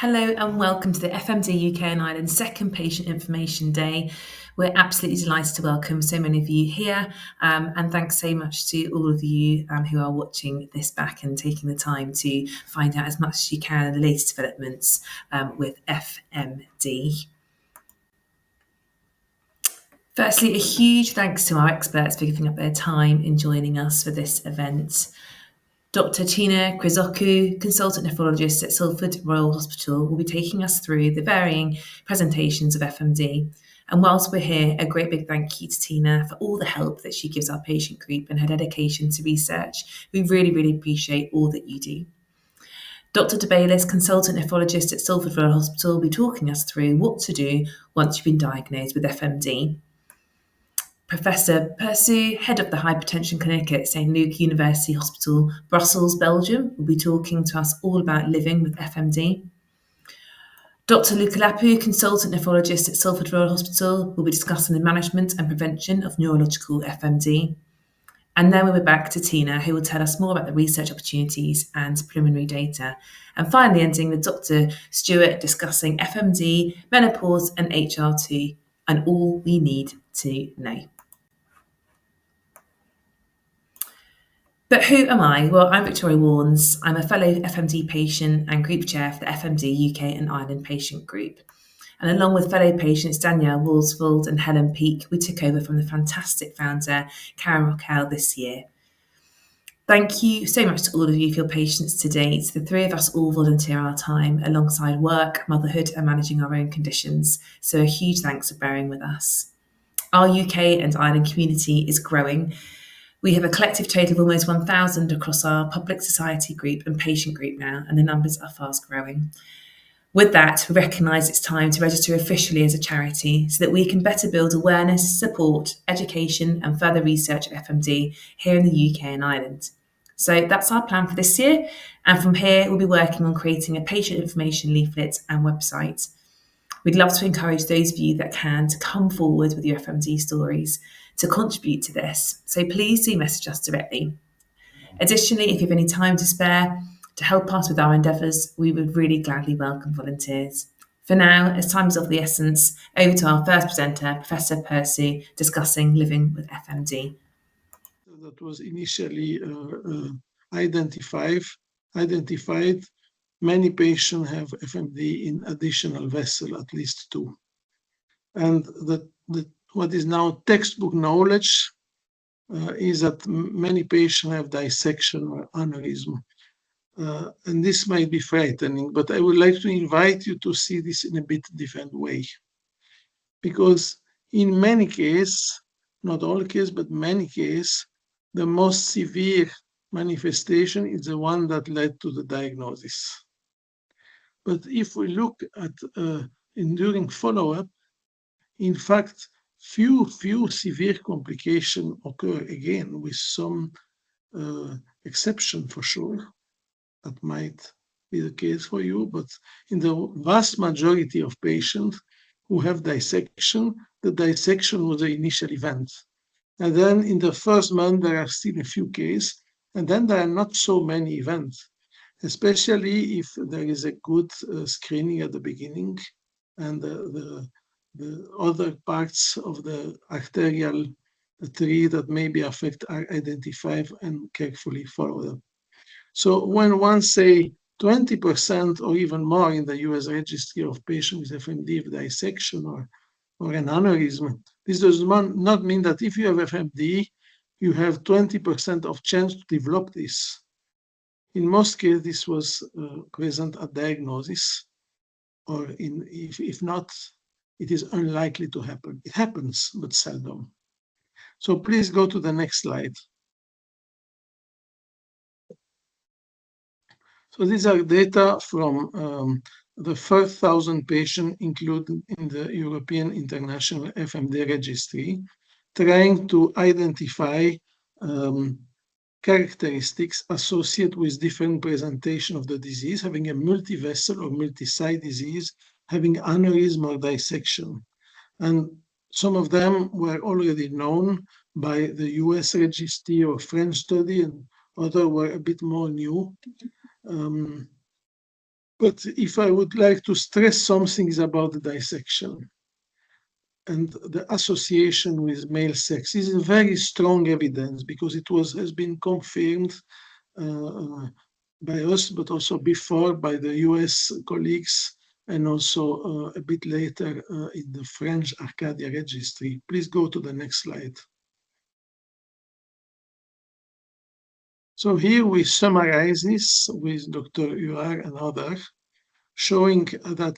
Hello and welcome to the FMD UK and Ireland second Patient Information Day. We're absolutely delighted to welcome so many of you here, and thanks so much to all of you who are watching this back and taking the time to find out as much as you can of the latest developments with FMD. Firstly, a huge thanks to our experts for giving up their time in joining us for this event. Dr. Tina Krizoku, consultant nephrologist at Salford Royal Hospital, will be taking us through the varying presentations of FMD. And whilst we're here, a great big thank you to Tina for all the help that she gives our patient group and her dedication to research. We really appreciate all that you do. Dr. DeBailis, consultant nephrologist at Salford Royal Hospital, will be talking us through what to do once you've been diagnosed with FMD. Professor Persu, head of the Hypertension Clinic at St Luke University Hospital, Brussels, Belgium, will be talking to us all about living with FMD. Dr. Luca Lapu, consultant nephrologist at Salford Royal Hospital, will be discussing the management and prevention of neurological FMD. And then we'll be back to Tina, who will tell us more about the research opportunities and preliminary data. And finally, ending with Dr. Stewart discussing FMD, menopause, and HRT, and all we need to know. But who am I? Well, I'm Victoria Warnes. I'm a fellow FMD patient and group chair for the FMD UK and Ireland patient group. And along with fellow patients Danielle Woolsvold and Helen Peake, we took over from the fantastic founder, Karen Rockwell, this year. Thank you so much to all of you for your patience to date. The three of us all volunteer our time alongside work, motherhood, and managing our own conditions. So a huge thanks for bearing with us. Our UK and Ireland community is growing. We have a collective total of almost 1,000 across our public society group and patient group now, and the numbers are fast growing. With that, we recognise it's time to register officially as a charity so that we can better build awareness, support, education and further research at FMD here in the UK and Ireland. So that's our plan for this year, and from here we'll be working on creating a patient information leaflet and website. We'd love to encourage those of you that can to come forward with your FMD stories to contribute to this, so please do message us directly. Additionally, if you have any time to spare to help us with our endeavours, we would really gladly welcome volunteers. For now, as time is of the essence, over to our first presenter, Professor Persu, discussing living with FMD. That was initially identified. Many patients have FMD in additional vessel, at least 2. And what is now textbook knowledge is that many patients have dissection or aneurysm. And this might be frightening, but I would like to invite you to see this in a bit different way. Because in many cases, not all cases, but many cases, the most severe manifestation is the one that led to the diagnosis. But if we look at during follow-up, in fact, few severe complications occur again, with some exception for sure. That might be the case for you, but in the vast majority of patients who have dissection, the dissection was the initial event. And then in the first month, there are still a few cases, and then there are not so many events, especially if there is a good screening at the beginning and the other parts of the arterial tree that may be affected are identified and carefully followed up. So when one say 20% or even more in the US registry of patients with FMD with dissection or an aneurysm, this does not mean that if you have FMD, you have 20% of chance to develop this. In most cases, this was present at diagnosis, or if not, it is unlikely to happen. It happens, but seldom. So please go to the next slide. So these are data from the first 1,000 patients included in the European International FMD Registry, trying to identify characteristics associated with different presentation of the disease, having a multi-vessel or multi-site disease, having aneurysm or dissection. And some of them were already known by the US registry or French study, and others were a bit more new. But if I would like to stress some things about the dissection and the association with male sex, this is very strong evidence because it has been confirmed by us, but also before by the US colleagues, and also a bit later in the French Arcadia registry. Please go to the next slide. So here we summarize this with Dr. Huard and others, showing that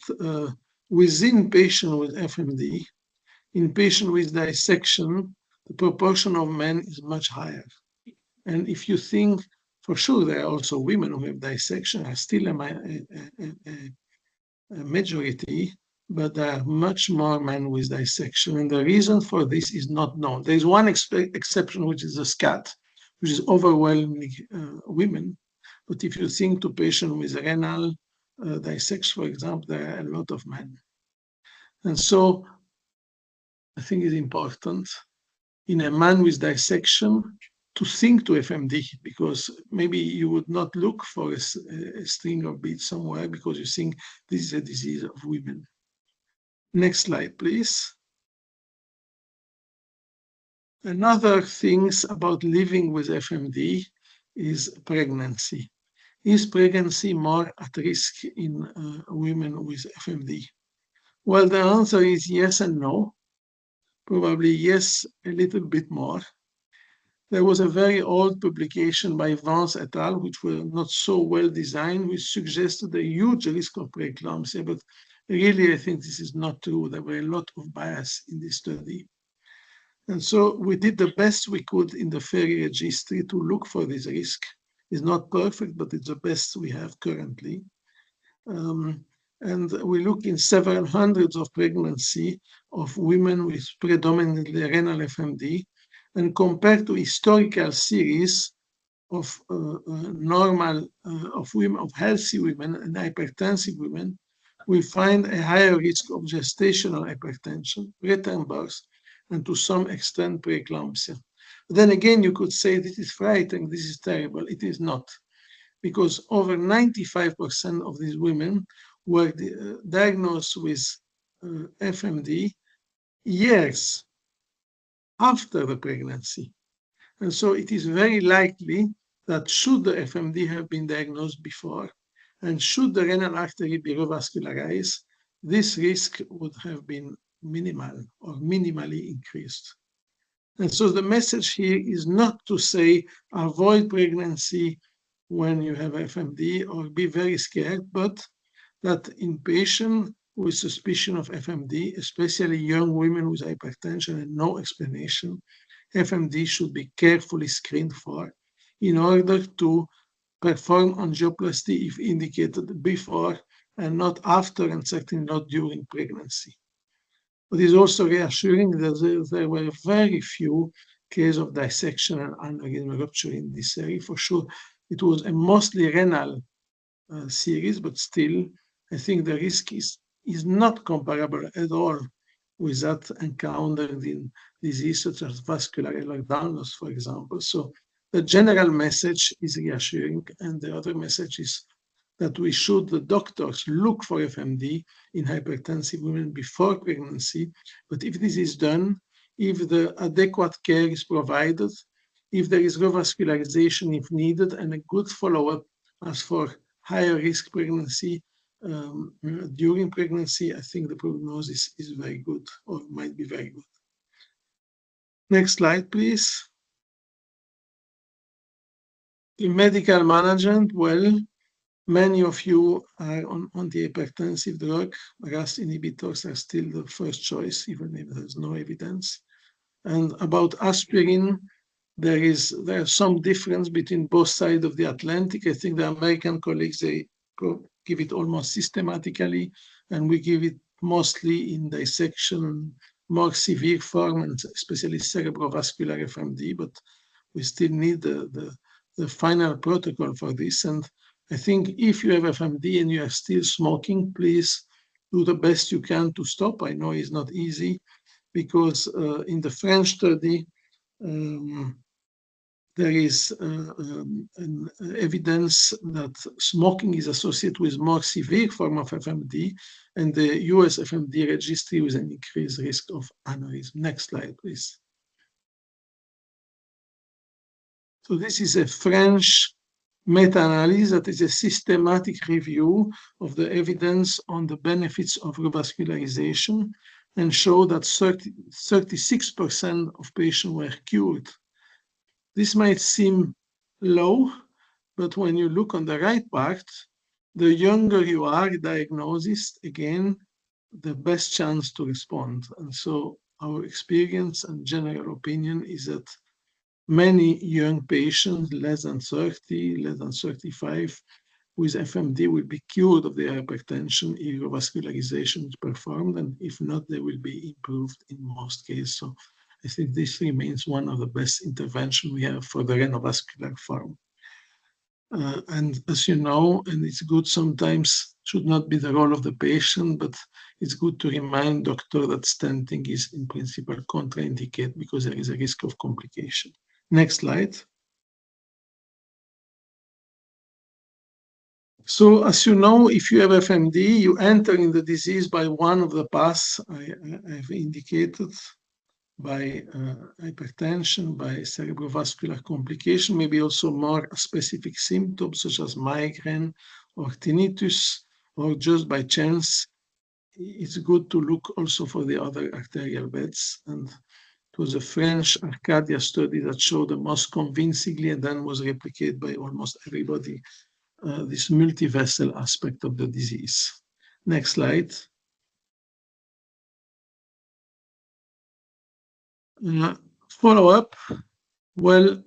within patients with FMD, in patients with dissection, the proportion of men is much higher. And if you think, for sure, there are also women who have dissection, are still a majority, but there are much more men with dissection. And the reason for this is not known. There is one exception, which is the SCAT, which is overwhelmingly women. But if you think to patients with renal dissection, for example, there are a lot of men. And so I think it's important in a man with dissection to think to FMD, because maybe you would not look for a string of beads somewhere because you think this is a disease of women. Next slide, please. Another things about living with FMD is pregnancy. Is pregnancy more at risk in women with FMD? Well, the answer is yes and no. Probably yes, a little bit more. There was a very old publication by Vance et al., which were not so well designed, which suggested a huge risk of preeclampsia, but really I think this is not true. There were a lot of bias in this study. And so we did the best we could in the FERI registry to look for this risk. It's not perfect, but it's the best we have currently. And we look in several hundreds of pregnancy of women with predominantly renal FMD, and compared to historical series of normal, of women, of healthy women and hypertensive women, we find a higher risk of gestational hypertension, preterm birth, and to some extent preeclampsia. Then again, you could say this is frightening, this is terrible. It is not, because over 95% of these women were diagnosed with FMD years after the pregnancy. And so it is very likely that should the FMD have been diagnosed before, and should the renal artery be revascularized, this risk would have been minimal or minimally increased. And so the message here is not to say avoid pregnancy when you have FMD or be very scared, but that in patients with suspicion of FMD, especially young women with hypertension and no explanation, FMD should be carefully screened for in order to perform angioplasty if indicated before and not after, and certainly not during pregnancy. But it's also reassuring that there were very few cases of dissection and aneurysm rupture in this series. For sure, it was a mostly renal series, but still, I think the risk is not comparable at all with that encountered in disease such as vascular Ehlers-Danlos, for example. So the general message is reassuring, and the other message is that we should, the doctors, look for FMD in hypertensive women before pregnancy. But if this is done, if the adequate care is provided, if there is revascularization if needed, and a good follow-up as for higher risk pregnancy, during pregnancy, I think the prognosis is very good, or might be very good. Next slide, please. In medical management, well, many of you are on antihypertensive drug. RAS inhibitors are still the first choice, even if there's no evidence. And about aspirin, there is some difference between both sides of the Atlantic. I think the American colleagues, they give it almost systematically, and we give it mostly in dissection, more severe form, and especially cerebrovascular FMD, but we still need the final protocol for this. And I think if you have FMD and you are still smoking, please do the best you can to stop. I know it's not easy, because in the French study, there is evidence that smoking is associated with more severe form of FMD, and the US FMD registry with an increased risk of aneurysm. Next slide, please. So this is a French meta-analysis that is a systematic review of the evidence on the benefits of revascularization and show that 36% of patients were cured. This might seem low, but when you look on the right part, the younger you are diagnosed, again, the best chance to respond. And so our experience and general opinion is that many young patients, less than 30, less than 35, with FMD will be cured of their hypertension if revascularization is performed, and if not, they will be improved in most cases. So I think this remains one of the best interventions we have for the renovascular form. And as you know, and it's good sometimes, should not be the role of the patient, but it's good to remind doctor that stenting is in principle contraindicated because there is a risk of complication. Next slide. So as you know, if you have FMD, you enter in the disease by one of the paths I've indicated, by hypertension, by cerebrovascular complication, maybe also more specific symptoms such as migraine or tinnitus, or just by chance. It's good to look also for the other arterial beds. And it was a French Arcadia study that showed the most convincingly, and then was replicated by almost everybody, this multi-vessel aspect of the disease. Next slide. Follow-up. Well,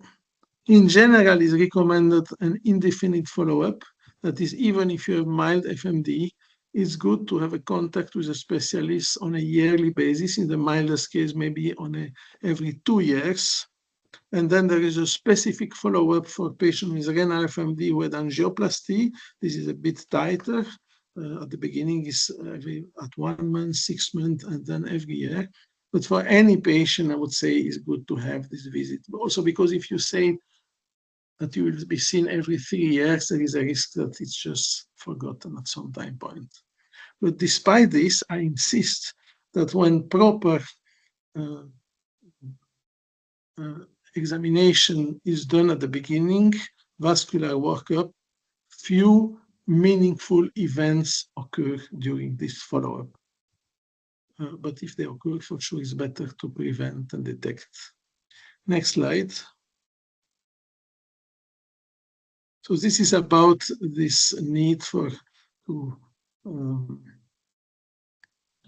in general, is recommended an indefinite follow-up. That is, even if you have mild FMD, it's good to have a contact with a specialist on a yearly basis. In the mildest case, maybe on every 2 years. And then there is a specific follow-up for patients with renal FMD with angioplasty. This is a bit tighter. At the beginning is at 1 month, 6 months, and then every year. But for any patient, I would say it's good to have this visit. Also because if you say that you will be seen every 3 years, there is a risk that it's just forgotten at some time point. But despite this, I insist that when proper examination is done at the beginning, vascular workup, few meaningful events occur during this follow-up. But if they occur, for sure, it's better to prevent and detect. Next slide. So this is about this need for to,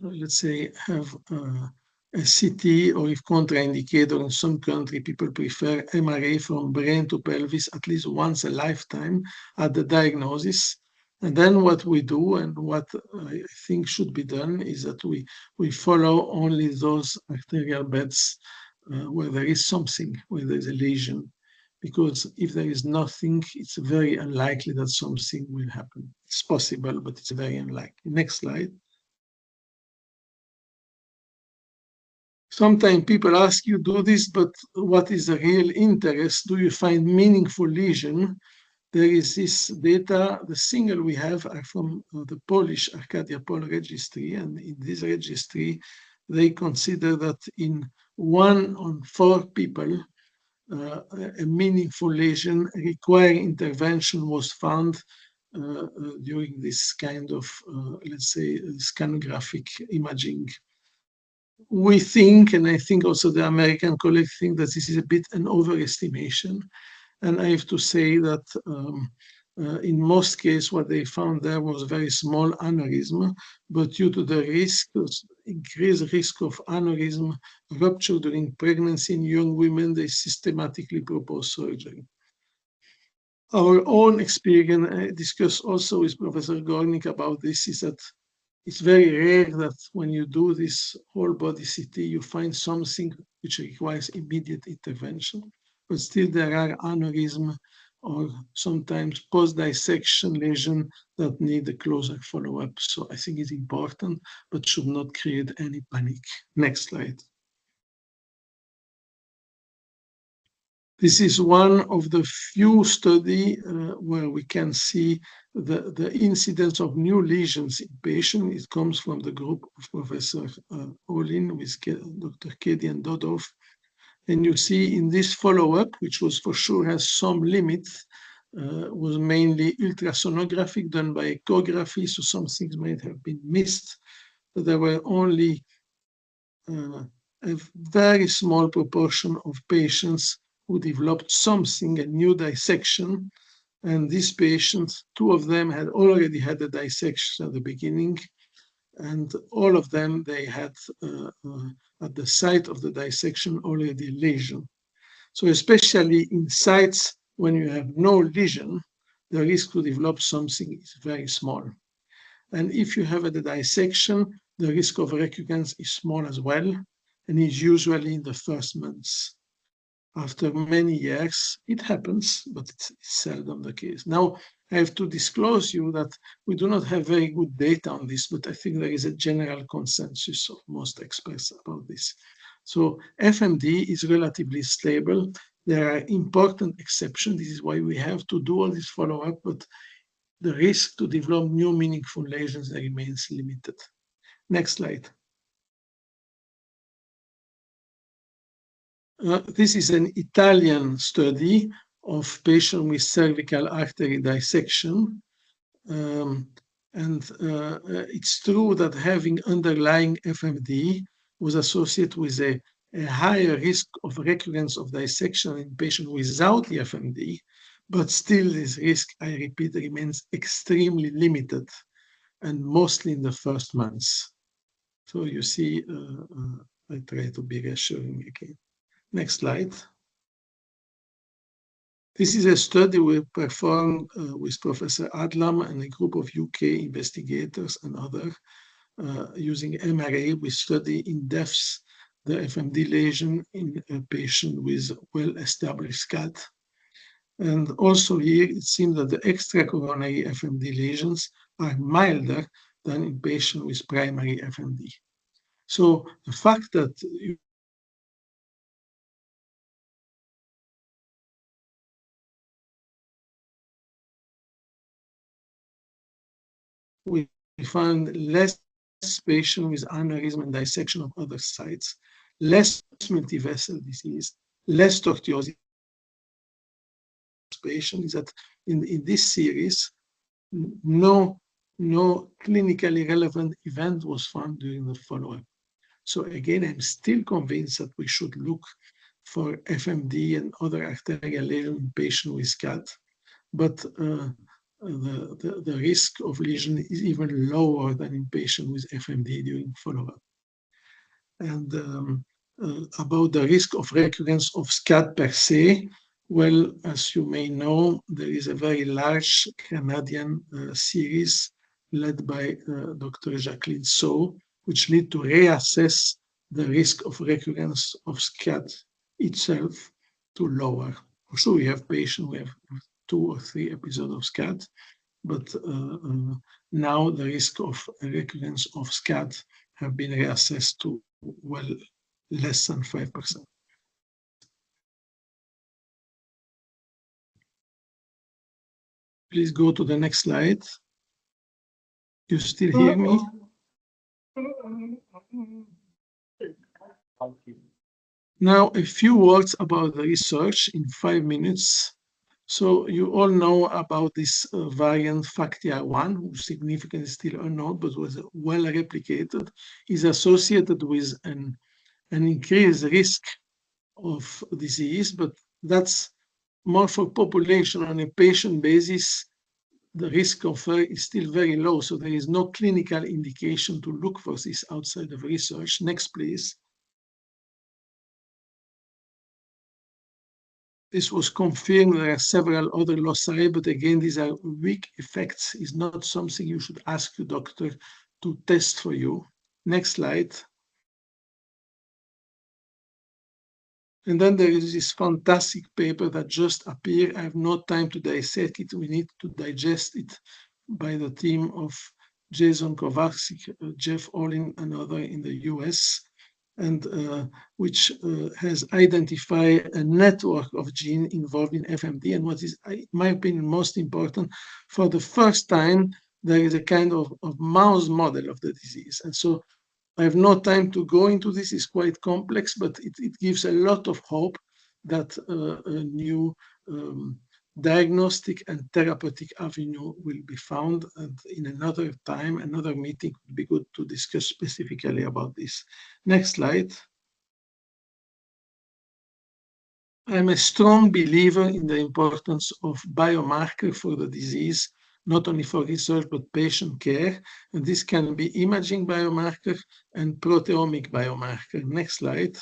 let's say, have a CT, or if contraindicated, or in some country, people prefer MRA from brain to pelvis at least once a lifetime at the diagnosis. And then what we do, and what I think should be done, is that we follow only those arterial beds where there is something, where there is a lesion. Because if there is nothing, it's very unlikely that something will happen. It's possible, but it's very unlikely. Next slide. Sometimes people ask you, do this, but what is the real interest? Do you find meaningful lesion? There is this data, the single we have are from the Polish Arcadia Pol registry, and in this registry, they consider that in 1 on 4 people, a meaningful lesion requiring intervention was found during this kind of, let's say, scanographic imaging. We think, and I think also the American colleagues think, that this is a bit an overestimation. And I have to say that in most cases, what they found there was very small aneurysm, but due to the risk, increased risk of aneurysm rupture during pregnancy in young women, they systematically propose surgery. Our own experience, I discussed also with Professor Gornik about this, is that it's very rare that when you do this whole body CT, you find something which requires immediate intervention, but still there are aneurysm or sometimes post-dissection lesion that need a closer follow-up. So I think it's important, but should not create any panic. Next slide. This is one of the few studies where we can see the incidence of new lesions in patients. It comes from the group of Professor Olin with Dr. Kedi and Dodov. And you see in this follow-up, which was for sure has some limits, was mainly ultrasonographic done by echography, so some things might have been missed. But there were only a very small proportion of patients who developed something, a new dissection. And these patients, 2 of them had already had a dissection at the beginning. And all of them, they had at the site of the dissection already a lesion. So especially in sites when you have no lesion, the risk to develop something is very small. And if you have a dissection, the risk of recurrence is small as well, and is usually in the first months. After many years, it happens, but it's seldom the case. Now, I have to disclose you that we do not have very good data on this, but I think there is a general consensus of most experts about this. So FMD is relatively stable. There are important exceptions. This is why we have to do all this follow-up, but the risk to develop new meaningful lesions remains limited. Next slide. This is an Italian study of patients with cervical artery dissection. It's true that having underlying FMD was associated with a higher risk of recurrence of dissection in patients without the FMD, but still this risk, I repeat, remains extremely limited and mostly in the first months. So you see, I try to be reassuring again. Next slide. This is a study we performed with Professor Adlam and a group of UK investigators and others using MRA. We study in depth the FMD lesion in a patient with well-established SCAD. And also here, it seems that the extracoronary FMD lesions are milder than in patients with primary FMD. So the fact that we found less patients with aneurysm and dissection of other sites, less multivessel disease, less tortuosis patients, is that in this series, no clinically relevant event was found during the follow-up. So again, I'm still convinced that we should look for FMD and other arterial lesion in patients with SCAD, but the risk of lesion is even lower than in patients with FMD during follow-up. And about the risk of recurrence of SCAD per se, well, as you may know, there is a very large Canadian series led by Dr. Jacqueline So, which lead to reassess the risk of recurrence of SCAD itself to lower. For sure, we have patients who have 2 or 3 episodes of SCAD, but now the risk of recurrence of SCAD have been reassessed to well less than 5%. Please go to the next slide. You still hear me? Now, a few words about the research in 5 minutes. So you all know about this variant FACTIA1, whose significance is still unknown, but was well replicated, is associated with an increased risk of disease, but that's more for population. On a patient basis, the risk of is still very low, so there is no clinical indication to look for this outside of research. Next, please. This was confirmed. There are several other loci, but again, these are weak effects. It's not something you should ask your doctor to test for you. Next slide. And then there is this fantastic paper that just appeared. I have no time to dissect it. We need to digest it by the team of Jason Kovacic, Jeff Olin, and others in the US. and which has identified a network of genes involved in FMD. And what is, in my opinion, most important, for the first time, there is a kind of mouse model of the disease. And so I have no time to go into this, it's quite complex, but it gives a lot of hope that a new diagnostic and therapeutic avenue will be found. And in another time, another meeting would be good to discuss specifically about this. Next slide. I'm a strong believer in the importance of biomarker for the disease, not only for research, but patient care. And this can be imaging biomarker and proteomic biomarker. Next slide.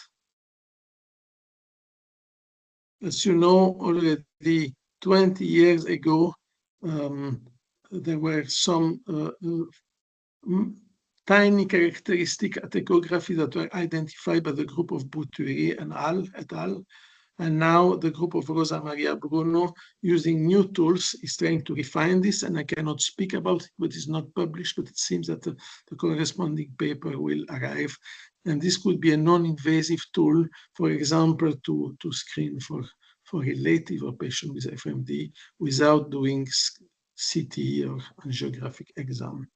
As you know, already 20 years ago, there were some tiny characteristic at echography that were identified by the group of Bouturier and et al. And now the group of Rosa Maria Bruno, using new tools, is trying to refine this. And I cannot speak about it, but it's not published, but it seems that the corresponding paper will arrive. And this could be a non-invasive tool, for example, to screen for relative or patient with FMD without doing CT or angiographic exam.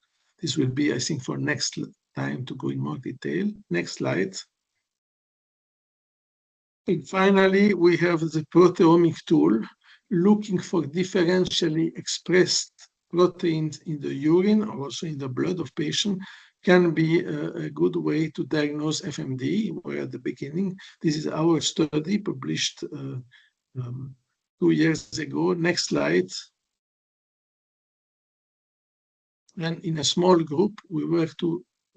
This will be, I think, for next time to go in more detail. Next slide. And finally, we have the proteomic tool looking for differentially expressed proteins in the urine or also in the blood of patient can be a good way to diagnose FMD. We're at the beginning. This is our study published 2 years ago. Next slide. And in a small group, we were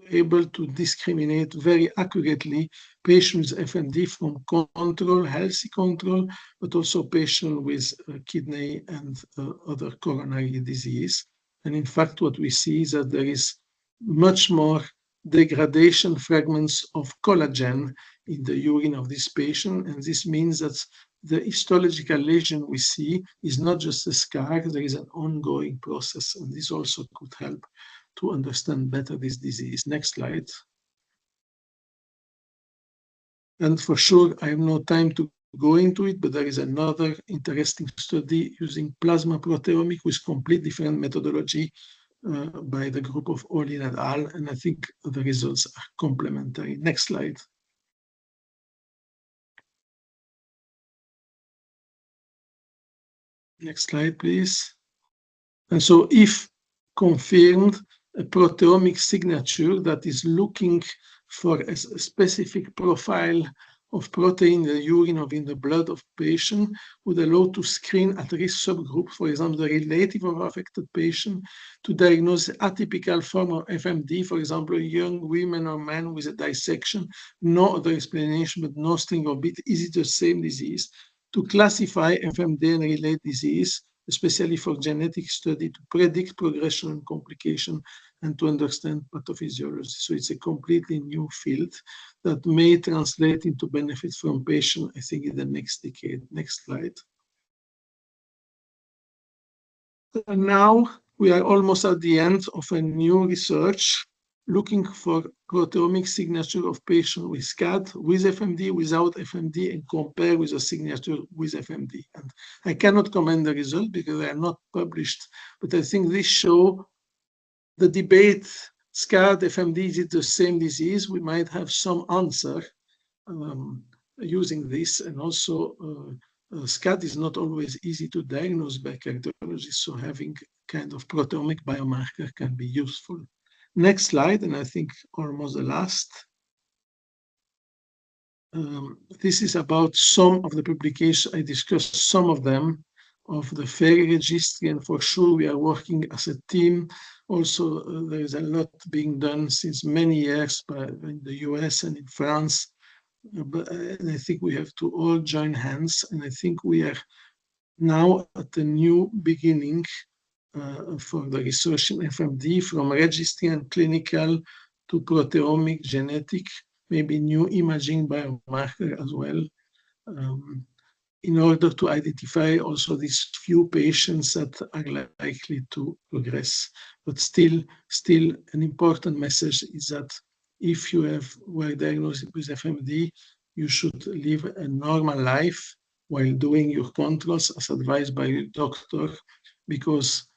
able to discriminate very accurately patients with FMD from control, healthy control, but also patients with kidney and other coronary disease. And in fact, what we see is that there is much more degradation fragments of collagen in the urine of this patient. And this means that the histological lesion we see is not just a scar, there is an ongoing process. And this also could help to understand better this disease. Next slide. And for sure, I have no time to go into it, but there is another interesting study using plasma proteomic with complete different methodology by the group of Olin et al. And I think the results are complementary. Next slide. Next slide, please. And so if confirmed, a proteomic signature that is looking for a specific profile of protein in the urine or in the blood of patient would allow to screen at-risk subgroup, for example, the relative of affected patient, to diagnose atypical form of FMD, for example, young women or men with a dissection, no other explanation, but no string or bit. Is it the same disease? To classify FMD and related disease, especially for genetic study, to predict progression and complication, and to understand pathophysiology. So it's a completely new field that may translate into benefits from patients, I think, in the next decade. Next slide. And now we are almost at the end of a new research looking for proteomic signature of patients with SCAD, with FMD, without FMD, and compare with a signature with FMD. And I cannot comment the result because they are not published, but I think this shows the debate, SCAD, FMD, is it the same disease? We might have some answer using this, and also SCAD is not always easy to diagnose by cardiologists, so having kind of proteomic biomarker can be useful. Next slide, and I think almost the last. This is about some of the publications. I discussed some of them of the FAIRY registry, and for sure we are working as a team. Also, there is a lot being done since many years in the US and in France. And I think we have to all join hands, and I think we are now at a new beginning for the research in FMD, from registry and clinical to proteomic, genetic, maybe new imaging biomarker as well, in order to identify also these few patients that are likely to progress. But still an important message is that if you were diagnosed with FMD, you should live a normal life while doing your controls as advised by your doctor, because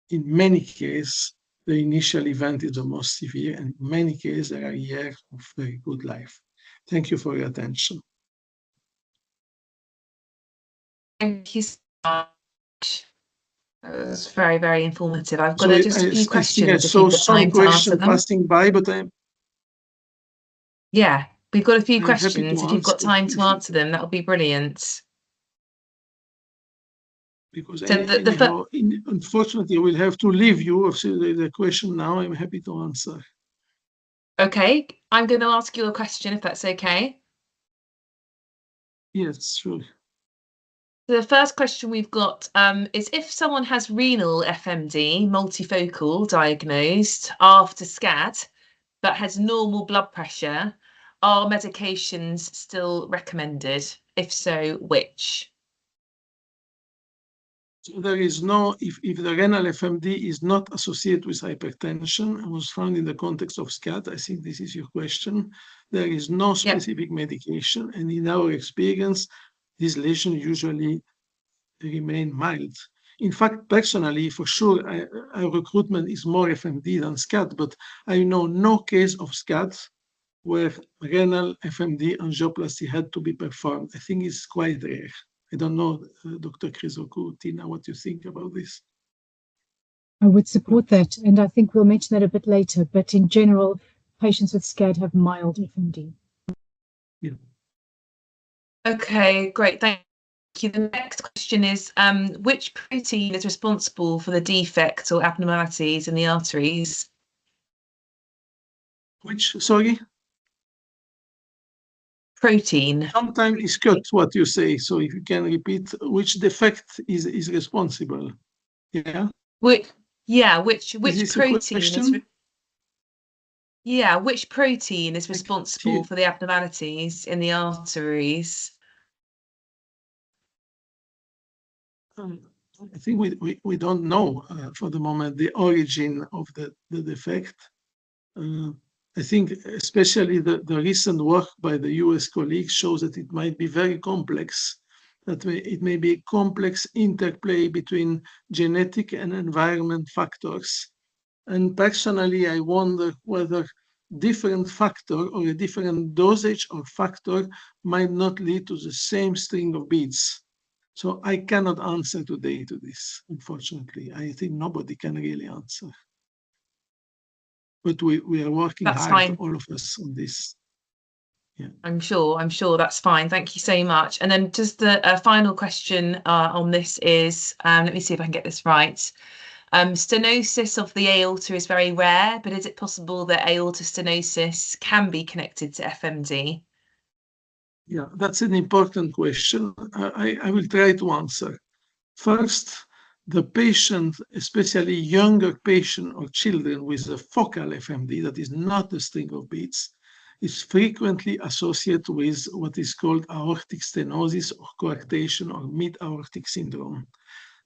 in many cases, the initial event is the most severe, and in many cases, there are years of very good life. Thank you for your attention. Thank you so much. That was very, very informative. I've got So just a few questions I if saw you've got some time to answer questions them. passing by, but Yeah, we've got a few I'm happy questions. to If you've got answer time to answer them, that would be brilliant. Because So anyhow, unfortunately, I will have to leave you. So the question now, I'm happy to answer. Okay, I'm going to ask you a question if that's okay. Yes, sure. The first question we've got is, if someone has renal FMD, multifocal diagnosed after SCAD, but has normal blood pressure, are medications still recommended? If so, which? So there is no, if the renal FMD is not associated with hypertension and was found in the context of SCAD, I think this is your question, there is no specific medication. And in our experience, these lesions usually remain mild. In fact, personally, for sure, our recruitment is more FMD than SCAD, but I know no case of SCAD where renal FMD angioplasty had to be performed. I think it's quite rare. I don't know, Dr. Chrysokou, Tina, what you think about this. I would support that, and I think we'll mention that a bit later, but in general, patients with SCAD have mild FMD. Yeah. Okay, great, thank you. The next question is, which protein is responsible for the defects or abnormalities in the arteries? Which, sorry? Protein. Sometimes it's cut what you say, so if you can repeat which defect is responsible. Yeah. Which protein is which protein is responsible for the abnormalities in the arteries? I think we don't know for the moment the origin of the defect. I think especially the recent work by the US colleagues shows that it might be very complex, that it may be a complex interplay between genetic and environment factors. And personally, I wonder whether different factor or a different dosage of factor might not lead to the same string of beads. So I cannot answer today to this, unfortunately. I think nobody can really answer. But we are working hard, all of us, on this. Yeah. I'm sure that's fine. Thank you so much. And then just the final question on this is, let me see if I can get this right. Stenosis of the aorta is very rare, but is it possible that aorta stenosis can be connected to FMD? Yeah, that's an important question. I will try to answer. First, the patient, especially younger patient or children with a focal FMD, that is not a string of beads, is frequently associated with what is called aortic stenosis or coarctation or mid-aortic syndrome.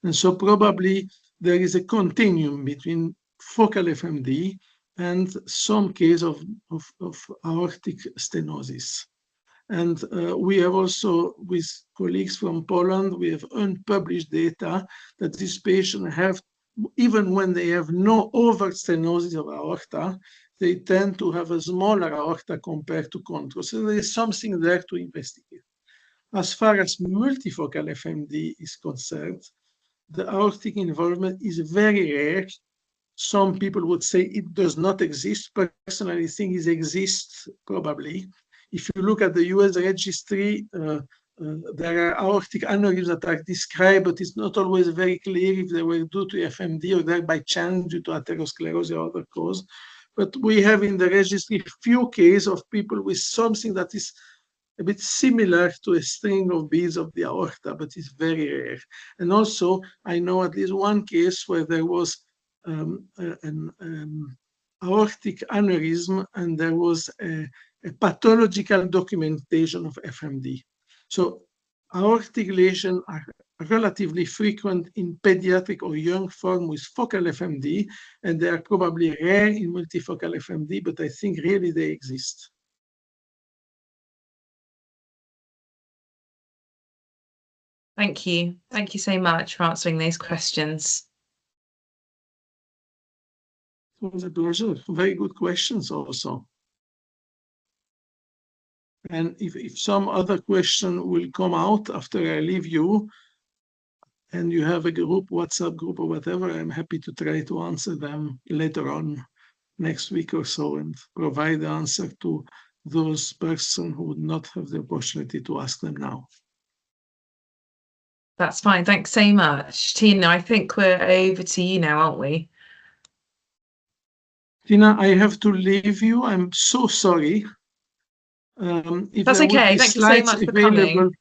And so probably there is a continuum between focal FMD and some case of aortic stenosis. And we have also, with colleagues from Poland, we have unpublished data that these patients have, even when they have no overt stenosis of aorta, they tend to have a smaller aorta compared to control. So there is something there to investigate. As far as multifocal FMD is concerned, the aortic involvement is very rare. Some people would say it does not exist. Personally, I think it exists probably. If you look at the US registry, there are aortic aneurysms that are described, but it's not always very clear if they were due to FMD or they're by chance due to atherosclerosis or other cause. But we have in the registry few cases of people with something that is a bit similar to a string of beads of the aorta, but it's very rare. And also, I know at least one case where there was an aortic aneurysm and there was a pathological documentation of FMD. So aortic lesions are relatively frequent in pediatric or young form with focal FMD, and they are probably rare in multifocal FMD, but I think really they exist. Thank you. Thank you so much for answering those questions. It was a pleasure. Very good questions also. And if some other question will come out after I leave you, and you have a group, WhatsApp group or whatever, I'm happy to try to answer them later on next week or so and provide the answer to those persons who would not have the opportunity to ask them now. That's fine. Thanks so much. Tina, I think we're over to you now, aren't we? Tina, I have to leave you. I'm so sorry. If That's there would okay. be Thank you so slides much for available coming.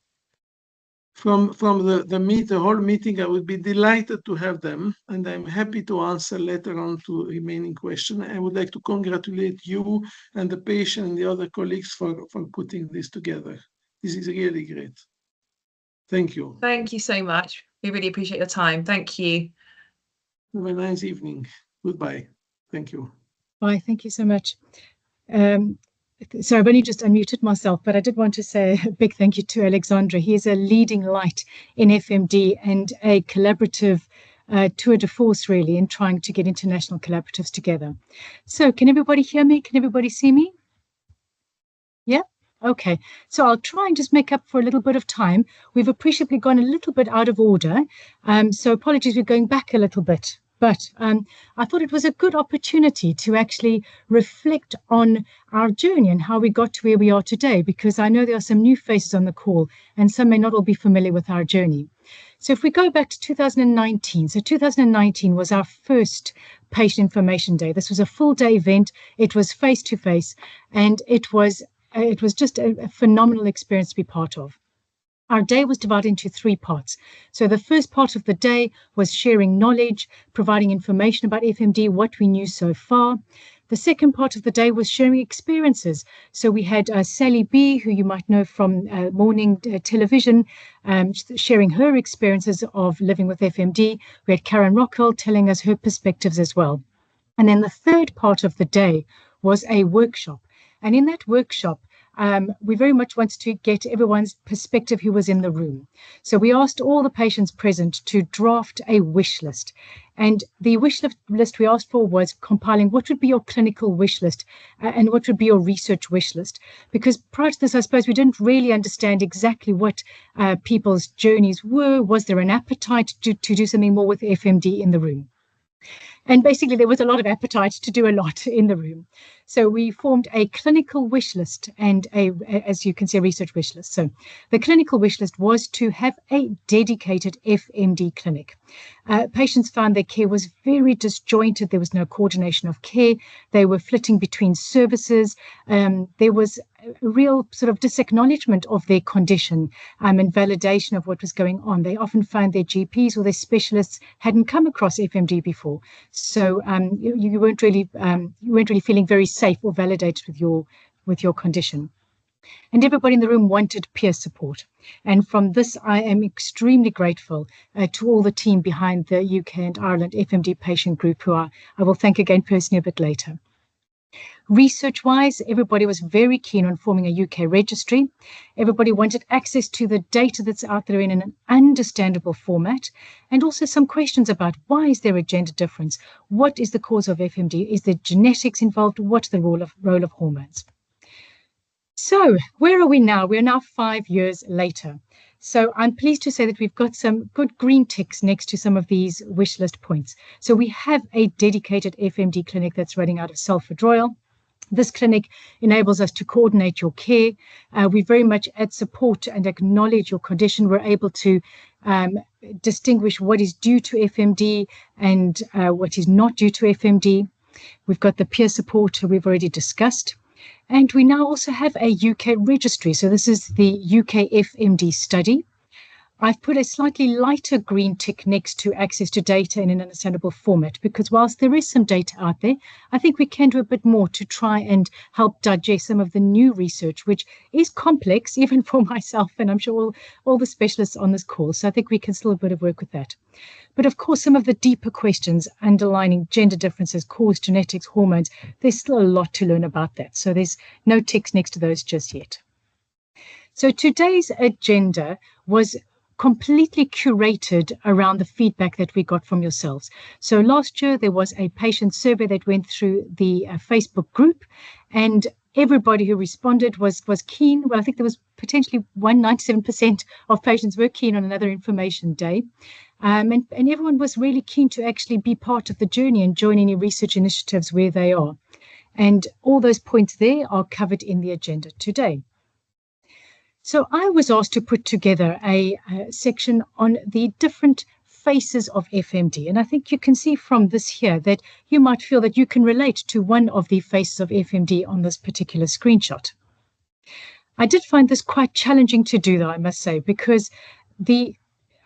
from the whole meeting, I would be delighted to have them, and I'm happy to answer later on to remaining questions. I would like to congratulate you and the patient and the other colleagues for putting this together. This is really great. Thank you. Thank you so much. We really appreciate your time. Thank you. Have a nice evening. Goodbye. Thank you. Bye. Thank you so much. So I've only just unmuted myself, but I did want to say a big thank you to Alexandra. He is a leading light in FMD and a collaborative tour de force, really, in trying to get international collaboratives together. So can everybody hear me? Can everybody see me? Yeah? Okay. So I'll try and just make up for a little bit of time. We've appreciably gone a little bit out of order. So apologies, we're going back a little bit. But I thought it was a good opportunity to actually reflect on our journey and how we got to where we are today, because I know there are some new faces on the call and some may not all be familiar with our journey. So if we go back to 2019, so 2019 was our first Patient Information Day. This was a full day event. It was face-to-face, and it was just a phenomenal experience to be part of. Our day was divided into 3 parts. So the first part of the day was sharing knowledge, providing information about FMD, what we knew so far. The second part of the day was sharing experiences. So we had Sally B, who you might know from morning television, sharing her experiences of living with FMD. We had Karen Rockwell telling us her perspectives as well. And then the third part of the day was a workshop. And in that workshop, we very much wanted to get everyone's perspective who was in the room. So we asked all the patients present to draft a wish list. And the wish list we asked for was compiling what would be your clinical wish list and what would be your research wish list. Because prior to this, I suppose we didn't really understand exactly what people's journeys were. Was there an appetite to do something more with FMD in the room? And basically, there was a lot of appetite to do a lot in the room. So we formed a clinical wish list and as you can see, a research wish list. So the clinical wish list was to have a dedicated FMD clinic. Patients found their care was very disjointed. There was no coordination of care. They were flitting between services. There was a real sort of disacknowledgement of their condition and validation of what was going on. They often found their GPs or their specialists hadn't come across FMD before. So you weren't really feeling very safe or validated with your condition. And everybody in the room wanted peer support. And from this, I am extremely grateful to all the team behind the UK and Ireland FMD patient group, who I will thank again personally a bit later. Research-wise, everybody was very keen on forming a UK registry. Everybody wanted access to the data that's out there in an understandable format, and also some questions about why is there a gender difference? What is the cause of FMD? Is there genetics involved? What's the role of hormones? So where are we now? We're now 5 years later. So I'm pleased to say that we've got some good green ticks next to some of these wish list points. So we have a dedicated FMD clinic that's running out of Salford Royal. This clinic enables us to coordinate your care. We very much add support and acknowledge your condition. We're able to distinguish what is due to FMD and what is not due to FMD. We've got the peer support we've already discussed. And we now also have a UK registry. So this is the UK FMD study. I've put a slightly lighter green tick next to access to data in an understandable format, because whilst there is some data out there, I think we can do a bit more to try and help digest some of the new research, which is complex, even for myself, and I'm sure all the specialists on this call. So I think we can still do a bit of work with that. But of course, some of the deeper questions underlining gender differences, cause, genetics, hormones, there's still a lot to learn about that. So there's no ticks next to those just yet. So today's agenda was completely curated around the feedback that we got from yourselves. So last year there was a patient survey that went through the Facebook group, and everybody who responded was keen. Well, I think there was potentially 97% of patients were keen on another information day. And everyone was really keen to actually be part of the journey and join any research initiatives where they are. And all those points there are covered in the agenda today. So I was asked to put together a section on the different faces of FMD. And I think you can see from this here that you might feel that you can relate to one of the faces of FMD on this particular screenshot. I did find this quite challenging to do, though, I must say, because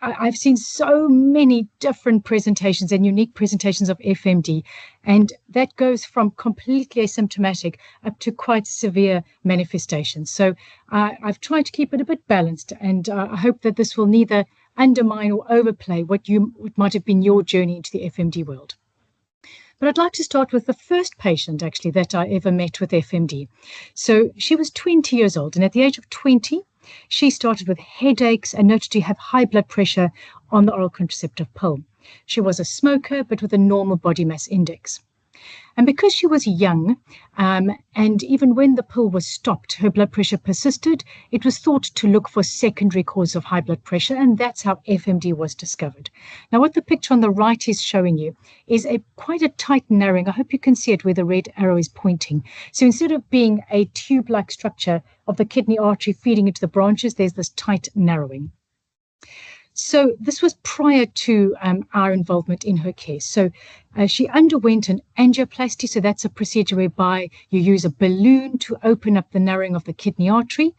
I've seen so many different presentations and unique presentations of FMD, and that goes from completely asymptomatic up to quite severe manifestations. So I've tried to keep it a bit balanced, and I hope that this will neither undermine or overplay what might have been your journey into the FMD world. But I'd like to start with the first patient, actually, that I ever met with FMD. So she was 20 years old, and at the age of 20, she started with headaches and noted to have high blood pressure on the oral contraceptive pill. She was a smoker, but with a normal body mass index. And because she was young, and even when the pill was stopped, her blood pressure persisted, it was thought to look for secondary cause of high blood pressure, and that's how FMD was discovered. Now, what the picture on the right is showing you is quite a tight narrowing. I hope you can see it where the red arrow is pointing. So instead of being a tube-like structure of the kidney artery feeding into the branches, there's this tight narrowing. So this was prior to our involvement in her case. So she underwent an angioplasty. So that's a procedure whereby you use a balloon to open up the narrowing of the kidney artery.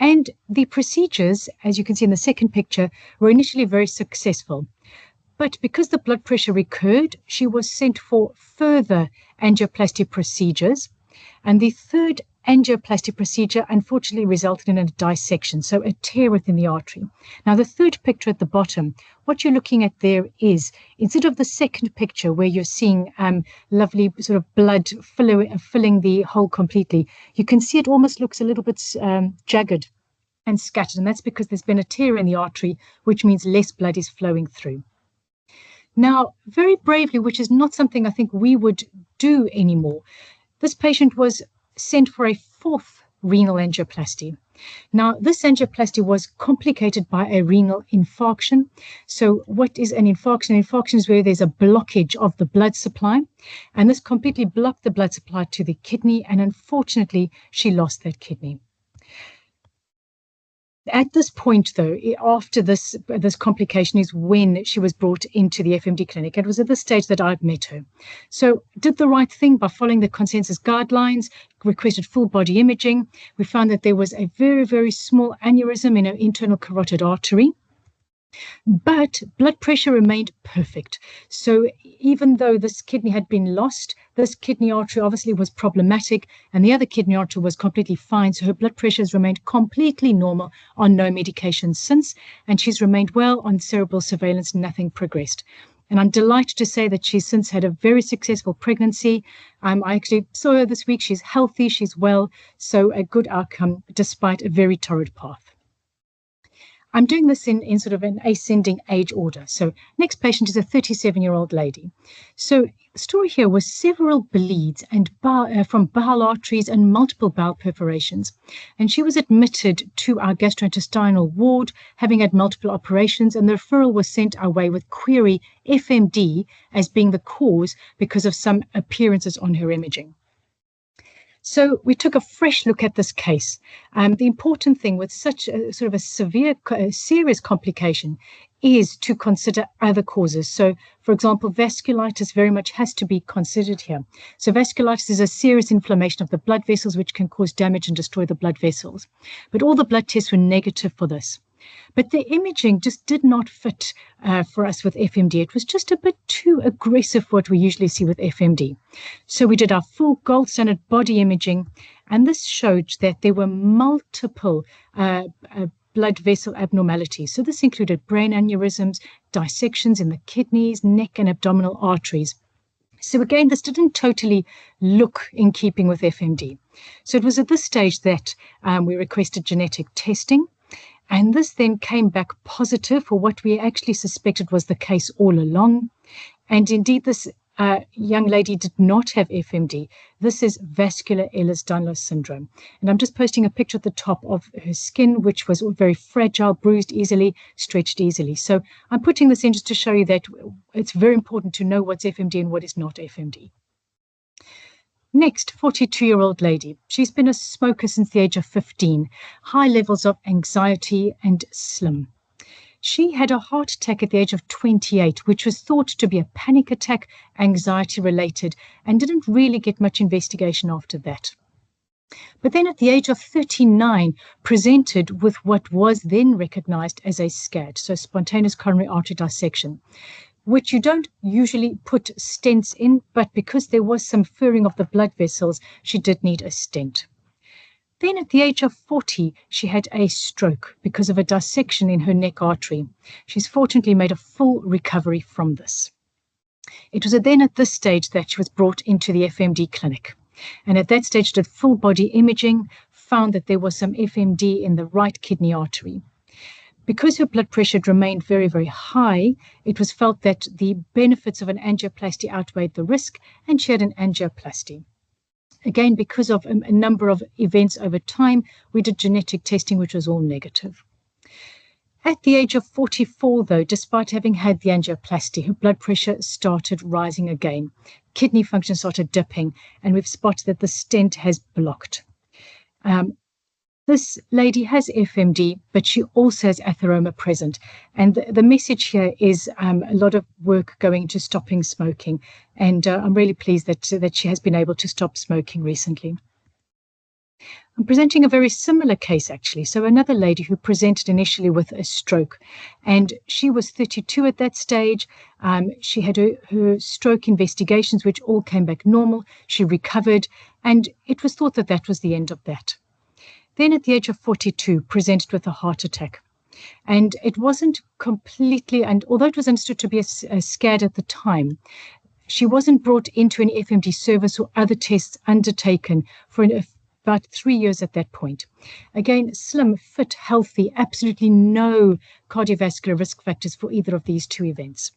And the procedures, as you can see in the second picture, were initially very successful. But because the blood pressure recurred, she was sent for further angioplasty procedures. And the third angioplasty procedure unfortunately resulted in a dissection, so a tear within the artery. Now, the third picture at the bottom, what you're looking at there is, instead of the second picture where you're seeing lovely sort of blood filling the hole completely, you can see it almost looks a little bit jagged and scattered, and that's because there's been a tear in the artery, which means less blood is flowing through. Now, very bravely, which is not something I think we would do anymore, this patient was sent for a fourth renal angioplasty. Now, this angioplasty was complicated by a renal infarction. So what is an infarction? An infarction is where there's a blockage of the blood supply, and this completely blocked the blood supply to the kidney, and unfortunately, she lost that kidney. At this point, though, after this complication is when she was brought into the FMD clinic. It was at this stage that I've met her. So did the right thing by following the consensus guidelines, requested full body imaging. We found that there was a very, very small aneurysm in her internal carotid artery. But blood pressure remained perfect. So even though this kidney had been lost, this kidney artery obviously was problematic, and the other kidney artery was completely fine. So her blood pressure has remained completely normal on no medication since, and she's remained well on cerebral surveillance, nothing progressed. And I'm delighted to say that she's since had a very successful pregnancy. I actually saw her this week. She's healthy, she's well, so a good outcome despite a very torrid path. I'm doing this in sort of an ascending age order. So next patient is a 37-year-old lady. So the story here was several bleeds and from bowel arteries and multiple bowel perforations. And she was admitted to our gastrointestinal ward, having had multiple operations, and the referral was sent our way with query FMD as being the cause because of some appearances on her imaging. So we took a fresh look at this case. The important thing with such a sort of a serious complication is to consider other causes. So, for example, vasculitis very much has to be considered here. So vasculitis is a serious inflammation of the blood vessels, which can cause damage and destroy the blood vessels. But all the blood tests were negative for this. But the imaging just did not fit for us with FMD. It was just a bit too aggressive for what we usually see with FMD. So we did our full gold standard body imaging, and this showed that there were multiple blood vessel abnormalities. So this included brain aneurysms, dissections in the kidneys, neck and abdominal arteries. So again, this didn't totally look in keeping with FMD. So it was at this stage that we requested genetic testing. And this then came back positive for what we actually suspected was the case all along. And indeed, this young lady did not have FMD. This is vascular Ehlers-Danlos syndrome. And I'm just posting a picture at the top of her skin, which was very fragile, bruised easily, stretched easily. So I'm putting this in just to show you that it's very important to know what's FMD and what is not FMD. Next, 42-year-old lady. She's been a smoker since the age of 15, high levels of anxiety and slim. She had a heart attack at the age of 28, which was thought to be a panic attack, anxiety-related, and didn't really get much investigation after that. But then at the age of 39, presented with what was then recognized as a SCAD, so spontaneous coronary artery dissection, which you don't usually put stents in, but because there was some furring of the blood vessels, she did need a stent. Then at the age of 40, she had a stroke because of a dissection in her neck artery. She's fortunately made a full recovery from this. It was then at this stage that she was brought into the FMD clinic. And at that stage, did full body imaging, found that there was some FMD in the right kidney artery. Because her blood pressure had remained very, very high, it was felt that the benefits of an angioplasty outweighed the risk, and she had an angioplasty. Again, because of a number of events over time, we did genetic testing, which was all negative. At the age of 44, though, despite having had the angioplasty, her blood pressure started rising again. Kidney function started dipping, and we've spotted that the stent has blocked. This lady has FMD, but she also has atheroma present. And the message here is a lot of work going into stopping smoking. And I'm really pleased that she has been able to stop smoking recently. I'm presenting a very similar case, actually. So another lady who presented initially with a stroke, and she was 32 at that stage. She had her stroke investigations, which all came back normal. She recovered, and it was thought that that was the end of that. Then at the age of 42, presented with a heart attack. And it wasn't completely, and although it was understood to be a SCAD at the time, she wasn't brought into an FMD service or other tests undertaken for about 3 years at that point. Again, slim, fit, healthy, absolutely no cardiovascular risk factors for either of these two events.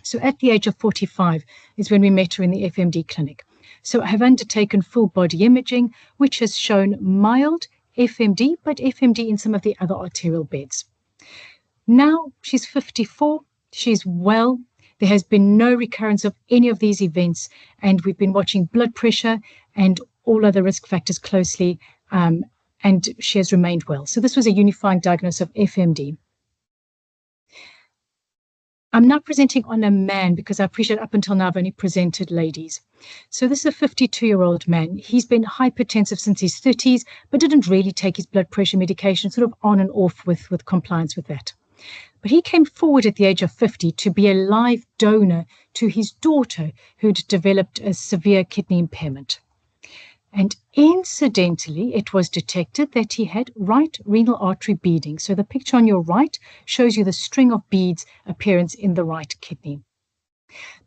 So at the age of 45 is when we met her in the FMD clinic. So I have undertaken full body imaging, which has shown mild FMD, but FMD in some of the other arterial beds. Now she's 54, she's well. There has been no recurrence of any of these events, and we've been watching blood pressure and all other risk factors closely, and she has remained well. So this was a unifying diagnosis of FMD. I'm now presenting on a man because I appreciate up until now I've only presented ladies. So this is a 52-year-old man. He's been hypertensive since his 30s, but didn't really take his blood pressure medication, sort of on and off with compliance with that. But he came forward at the age of 50 to be a live donor to his daughter who'd developed a severe kidney impairment. And incidentally, it was detected that he had right renal artery beading. So the picture on your right shows you the string of beads appearance in the right kidney.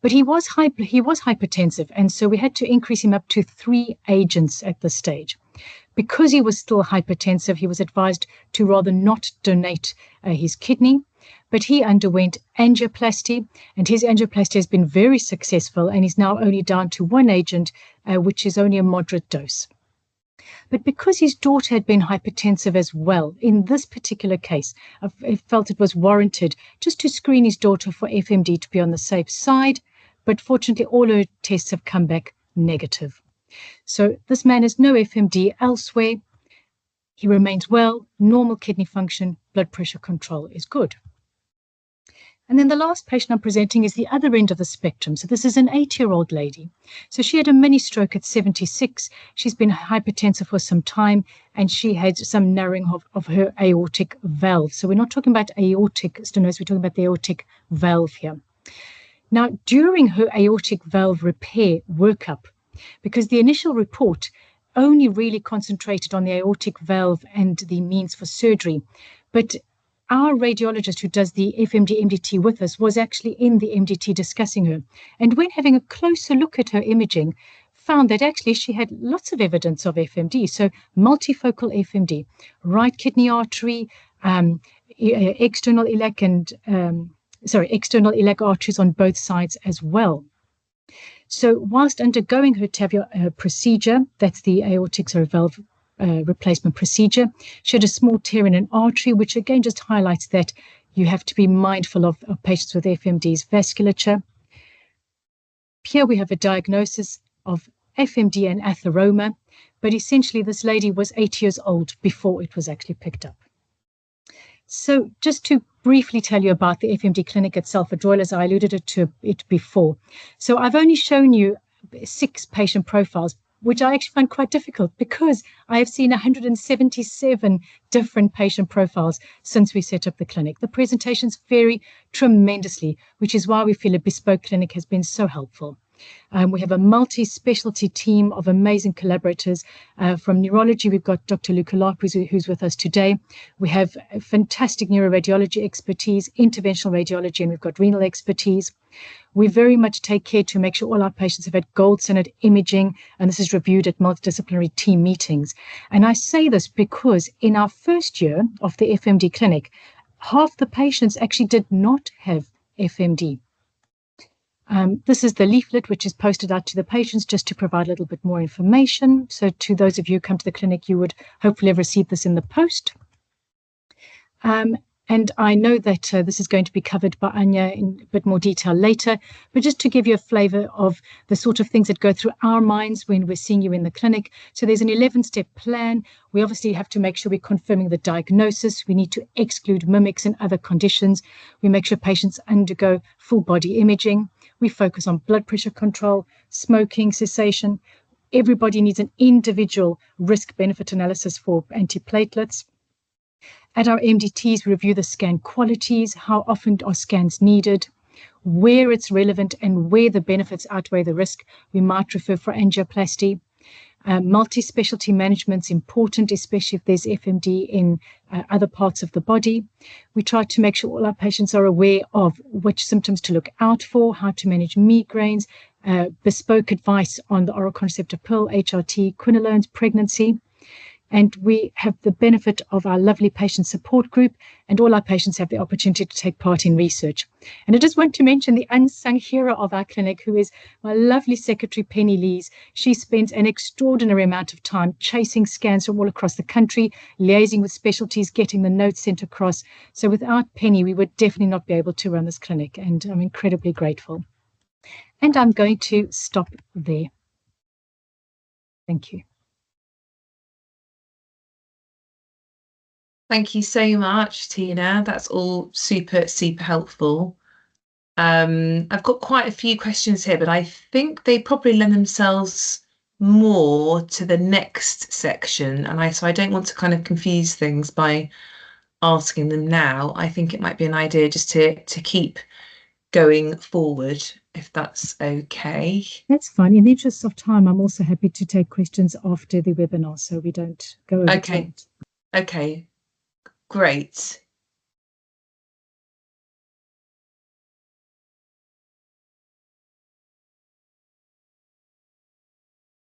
But he was hypertensive, and so we had to increase him up to 3 agents at this stage. Because he was still hypertensive, he was advised to rather not donate his kidney, but he underwent angioplasty, and his angioplasty has been very successful, and he's now only down to 1 agent, which is only a moderate dose. But because his daughter had been hypertensive as well, in this particular case, I felt it was warranted just to screen his daughter for FMD to be on the safe side, but fortunately all her tests have come back negative. So this man has no FMD elsewhere. He remains well, normal kidney function, blood pressure control is good. And then the last patient I'm presenting is the other end of the spectrum. So this is an 8-year-old lady. So she had a mini stroke at 76. She's been hypertensive for some time, and she had some narrowing of her aortic valve. So we're not talking about aortic stenosis, we're talking about the aortic valve here. Now, during her aortic valve repair workup, because the initial report only really concentrated on the aortic valve and the means for surgery, but our radiologist who does the FMD MDT with us was actually in the MDT discussing her. And when having a closer look at her imaging, found that actually she had lots of evidence of FMD. So multifocal FMD, right kidney artery, external iliac external iliac arteries on both sides as well. So whilst undergoing her TAVR procedure, that's the aortic valve replacement procedure, she had a small tear in an artery, which again just highlights that you have to be mindful of patients with FMD's vasculature. Here we have a diagnosis of FMD and atheroma, but essentially this lady was 8 years old before it was actually picked up. So just to briefly tell you about the FMD clinic itself at Royal, as I alluded to it before. So I've only shown you 6 patient profiles, which I actually find quite difficult because I have seen 177 different patient profiles since we set up the clinic. The presentations vary tremendously, which is why we feel a bespoke clinic has been so helpful. We have a multi-specialty team of amazing collaborators. From neurology, we've got Dr. Luca Larp, who's with us today. We have fantastic neuroradiology expertise, interventional radiology, and we've got renal expertise. We very much take care to make sure all our patients have had gold standard imaging, and this is reviewed at multidisciplinary team meetings. And I say this because in our first year of the FMD clinic, half the patients actually did not have FMD. This is the leaflet which is posted out to the patients just to provide a little bit more information. So to those of you who come to the clinic, you would hopefully have received this in the post. And I know that this is going to be covered by Anya in a bit more detail later, but just to give you a flavor of the sort of things that go through our minds when we're seeing you in the clinic. So there's an 11-step plan. We obviously have to make sure we're confirming the diagnosis. We need to exclude mimics and other conditions. We make sure patients undergo full body imaging. We focus on blood pressure control, smoking cessation. Everybody needs an individual risk-benefit analysis for antiplatelets. At our MDTs, we review the scan qualities, how often are scans needed, where it's relevant and where the benefits outweigh the risk. We might refer for angioplasty. Multi-specialty management is important, especially if there's FMD in other parts of the body. We try to make sure all our patients are aware of which symptoms to look out for, how to manage migraines, bespoke advice on the oral contraceptive pill, HRT, quinolones, pregnancy. And we have the benefit of our lovely patient support group, and all our patients have the opportunity to take part in research. And I just want to mention the unsung hero of our clinic, who is my lovely secretary, Penny Lees. She spends an extraordinary amount of time chasing scans from all across the country, liaising with specialties, getting the notes sent across. So without Penny, we would definitely not be able to run this clinic, and I'm incredibly grateful. And I'm going to stop there. Thank you. Thank you so much, Tina. That's all super, super helpful. I've got quite a few questions here, but I think they probably lend themselves more to the next section. And so I don't want to kind of confuse things by asking them now. I think it might be an idea just to keep going forward, if that's okay. That's fine. In the interest of time, I'm also happy to take questions after the webinar, so we don't go over time. Okay. Great.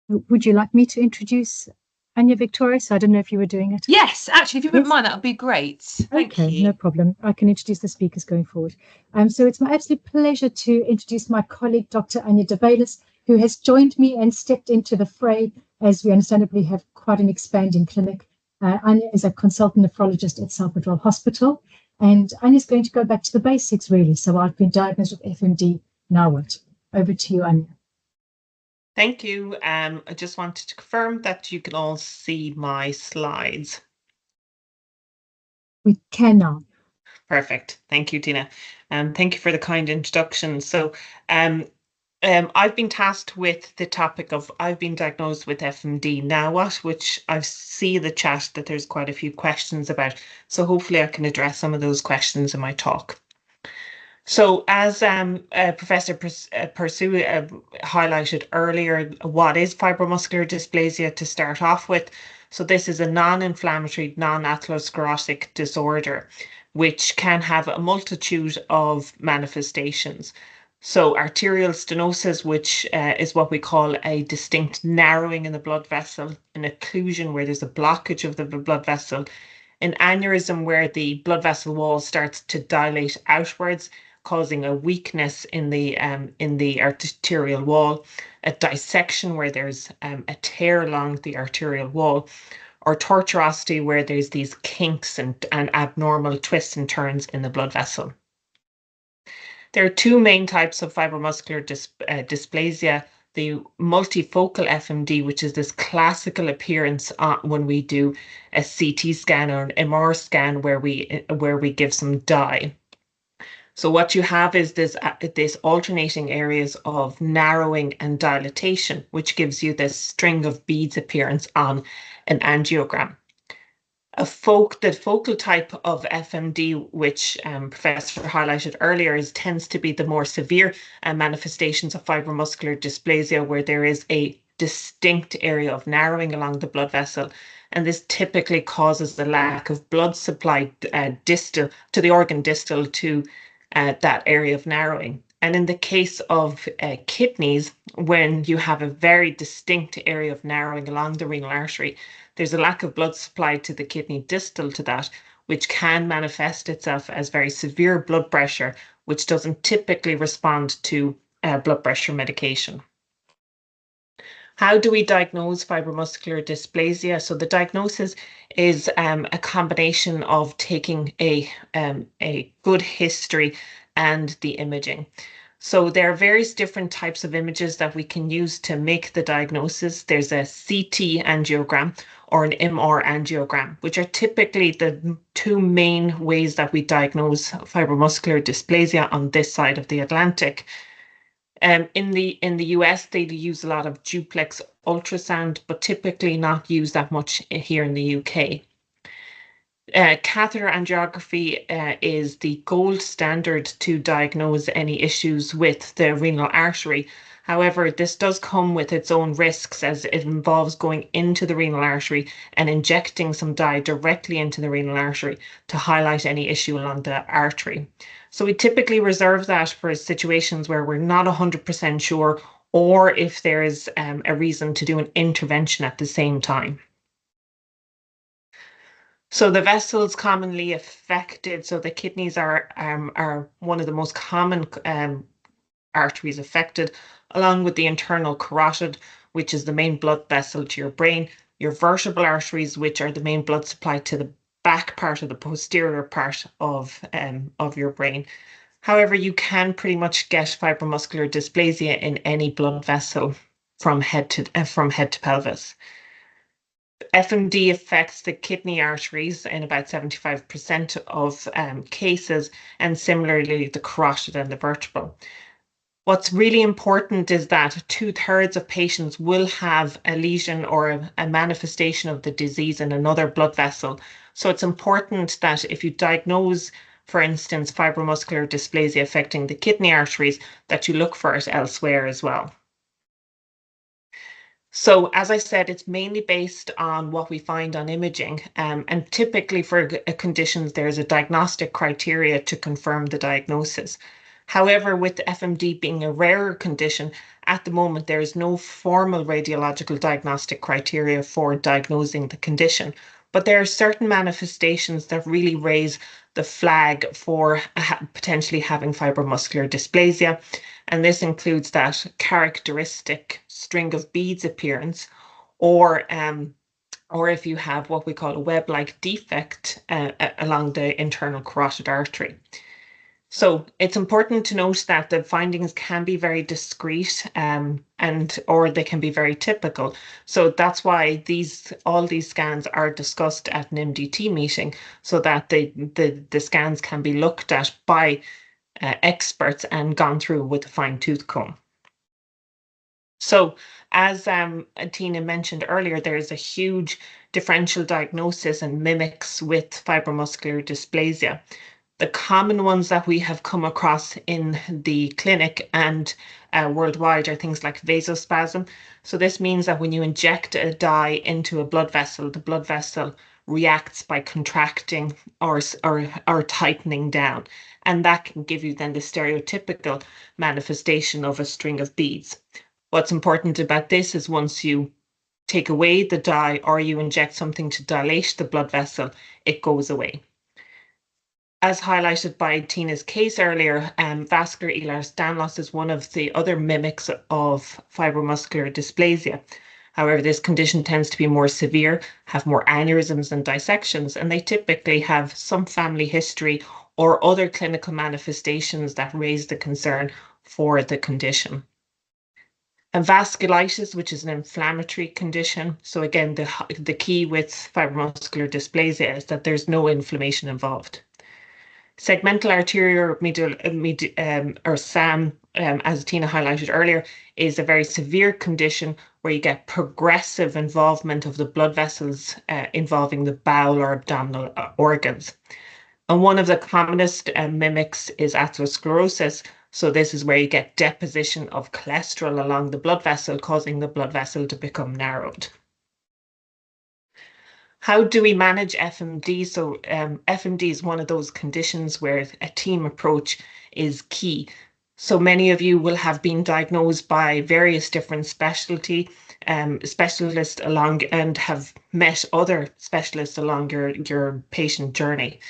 Would you like me to introduce Anya Victoria? So I don't know if you were doing it. Yes, actually, if you wouldn't mind, that would be great. Thank you. No problem. I can introduce the speakers going forward. So it's my absolute pleasure to introduce my colleague, Dr. Anya de Baylis, who has joined me and stepped into the fray as we understandably have quite an expanding clinic. Anya is a consultant nephrologist at Southwood Royal Hospital, and Anya is going to go back to the basics, really. So I've been diagnosed with FMD. Now what? Over to you, Anya. Thank you. I just wanted to confirm that you can all see my slides. We can now. Perfect. Thank you, Tina. Thank you for the kind introduction. So I've been tasked with the topic of I've been diagnosed with FMD. Now what? Which I see the chat that there's quite a few questions about. So hopefully I can address some of those questions in my talk. So as Professor Pursue highlighted earlier, what is fibromuscular dysplasia to start off with? So this is a non-inflammatory, non-atherosclerotic disorder, which can have a multitude of manifestations. So arterial stenosis, which is what we call a distinct narrowing in the blood vessel, an occlusion where there's a blockage of the blood vessel, an aneurysm where the blood vessel wall starts to dilate outwards, causing a weakness in the arterial wall, a dissection where there's a tear along the arterial wall, or tortuosity where there's these kinks and abnormal twists and turns in the blood vessel. There are two main types of fibromuscular dysplasia. The multifocal FMD, which is this classical appearance when we do a CT scan or an MR scan where we give some dye. So what you have is this alternating areas of narrowing and dilatation, which gives you this string of beads appearance on an angiogram. The focal type of FMD, which Professor highlighted earlier, tends to be the more severe manifestations of fibromuscular dysplasia, where there is a distinct area of narrowing along the blood vessel. And this typically causes the lack of blood supply distal to the organ distal to that area of narrowing. And in the case of kidneys, when you have a very distinct area of narrowing along the renal artery, there's a lack of blood supply to the kidney distal to that, which can manifest itself as very severe blood pressure, which doesn't typically respond to blood pressure medication. How do we diagnose fibromuscular dysplasia? So the diagnosis is a combination of taking a good history and the imaging. So there are various different types of images that we can use to make the diagnosis. There's a CT angiogram or an MR angiogram, which are typically the two main ways that we diagnose fibromuscular dysplasia on this side of the Atlantic. In the US, they use a lot of duplex ultrasound, but typically not used that much here in the UK. Catheter angiography is the gold standard to diagnose any issues with the renal artery. However, this does come with its own risks, as it involves going into the renal artery and injecting some dye directly into the renal artery to highlight any issue along the artery. So we typically reserve that for situations where we're not 100% sure, or if there is a reason to do an intervention at the same time. So the vessels commonly affected, so the kidneys are one of the most common arteries affected, along with the internal carotid, which is the main blood vessel to your brain, your vertebral arteries, which are the main blood supply to the back part of the posterior part of your brain. However, you can pretty much get fibromuscular dysplasia in any blood vessel from head to pelvis. FMD affects the kidney arteries in about 75% of cases, and similarly the carotid and the vertebral. What's really important is that 2/3 of patients will have a lesion or a manifestation of the disease in another blood vessel. So it's important that if you diagnose, for instance, fibromuscular dysplasia affecting the kidney arteries, that you look for it elsewhere as well. So as I said, it's mainly based on what we find on imaging, and typically for conditions, there's a diagnostic criteria to confirm the diagnosis. However, with FMD being a rarer condition, at the moment, there is no formal radiological diagnostic criteria for diagnosing the condition, but there are certain manifestations that really raise the flag for potentially having fibromuscular dysplasia. And this includes that characteristic string of beads appearance, or if you have what we call a web-like defect along the internal carotid artery. So it's important to note that the findings can be very discrete or they can be very typical. So that's why all these scans are discussed at an MDT meeting, so that the scans can be looked at by experts and gone through with a fine-tooth comb. So as Tina mentioned earlier, there is a huge differential diagnosis and mimics with fibromuscular dysplasia. The common ones that we have come across in the clinic and worldwide are things like vasospasm. So this means that when you inject a dye into a blood vessel, the blood vessel reacts by contracting or tightening down. And that can give you then the stereotypical manifestation of a string of beads. What's important about this is once you take away the dye or you inject something to dilate the blood vessel, it goes away. As highlighted by Tina's case earlier, vascular Ehlers-Danlos is one of the other mimics of fibromuscular dysplasia. However, this condition tends to be more severe, have more aneurysms and dissections, and they typically have some family history or other clinical manifestations that raise the concern for the condition. And vasculitis, which is an inflammatory condition. So again, the key with fibromuscular dysplasia is that there's no inflammation involved. Segmental arterial or SAM, as Tina highlighted earlier, is a very severe condition where you get progressive involvement of the blood vessels involving the bowel or abdominal organs. And one of the commonest mimics is atherosclerosis. So this is where you get deposition of cholesterol along the blood vessel, causing the blood vessel to become narrowed. How do we manage FMD? So FMD is one of those conditions where a team approach is key. So many of you will have been diagnosed by various different specialists and have met other specialists along your patient journey.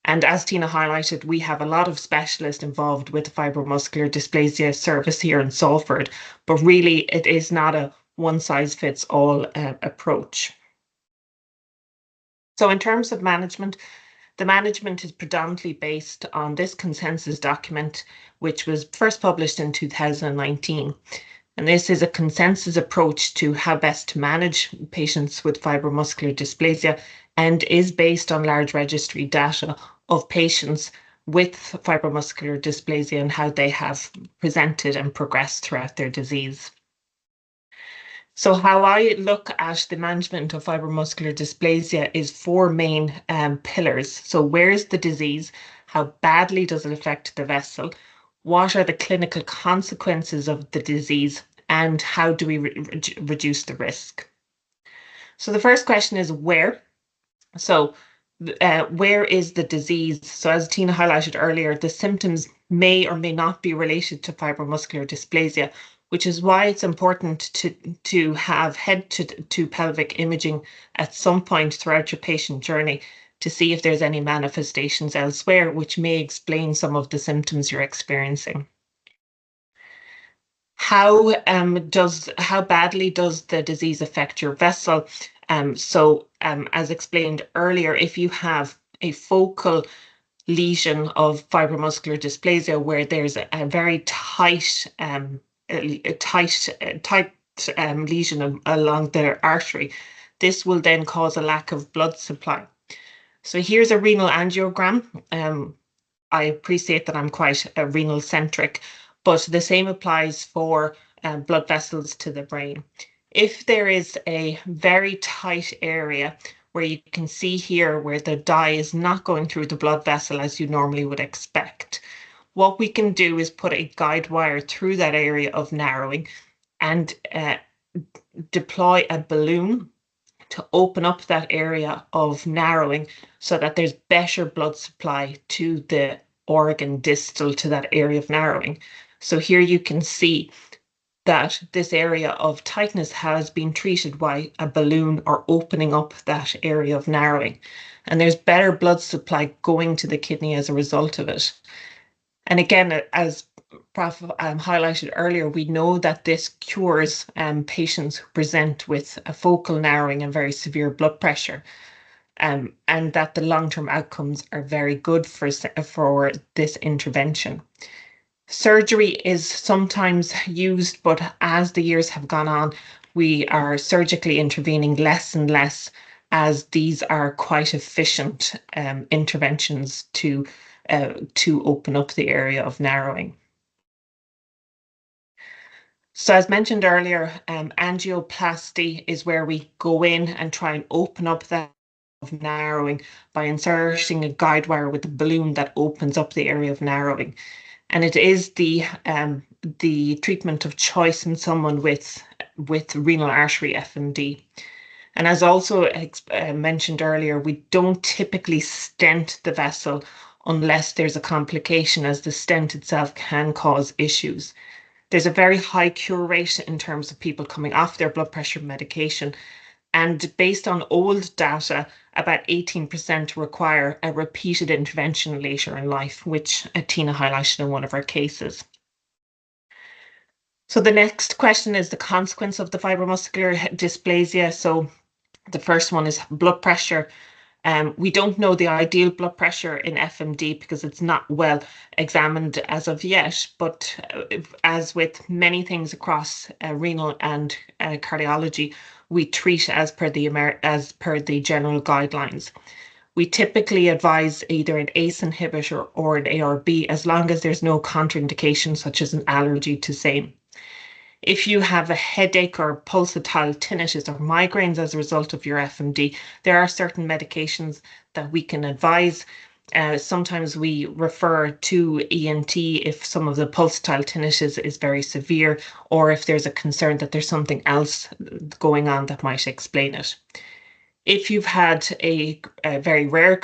And as Tina highlighted, we have a lot of specialists involved with the fibromuscular dysplasia service here in Salford, but really it is not a one-size-fits-all approach. So in terms of management, the management is predominantly based on this consensus document, which was first published in 2019. And this is a consensus approach to how best to manage patients with fibromuscular dysplasia and is based on large registry data of patients with fibromuscular dysplasia and how they have presented and progressed throughout their disease. So how I look at the management of fibromuscular dysplasia is four main pillars. So where is the disease? How badly does it affect the vessel? What are the clinical consequences of the disease? And how do we reduce the risk? So the first question is where? So where is the disease? So as Tina highlighted earlier, the symptoms may or may not be related to fibromuscular dysplasia, which is why it's important to have head to pelvic imaging at some point throughout your patient journey to see if there's any manifestations elsewhere, which may explain some of the symptoms you're experiencing. How badly does the disease affect your vessel? As explained earlier, if you have a focal lesion of fibromuscular dysplasia where there's a very tight lesion along the artery, this will then cause a lack of blood supply. So here's a renal angiogram. I appreciate that I'm quite renal centric, but the same applies for blood vessels to the brain. If there is a very tight area where you can see here where the dye is not going through the blood vessel as you normally would expect, what we can do is put a guide wire through that area of narrowing and deploy a balloon to open up that area of narrowing so that there's better blood supply to the organ distal to that area of narrowing. So here you can see that this area of tightness has been treated by a balloon or opening up that area of narrowing. And there's better blood supply going to the kidney as a result of it. And again, as Prof highlighted earlier, we know that this cures patients who present with a focal narrowing and very severe blood pressure. and that the long-term outcomes are very good for this intervention. Surgery is sometimes used, but as the years have gone on, we are surgically intervening less and less, as these are quite efficient interventions to open up the area of narrowing. So as mentioned earlier, angioplasty is where we go in and try and open up that of narrowing by inserting a guide wire with a balloon that opens up the area of narrowing. And it is the treatment of choice in someone with renal artery FMD. And as also mentioned earlier, we don't typically stent the vessel unless there's a complication, as the stent itself can cause issues. There's a very high cure rate in terms of people coming off their blood pressure medication. And based on old data, about 18% require a repeated intervention later in life, which Tina highlighted in one of our cases. So the next question is the consequence of the fibromuscular dysplasia. So the first one is blood pressure. We don't know the ideal blood pressure in FMD because it's not well examined as of yet, but as with many things across renal and cardiology, we treat as per the general guidelines. We typically advise either an ACE inhibitor or an ARB, as long as there's no contraindication such as an allergy to same. If you have a headache or pulsatile tinnitus or migraines as a result of your FMD, there are certain medications that we can advise. Sometimes we refer to ENT if some of the pulsatile tinnitus is very severe, or if there's a concern that there's something else going on that might explain it. If you've had a very rare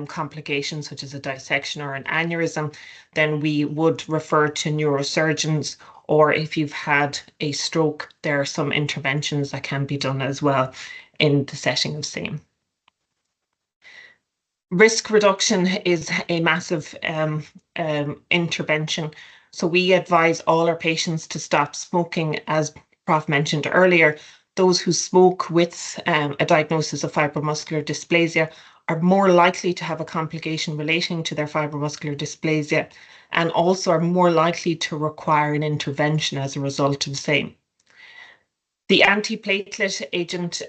complication, such as a dissection or an aneurysm, then we would refer to neurosurgeons. Or if you've had a stroke, there are some interventions that can be done as well in the setting of same. Risk reduction is a massive intervention. So we advise all our patients to stop smoking, as Prof mentioned earlier. Those who smoke with a diagnosis of fibromuscular dysplasia are more likely to have a complication relating to their fibromuscular dysplasia, and also are more likely to require an intervention as a result of the same. The antiplatelet agent,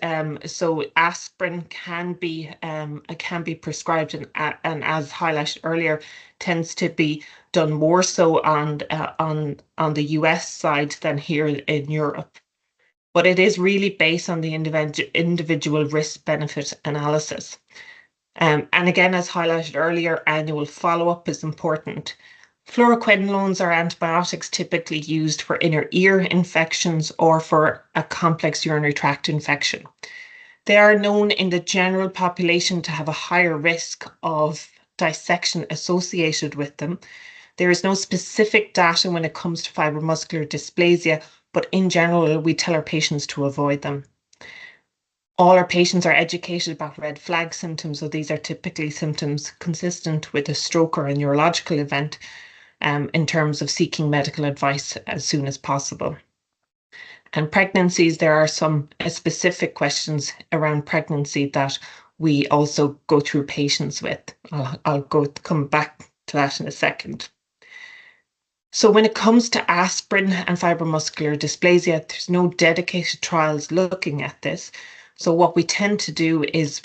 so aspirin, can be prescribed, and as highlighted earlier, tends to be done more so on the US side than here in Europe. But it is really based on the individual risk-benefit analysis. And again, as highlighted earlier, annual follow-up is important. Fluoroquinolones are antibiotics typically used for inner ear infections or for a complex urinary tract infection. They are known in the general population to have a higher risk of dissection associated with them. There is no specific data when it comes to fibromuscular dysplasia, but in general, we tell our patients to avoid them. All our patients are educated about red flag symptoms, so these are typically symptoms consistent with a stroke or a neurological event, in terms of seeking medical advice as soon as possible. And pregnancies, there are some specific questions around pregnancy that we also go through patients with. I'll come back to that in a second. So when it comes to aspirin and fibromuscular dysplasia, there's no dedicated trials looking at this. So what we tend to do is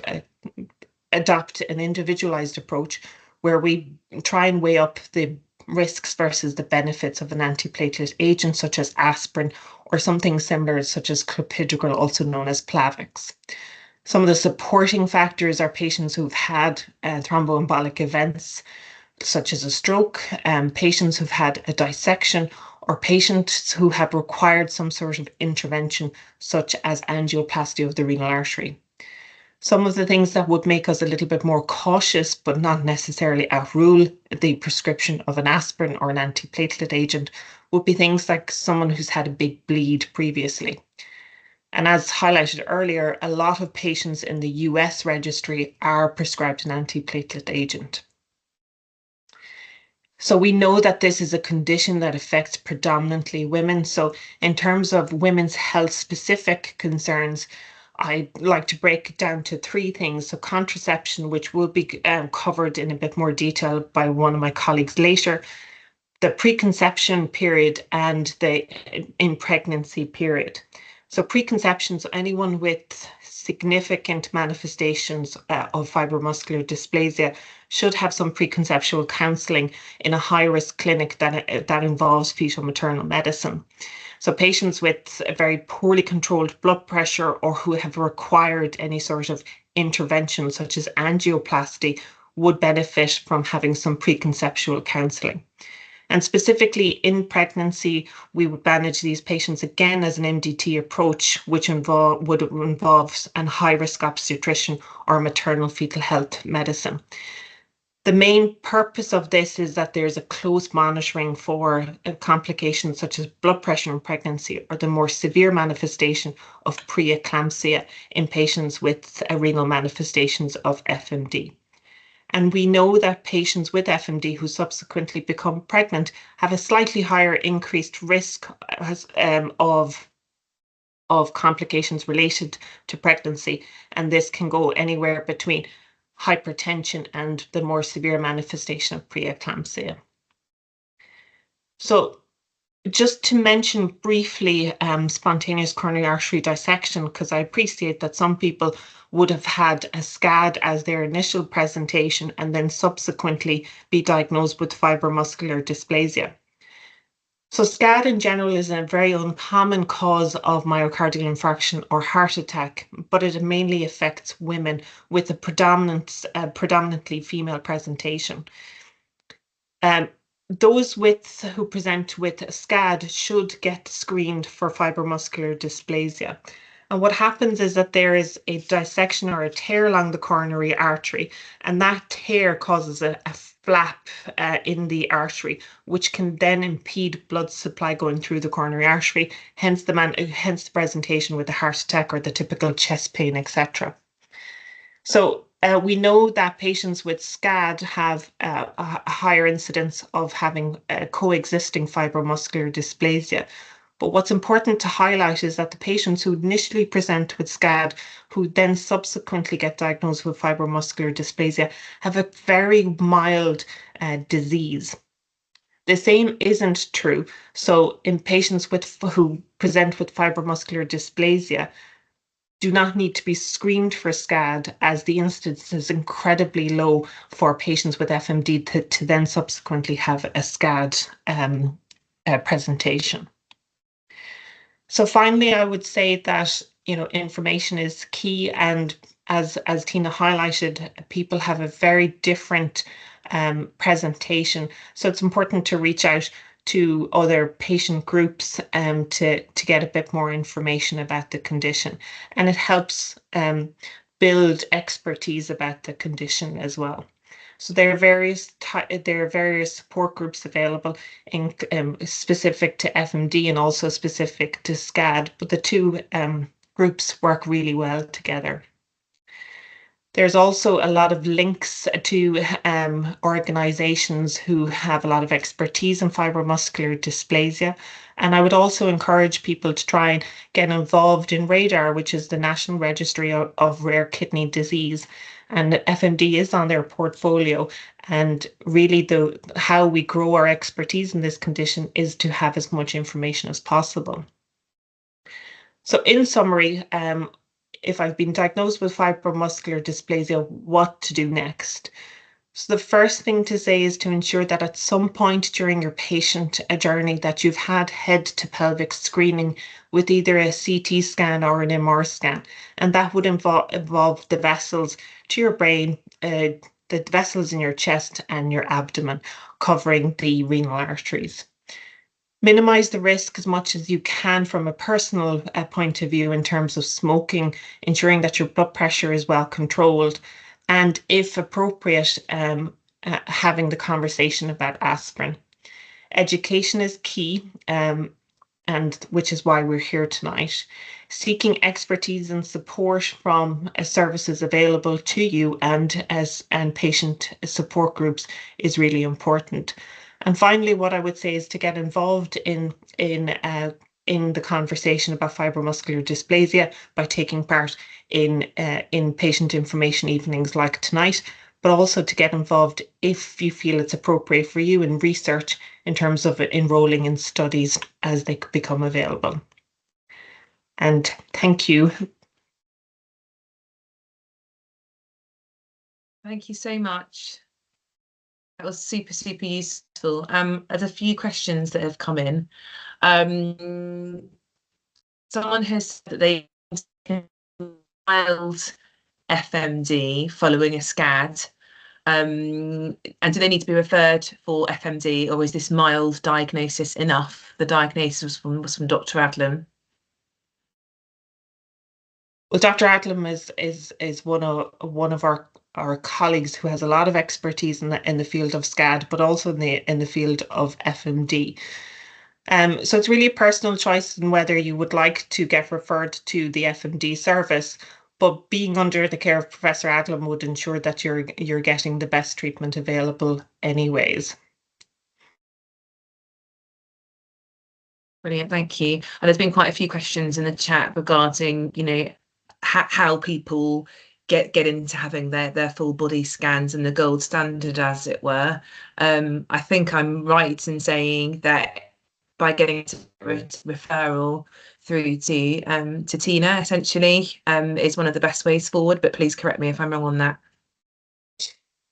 adopt an individualized approach where we try and weigh up the risks versus the benefits of an antiplatelet agent such as aspirin, or something similar such as clopidogrel, also known as Plavix. Some of the supporting factors are patients who've had thromboembolic events such as a stroke, patients who've had a dissection, or patients who have required some sort of intervention such as angioplasty of the renal artery. Some of the things that would make us a little bit more cautious, but not necessarily outrule the prescription of an aspirin or an antiplatelet agent, would be things like someone who's had a big bleed previously. And as highlighted earlier, a lot of patients in the US registry are prescribed an antiplatelet agent. So we know that this is a condition that affects predominantly women. So in terms of women's health specific concerns, I like to break it down to three things. So contraception, which will be covered in a bit more detail by one of my colleagues later, the preconception period, and the in pregnancy period. So preconception, so anyone with significant manifestations of fibromuscular dysplasia should have some preconceptual counselling in a high-risk clinic that involves fetal maternal medicine. So patients with a very poorly controlled blood pressure or who have required any sort of intervention such as angioplasty would benefit from having some preconceptual counselling. And specifically in pregnancy, we would manage these patients again as an MDT approach, which would involve a high-risk obstetrician or maternal fetal health medicine. The main purpose of this is that there's a close monitoring for complications such as blood pressure in pregnancy or the more severe manifestation of preeclampsia in patients with renal manifestations of FMD. And we know that patients with FMD who subsequently become pregnant have a slightly higher increased risk of complications related to pregnancy. And this can go anywhere between hypertension and the more severe manifestation of preeclampsia. So just to mention briefly spontaneous coronary artery dissection, because I appreciate that some people would have had a SCAD as their initial presentation and then subsequently be diagnosed with fibromuscular dysplasia. So SCAD in general is a very uncommon cause of myocardial infarction or heart attack, but it mainly affects women with a predominantly female presentation. Those who present with SCAD should get screened for fibromuscular dysplasia. And what happens is that there is a dissection or a tear along the coronary artery, and that tear causes a flap in the artery, which can then impede blood supply going through the coronary artery, hence the presentation with the heart attack or the typical chest pain, etc. So we know that patients with SCAD have a higher incidence of having coexisting fibromuscular dysplasia. But what's important to highlight is that the patients who initially present with SCAD, who then subsequently get diagnosed with fibromuscular dysplasia, have a very mild disease. The same isn't true. So in patients who present with fibromuscular dysplasia, do not need to be screened for SCAD, as the incidence is incredibly low for patients with FMD to then subsequently have a SCAD presentation. So finally, I would say that information is key, and as Tina highlighted, people have a very different presentation. So it's important to reach out to other patient groups to get a bit more information about the condition, and it helps build expertise about the condition as well. So there are various support groups available in specific to FMD and also specific to SCAD, but the two groups work really well together. There's also a lot of links to organizations who have a lot of expertise in fibromuscular dysplasia. And I would also encourage people to try and get involved in RADAR, which is the National Registry of Rare Kidney Disease. And FMD is on their portfolio. And really how we grow our expertise in this condition is to have as much information as possible. So in summary, if I've been diagnosed with fibromuscular dysplasia, what to do next? So the first thing to say is to ensure that at some point during your patient journey that you've had head to pelvic screening with either a CT scan or an MR scan. And that would involve the vessels to your brain, the vessels in your chest and your abdomen, covering the renal arteries. Minimize the risk as much as you can from a personal point of view in terms of smoking, ensuring that your blood pressure is well controlled, and if appropriate, having the conversation about aspirin. Education is key, and which is why we're here tonight. Seeking expertise and support from services available to you and patient support groups is really important. And finally, what I would say is to get involved in in the conversation about fibromuscular dysplasia by taking part in patient information evenings like tonight, but also to get involved if you feel it's appropriate for you in research in terms of enrolling in studies as they become available. And thank you. Thank you so much. That was super, super useful. There's a few questions that have come in. Someone has said that they mild FMD following a SCAD. And do they need to be referred for FMD, or is this mild diagnosis enough? The diagnosis was from Dr. Adlam. Well, Dr. Adlam is one of our colleagues who has a lot of expertise in the field of SCAD, but also in the field of FMD. So it's really a personal choice in whether you would like to get referred to the FMD service, but being under the care of Professor Adlam would ensure that you're getting the best treatment available anyways. Brilliant, thank you. And there's been quite a few questions in the chat regarding, you know, how people get into having their full body scans and the gold standard, as it were. I think I'm right in saying that by getting referral through to Tina, essentially, is one of the best ways forward. But please correct me if I'm wrong on that.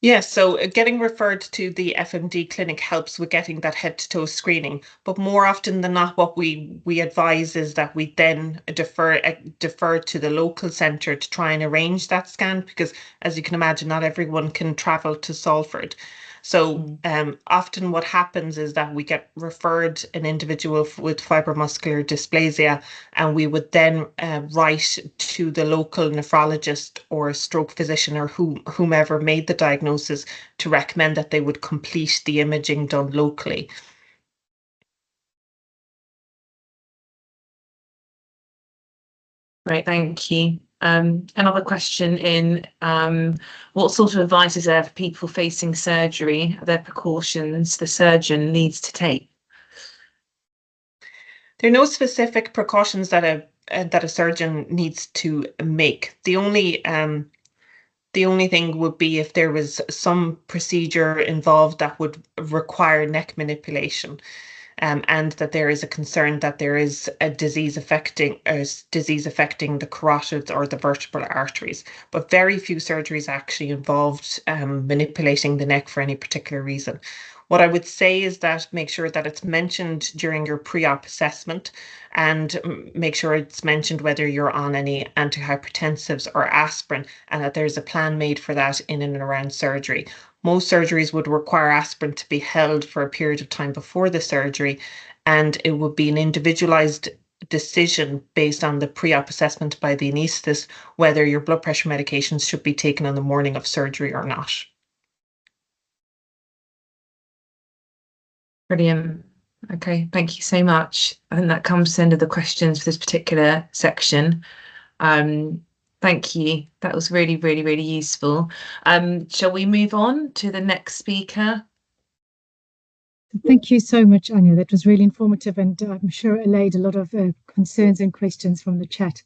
Yes, so getting referred to the FMD clinic helps with getting that head-to-toe screening, but more often than not, what we advise is that we then defer to the local centre to try and arrange that scan, because as you can imagine, not everyone can travel to Salford. So often what happens is that we get referred an individual with fibromuscular dysplasia, and we would then write to the local nephrologist or stroke physician or whomever made the diagnosis to recommend that they would complete the imaging done locally. Great, thank you. Another question in, what sort of advice is there for people facing surgery? Are there precautions the surgeon needs to take? There are no specific precautions that a surgeon needs to make. The only thing would be if there was some procedure involved that would require neck manipulation. And that there is a concern that there is a disease affecting the carotids or the vertebral arteries. But very few surgeries actually involved manipulating the neck for any particular reason. What I would say is that make sure that it's mentioned during your pre-op assessment, and make sure it's mentioned whether you're on any antihypertensives or aspirin, and that there's a plan made for that in and around surgery. Most surgeries would require aspirin to be held for a period of time before the surgery, and it would be an individualized decision based on the pre-op assessment by the anaesthetist whether your blood pressure medications should be taken on the morning of surgery or not. Brilliant. Okay, thank you so much. I think that comes to the end of the questions for this particular section. Thank you. That was really, really, really useful. Shall we move on to the next speaker? Thank you so much, Anya. That was really informative, and I'm sure allayed a lot of concerns and questions from the chat.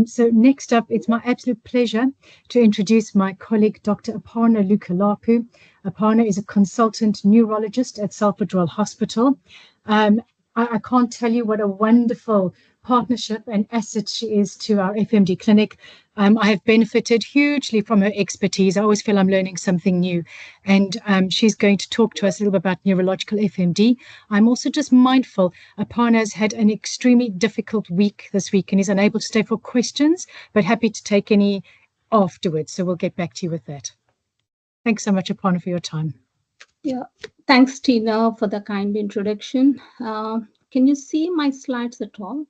So next up, it's my absolute pleasure to introduce my colleague, Dr. Aparna Lukalapu. Aparna is a consultant neurologist at Salford Royal Hospital. I can't tell you what a wonderful partnership and asset she is to our FMD clinic. I have benefited hugely from her expertise. I always feel I'm learning something new. And she's going to talk to us a little bit about neurological FMD. I'm also just mindful, Aparna has had an extremely difficult week this week and is unable to stay for questions, but happy to take any afterwards. So we'll get back to you with that. Thanks so much, Aparna, for your time. Yeah, thanks, Tina, for the kind introduction. Can you see my slides at all?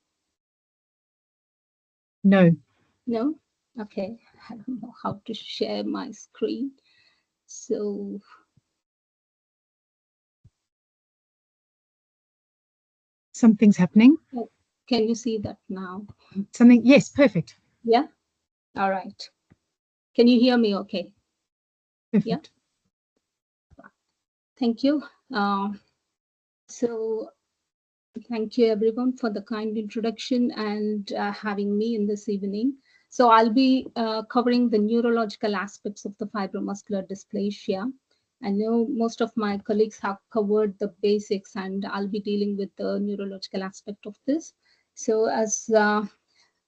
No. No? Okay, I don't know how to share my screen. So Something's happening. can you see that now? Something, yes, perfect. Yeah? All right. Can you hear me okay? Perfect. Yeah. Thank you. So Thank you everyone for the kind introduction and having me in this evening. So I'll be covering the neurological aspects of the fibromuscular dysplasia. I know most of my colleagues have covered the basics, and I'll be dealing with the neurological aspect of this. So as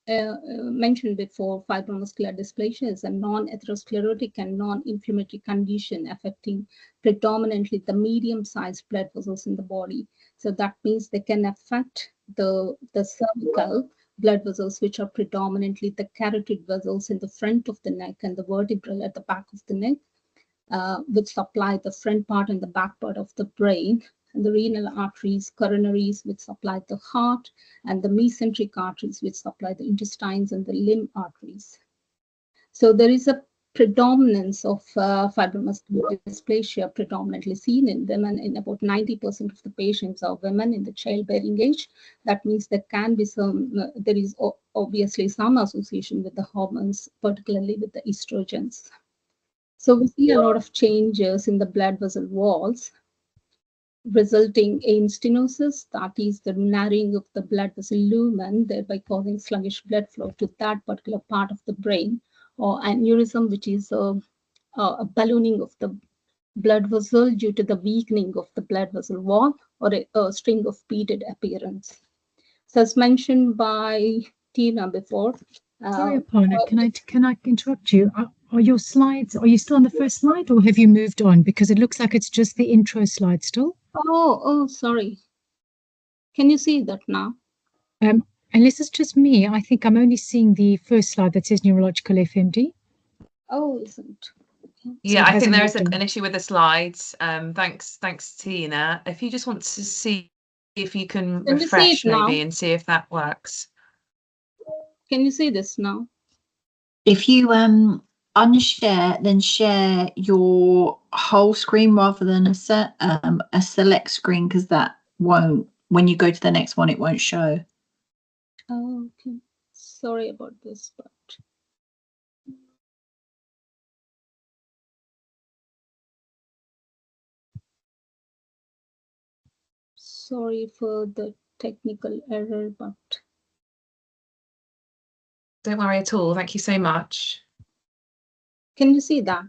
mentioned before, fibromuscular dysplasia is a non-atherosclerotic and non-inflammatory condition affecting predominantly the medium-sized blood vessels in the body. So that means they can affect the cervical blood vessels, which are predominantly the carotid vessels in the front of the neck and the vertebral at the back of the neck, which supply the front part and the back part of the brain, and the renal arteries, coronaries, which supply the heart, and the mesenteric arteries, which supply the intestines and the limb arteries. So there is a predominance of fibromuscular dysplasia predominantly seen in women. In about 90% of the patients are women in the childbearing age. That means there can be some, there is obviously some association with the hormones, particularly with the estrogens. So we see a lot of changes in the blood vessel walls, resulting in stenosis, that is the narrowing of the blood vessel lumen, thereby causing sluggish blood flow to that particular part of the brain, or aneurysm, which is a ballooning of the blood vessel due to the weakening of the blood vessel wall, or a string of beaded appearance. So as mentioned by Tina before. Sorry, Aparna, can I interrupt you? Are your slides, are you still on the first slide, or have you moved on? Because it looks like it's just the intro slide still. Oh, sorry. Can you see that now? Unless it's just me, I think I'm only seeing the first slide that says neurological FMD. Oh, isn't. Okay. Yeah, So I think there is an issue with the slides. Thanks, Tina. If you just want to see if you can refresh maybe and see if that works. Can you see this now? If you unshare, then share your whole screen rather than a select screen, because that won't, when you go to the next one, it won't show. Oh, okay. Sorry about this, but sorry for the technical error, but Don't worry at all. Thank you so much. can you see that?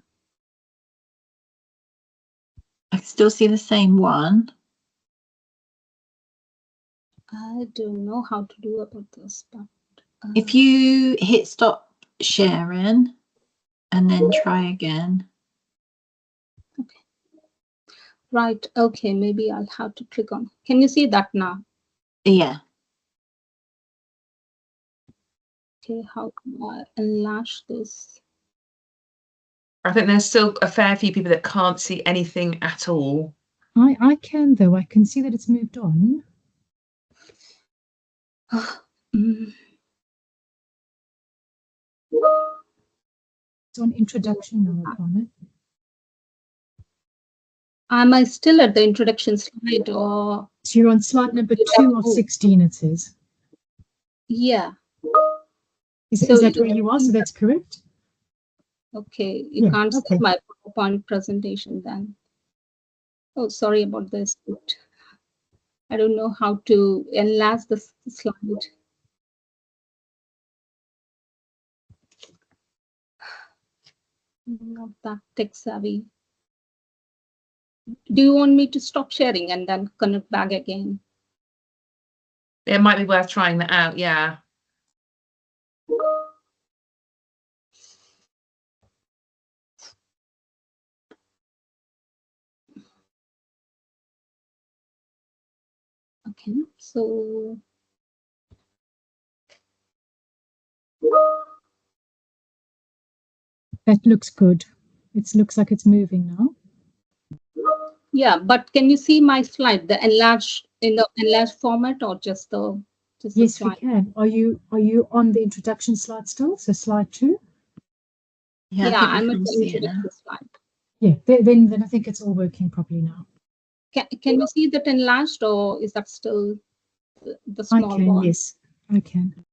I still see the same one. I don't know how to do about this, but if you hit stop sharing and then try again. Okay. Right. Okay. Maybe I'll have to click on. Can you see that now? Yeah. Okay. How can I enlarge this? I think there's still a fair few people that can't see anything at all. I can, though. I can see that it's moved on. It's on introduction now, Aparna. Am I still at the introduction slide, or? So you're on slide number 2 of 16, it says. Yeah. Is that where you are? So that's correct? Okay. You can't see my PowerPoint presentation then. Oh, sorry about this. But I don't know how to enlarge the slide. Not that tech savvy. Do you want me to stop sharing and then connect back again? It might be worth trying that out, yeah. Okay, so that looks good. It looks like it's moving now. Yeah, but can you see my slide, the enlarged in the enlarged format, or just the yes, slide? we can. Are you on the introduction slide still? So slide 2? Yeah, I'm at the introduction slide. Yeah, then I think it's all working properly now. Can you see that enlarged, or is that still the small one? I can, yes, I can.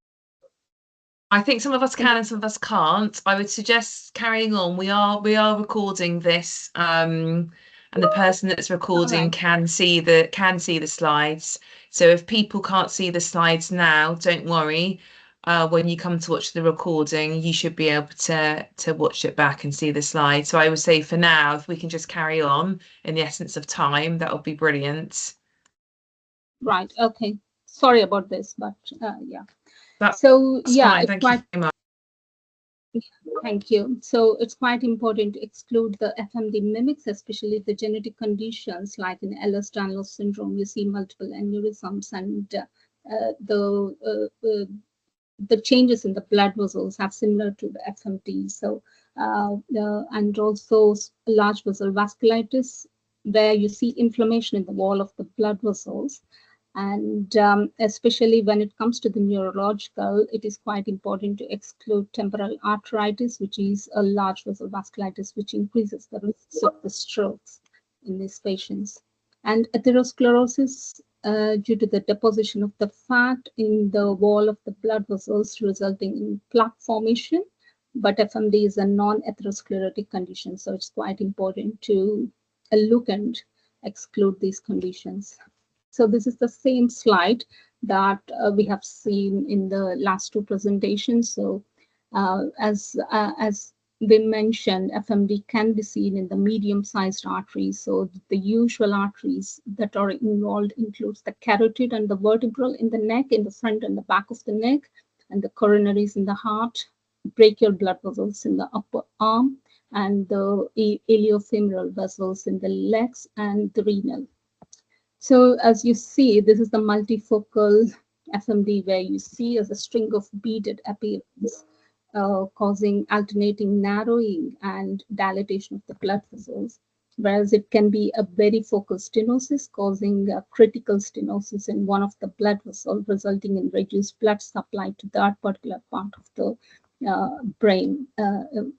I think some of us can and some of us can't. I would suggest carrying on. We are recording this, and and the person that's recording Alright. can see the slides. So if people can't see the slides now, don't worry. When you come to watch the recording, you should be able to watch it back and see the slides. So I would say for now, if we can just carry on in the essence of time, that would be brilliant. Right. Okay. Sorry about this, but yeah. That's so yeah, fine. it's Thank quite. you very much. Thank you. So it's quite important to exclude the FMD mimics, especially the genetic conditions like in Ehlers-Danlos syndrome. You see multiple aneurysms, and the changes in the blood vessels are similar to the FMD. So and also large vessel vasculitis, where you see inflammation in the wall of the blood vessels. And especially when it comes to the neurological, it is quite important to exclude temporal arteritis, which is a large vessel vasculitis, which increases the risks of the strokes in these patients. And atherosclerosis, due to the deposition of the fat in the wall of the blood vessels, resulting in plaque formation. But FMD is a non-atherosclerotic condition, so it's quite important to look and exclude these conditions. So this is the same slide that we have seen in the last two presentations. So as we mentioned, FMD can be seen in the medium-sized arteries. So the usual arteries that are involved includes the carotid and the vertebral in the neck, in the front and the back of the neck, and the coronaries in the heart, brachial blood vessels in the upper arm, and the iliofemoral vessels in the legs, and the renal. So as you see, this is the multifocal FMD, where you see as a string of beaded appearance, causing alternating narrowing and dilatation of the blood vessels, whereas it can be a very focal stenosis, causing critical stenosis in one of the blood vessels, resulting in reduced blood supply to that particular part of the brain,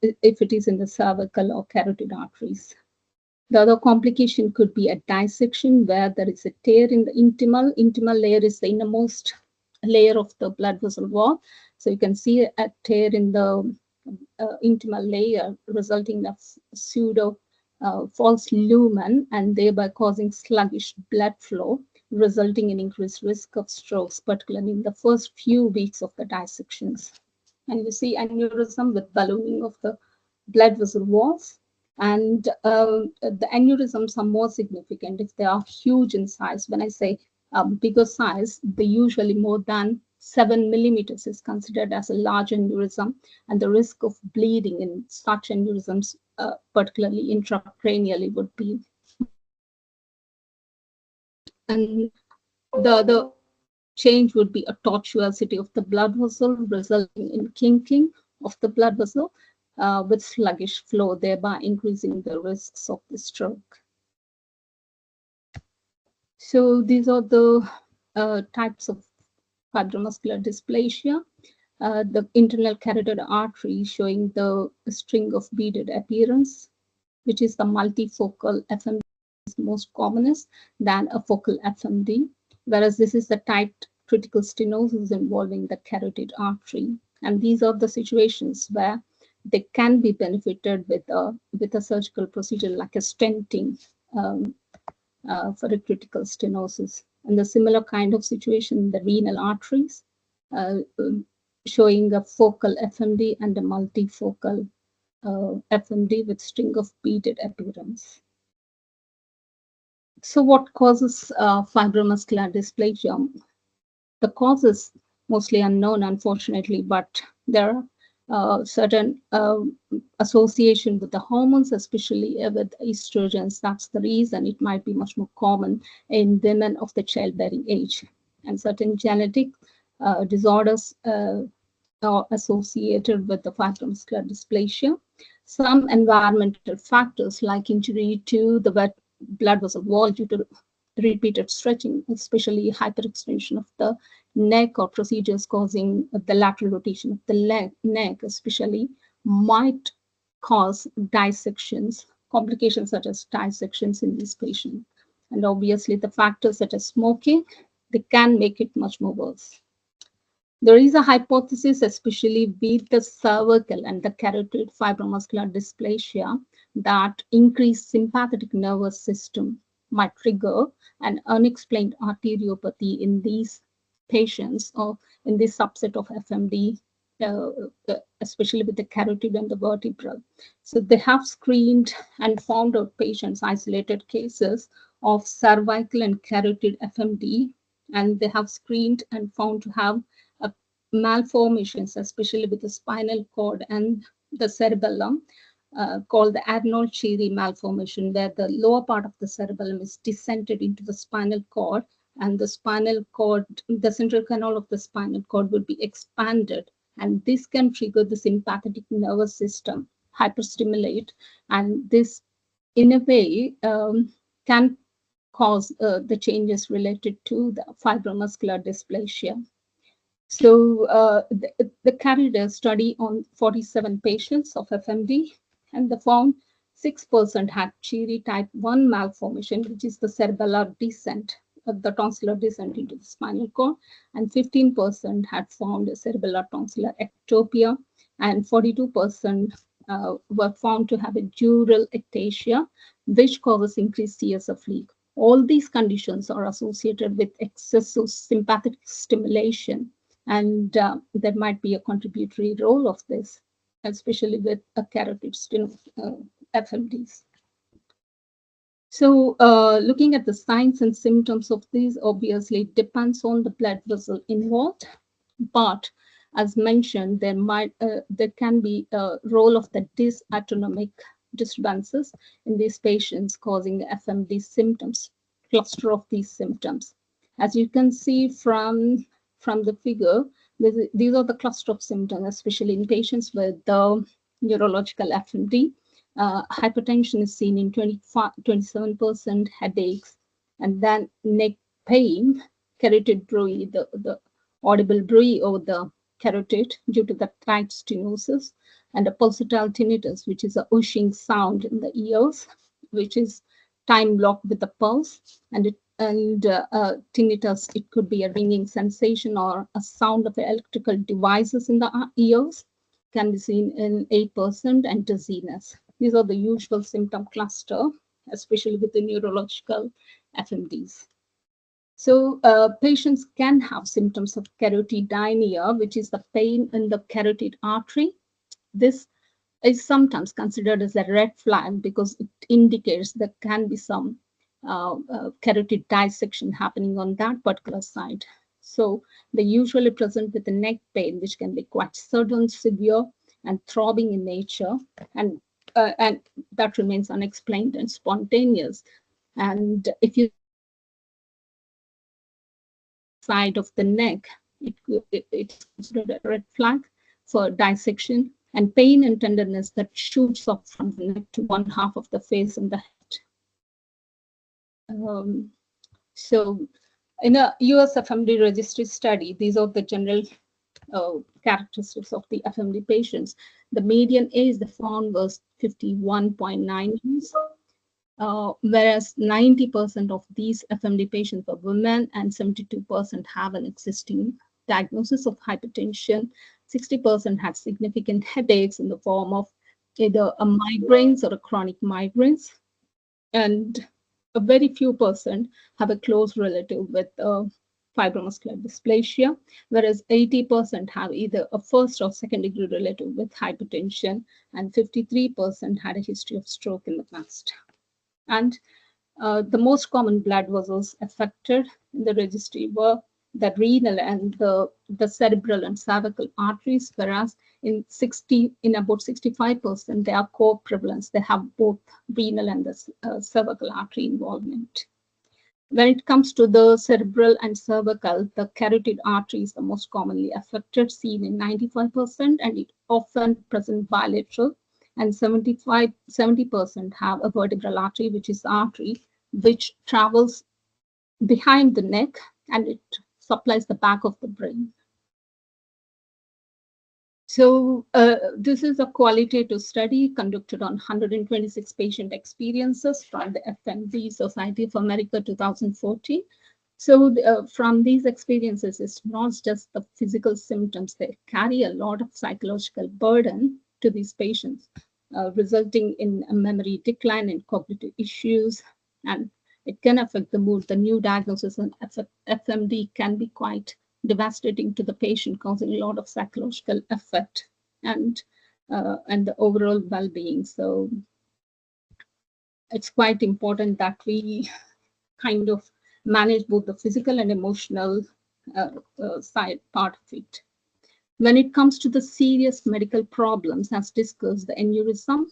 if it is in the cervical or carotid arteries. The other complication could be a dissection, where there is a tear in the intimal. Intimal layer is the innermost layer of the blood vessel wall. So you can see a tear in the intimal layer, resulting in a pseudo false lumen, and thereby causing sluggish blood flow, resulting in increased risk of strokes, particularly in the first few weeks of the dissections. And you see aneurysm with ballooning of the blood vessel walls. And the aneurysms are more significant if they are huge in size. When I say bigger size, they usually more than 7 millimeters is considered as a large aneurysm, and the risk of bleeding in such aneurysms, particularly intracranially, would be. And the other change would be a tortuosity of the blood vessel, resulting in kinking of the blood vessel with sluggish flow, thereby increasing the risks of the stroke. So these are the types of fibromuscular dysplasia. The internal carotid artery showing the string of beaded appearance, which is the multifocal FMD, is most commonest than a focal FMD, whereas this is the tight critical stenosis involving the carotid artery. And these are the situations where they can be benefited with a surgical procedure like a stenting for a critical stenosis. And the similar kind of situation in the renal arteries, showing a focal FMD and a multifocal FMD with string of beaded appearance. So what causes fibromuscular dysplasia? The cause is mostly unknown, unfortunately, but there are certain association with the hormones, especially with estrogens. That's the reason it might be much more common in women of the childbearing age. And certain genetic disorders are associated with the fibromuscular dysplasia. Some environmental factors like injury to the blood vessel wall due to repeated stretching, especially hyperextension of the neck, or procedures causing the lateral rotation of the neck, especially, might cause dissections, complications such as dissections in these patients. And obviously, the factors such as smoking, they can make it much more worse. There is a hypothesis, especially with the cervical and the carotid fibromuscular dysplasia, that increased sympathetic nervous system might trigger an unexplained arteriopathy in these patients or in this subset of FMD, especially with the carotid and the vertebral. So they have screened and found out patients, isolated cases of cervical and carotid FMD, and they have screened and found to have malformations, especially with the spinal cord and the cerebellum, called the Arnold-Chiari malformation, where the lower part of the cerebellum is descended into the spinal cord, and the spinal cord, the central canal of the spinal cord would be expanded, and this can trigger the sympathetic nervous system, hyperstimulate, and this, in a way, can cause the changes related to the fibromuscular dysplasia. So the carried a study on 47 patients of FMD, and they found 6% had Chiari type 1 malformation, which is the cerebellar descent, the tonsillar descent into the spinal cord, and 15% had found a cerebellar tonsillar ectopia, and 42% were found to have a dural ectasia, which causes increased CSF leak. All these conditions are associated with excessive sympathetic stimulation, and there might be a contributory role of this, especially with a carotid FMDs. So looking at the signs and symptoms of these, obviously it depends on the blood vessel involved, but as mentioned, there can be a role of the dysautonomic disturbances in these patients causing FMD symptoms, cluster of these symptoms. As you can see from the figure, these are the cluster of symptoms, especially in patients with the neurological FMD. Hypertension is seen in 27%, headaches, and then neck pain, carotid bruit, the audible bruit over the carotid due to the tight stenosis, and a pulsatile tinnitus, which is a whooshing sound in the ears, which is time locked with the pulse, and tinnitus, it could be a ringing sensation or a sound of electrical devices in the ears, can be seen in 8%, and dizziness. These are the usual symptom cluster, especially with the neurological FMDs. So patients can have symptoms of carotidynia, which is the pain in the carotid artery. This is sometimes considered as a red flag because it indicates there can be some carotid dissection happening on that particular side. So they usually present with a neck pain, which can be quite sudden, severe, and throbbing in nature, and that remains unexplained and spontaneous. And if you side of the neck, it's considered a red flag for dissection, and pain and tenderness that shoots up from the neck to one half of the face and the head. So in a US FMD registry study, these are the general characteristics of the FMD patients. The median age they found was 51.9 years, whereas 90% of these FMD patients were women, and 72% have an existing diagnosis of hypertension. 60% had significant headaches in the form of either a migraines or a chronic migraines, and a very few percent have a close relative with fibromuscular dysplasia, whereas 80% have either a first or second degree relative with hypertension, and 53% had a history of stroke in the past. And the most common blood vessels affected in the registry were the renal and the cerebral and cervical arteries, whereas in about 65%, they are co-prevalence. They have both renal and the cervical artery involvement. When it comes to the cerebral and cervical, the carotid artery is the most commonly affected, seen in 95%, and it often present bilateral, and 70% have a vertebral artery, which is the artery which travels behind the neck, and it supplies the back of the brain. So this is a qualitative study conducted on 126 patient experiences from the FMD Society of America 2014. So from these experiences, it's not just the physical symptoms, they carry a lot of psychological burden to these patients. resulting in a memory decline and cognitive issues, and it can affect the mood. The new diagnosis in FMD can be quite devastating to the patient, causing a lot of psychological effect and the overall well-being. So it's quite important that we kind of manage both the physical and emotional side part of it. When it comes to the serious medical problems, as discussed, the aneurysm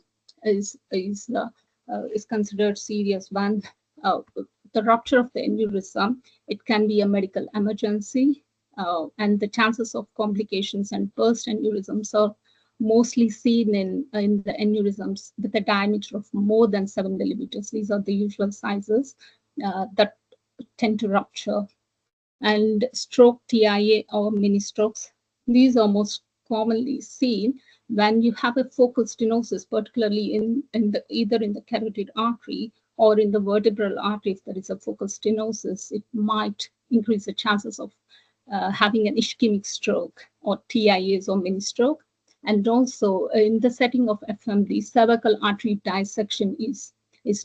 is considered serious one. The rupture of the aneurysm, it can be a medical emergency, and the chances of complications and burst aneurysms are mostly seen in the aneurysms with a diameter of more than 7 millimeters. These are the usual sizes that tend to rupture. And stroke, TIA, or mini strokes, these are most commonly seen when you have a focal stenosis, particularly either in the carotid artery or in the vertebral artery. If there is a focal stenosis, it might increase the chances of having an ischemic stroke or TIAs or mini stroke. And also in the setting of FMD, cervical artery dissection is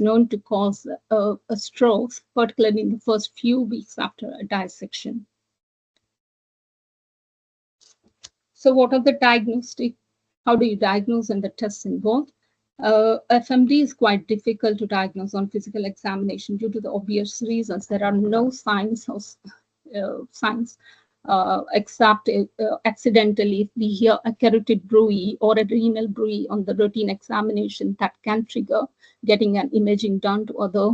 known to cause a stroke, particularly in the first few weeks after a dissection. So what are the diagnostic? How do you diagnose and the tests involved? FMD is quite difficult to diagnose on physical examination due to the obvious reasons. There are no signs except accidentally if we hear a carotid bruit or a renal bruit on the routine examination, that can trigger getting an imaging done to other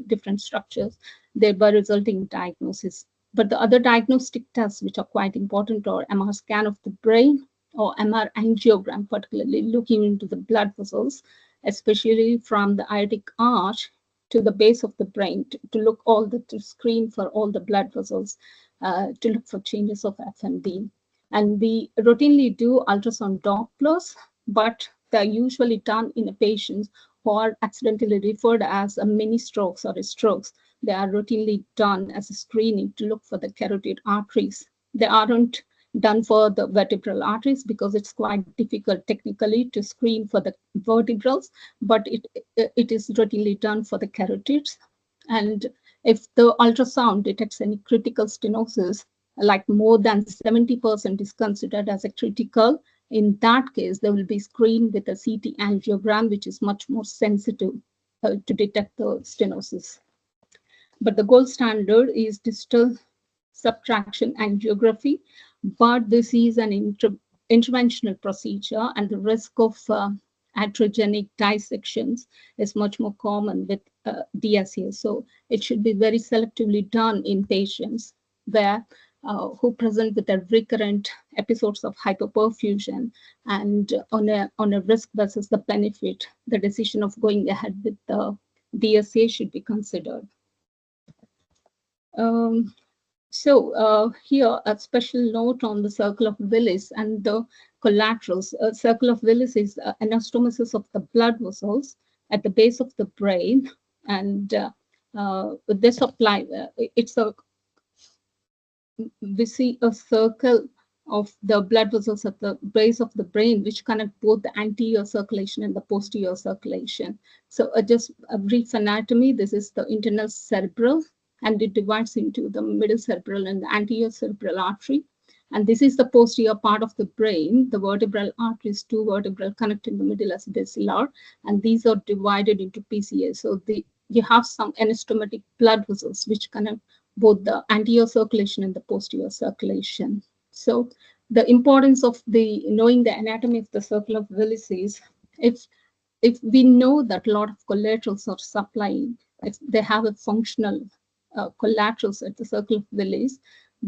different structures, thereby resulting in diagnosis. But the other diagnostic tests which are quite important are MR scan of the brain or MR angiogram, particularly looking into the blood vessels, especially from the aortic arch to the base of the brain, to screen for all the blood vessels, to look for changes of FMD. And we routinely do ultrasound Dopplers, but they're usually done in patients who are accidentally referred as a mini strokes or strokes. They are routinely done as a screening to look for the carotid arteries. They aren't done for the vertebral arteries because it's quite difficult technically to screen for the vertebrals, but it is routinely done for the carotids. And if the ultrasound detects any critical stenosis, like more than 70% is considered as a critical, in that case, they will be screened with a CT angiogram, which is much more sensitive to detect the stenosis. But the gold standard is distal subtraction angiography, but this is an interventional procedure, and the risk of iatrogenic dissections is much more common with DSA. So it should be very selectively done in patients who present with a recurrent episodes of hypoperfusion, and on a risk versus the benefit, the decision of going ahead with the DSA should be considered. Here a special note on the circle of Willis and the collaterals. Circle of Willis is anastomosis of the blood vessels at the base of the brain, and this apply. We see a circle of the blood vessels at the base of the brain, which connect both the anterior circulation and the posterior circulation. So just a brief anatomy. This is the internal cerebral, and it divides into the middle cerebral and the anterior cerebral artery. And this is the posterior part of the brain. The vertebral arteries, two vertebral connect in the middle as basilar, and these are divided into PCA. So you have some anastomotic blood vessels which connect both the anterior circulation and the posterior circulation. So the importance of knowing the anatomy of the circle of Willis is, if we know that a lot of collaterals are supplying, if they have a functional collaterals at the circle of Willis,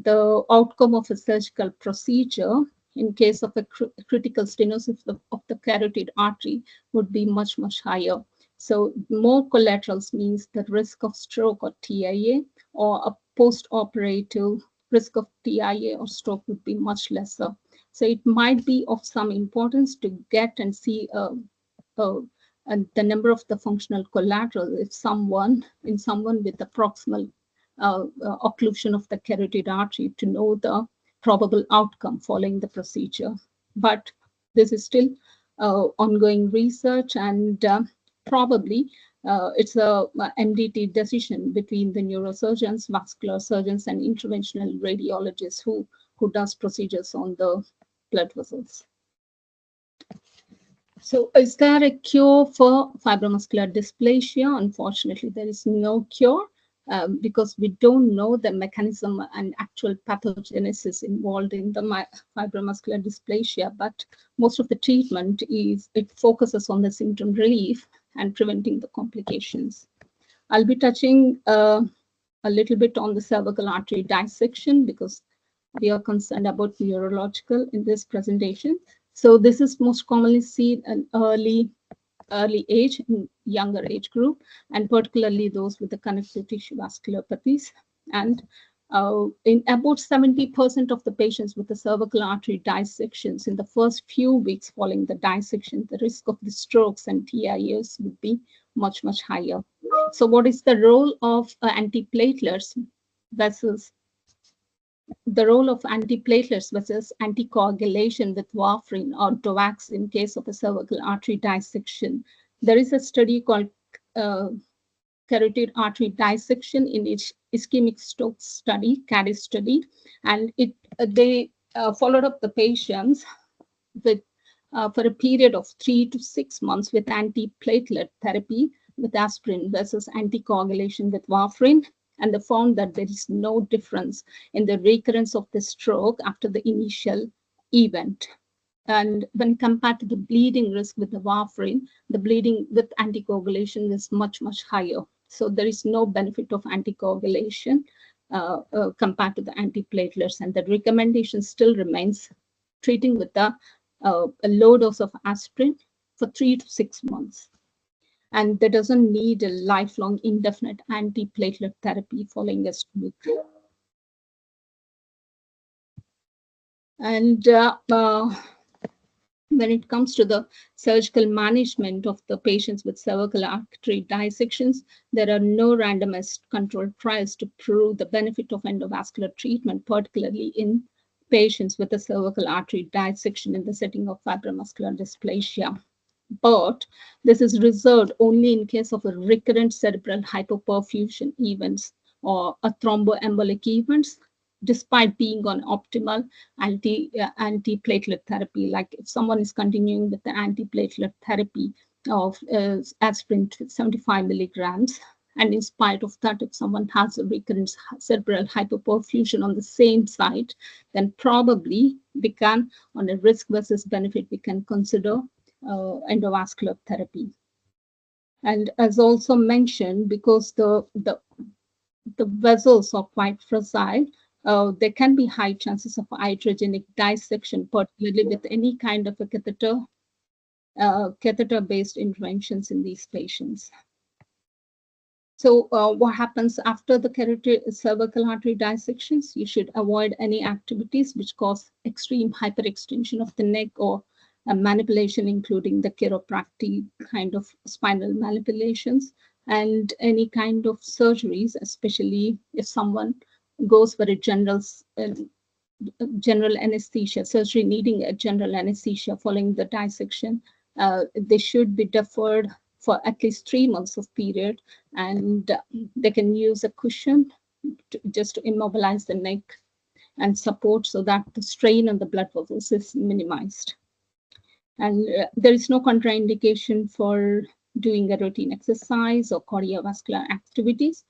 the outcome of a surgical procedure in case of a critical stenosis of the carotid artery would be much, much higher. So more collaterals means the risk of stroke or TIA, or a post-operative risk of TIA or stroke would be much lesser. So it might be of some importance to get and see and the number of the functional collateral if someone with the proximal occlusion of the carotid artery, to know the probable outcome following the procedure. But this is still ongoing research, and probably it's a MDT decision between the neurosurgeons, vascular surgeons, and interventional radiologists who does procedures on the blood vessels. So is there a cure for fibromuscular dysplasia? Unfortunately, there is no cure because we don't know the mechanism and actual pathogenesis involved in the fibromuscular dysplasia. But most of the treatment it focuses on the symptom relief and preventing the complications. I'll be touching a little bit on the cervical artery dissection because we are concerned about neurological in this presentation. So this is most commonly seen in early age, in younger age group, and particularly those with the connective tissue vasculopathies. And in about 70% of the patients with the cervical artery dissections, in the first few weeks following the dissection, the risk of the strokes and TIAs would be much, much higher. So what is the role of antiplatelets versus anticoagulation with warfarin or DOACs in case of a cervical artery dissection? There is a study called carotid artery dissection in ischemic stroke study, CADIS study, and they followed up the patients with for a period of 3 to 6 months with antiplatelet therapy with aspirin versus anticoagulation with warfarin, and they found that there is no difference in the recurrence of the stroke after the initial event. And when compared to the bleeding risk with the warfarin, the bleeding with anticoagulation is much, much higher. So there is no benefit of anticoagulation compared to the antiplatelets. And the recommendation still remains treating with a low dose of aspirin for 3 to 6 months. And there doesn't need a lifelong indefinite antiplatelet therapy following a stroke. And when it comes to the surgical management of the patients with cervical artery dissections, there are no randomized controlled trials to prove the benefit of endovascular treatment, particularly in patients with a cervical artery dissection in the setting of fibromuscular dysplasia. But this is reserved only in case of a recurrent cerebral hypoperfusion events or a thromboembolic events, despite being on optimal antiplatelet therapy. Like if someone is continuing with the antiplatelet therapy of aspirin 75 milligrams, and in spite of that, if someone has a recurrent cerebral hypoperfusion on the same site, then probably we can, on a risk versus benefit, we can consider endovascular therapy. And as also mentioned, because the vessels are quite fragile, there can be high chances of iatrogenic dissection, particularly with any kind of a catheter-based interventions in these patients. So what happens after the cervical artery dissections? You should avoid any activities which cause extreme hyperextension of the neck or manipulation, including the chiropractic kind of spinal manipulations, and any kind of surgeries, especially if someone goes for a general anesthesia, surgery needing a general anesthesia following the dissection. They should be deferred for at least 3 months of period, and they can use a cushion just to immobilize the neck and support so that the strain on the blood vessels is minimized. And there is no contraindication for doing a routine exercise or cardiovascular activities.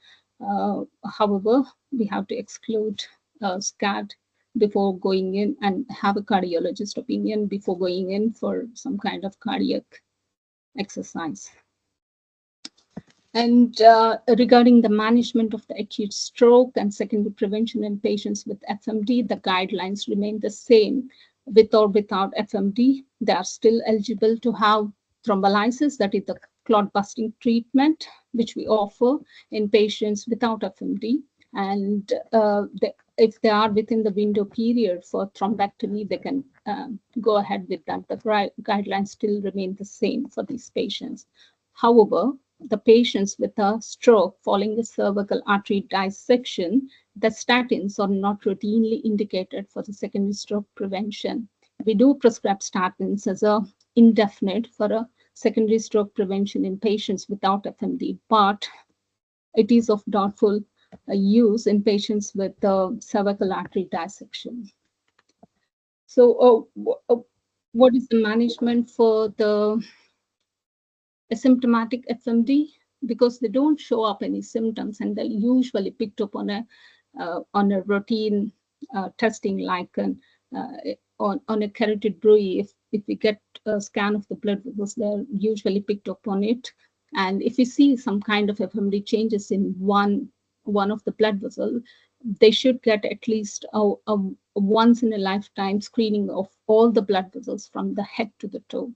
However, we have to exclude SCAD before going in and have a cardiologist opinion before going in for some kind of cardiac exercise. And regarding the management of the acute stroke and secondary prevention in patients with FMD, the guidelines remain the same. With or without FMD, they are still eligible to have thrombolysis, that is the clot busting treatment, which we offer in patients without FMD. And if they are within the window period for thrombectomy, they can go ahead with that. The guidelines still remain the same for these patients. However, the patients with a stroke following a cervical artery dissection, the statins are not routinely indicated for the secondary stroke prevention. We do prescribe statins as a indefinite for a secondary stroke prevention in patients without FMD, but it is of doubtful use in patients with cervical artery dissection. So what is the management for the asymptomatic FMD? Because they don't show up any symptoms and they're usually picked up on a routine testing, like on a carotid bruit. If we get a scan of the blood vessels, they're usually picked up on it. And if we see some kind of FMD changes in one of the blood vessels, they should get at least a once in a lifetime screening of all the blood vessels from the head to the toe.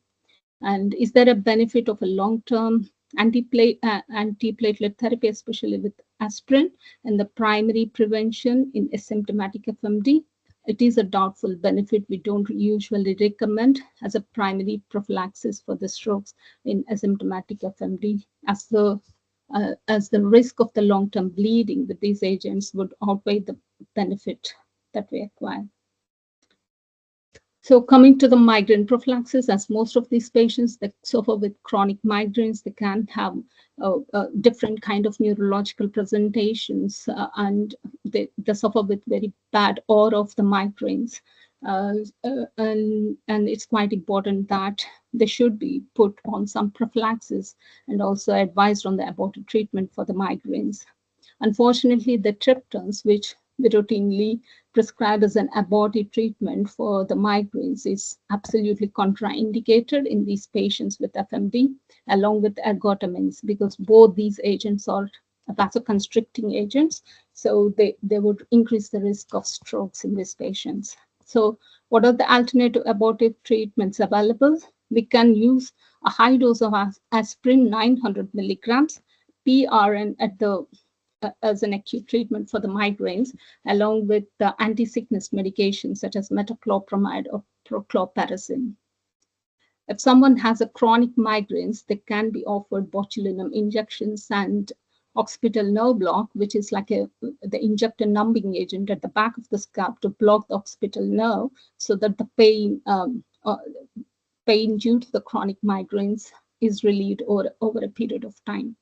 And is there a benefit of a long-term antiplatelet therapy, especially with aspirin, and the primary prevention in asymptomatic FMD? It is a doubtful benefit. We don't usually recommend as a primary prophylaxis for the strokes in asymptomatic FMD, as the risk of the long-term bleeding with these agents would outweigh the benefit that we acquire. So coming to the migraine prophylaxis, as most of these patients that suffer with chronic migraines, they can have different kind of neurological presentations, and they suffer with very bad aura of the migraines. And it's quite important that they should be put on some prophylaxis and also advised on the abortive treatment for the migraines. Unfortunately, the triptans, which we routinely prescribe as an abortive treatment for the migraines, is absolutely contraindicated in these patients with FMD, along with ergotamines, because both these agents are vasoconstricting agents. So they would increase the risk of strokes in these patients. So what are the alternative abortive treatments available? We can use a high dose of aspirin, 900 milligrams, PRN as an acute treatment for the migraines, along with the anti-sickness medications such as metoclopramide or prochlorperazine. If someone has a chronic migraines, they can be offered botulinum injections and occipital nerve block, which is like the injector numbing agent at the back of the scalp to block the occipital nerve, so that the pain due to the chronic migraines is relieved over a period of time.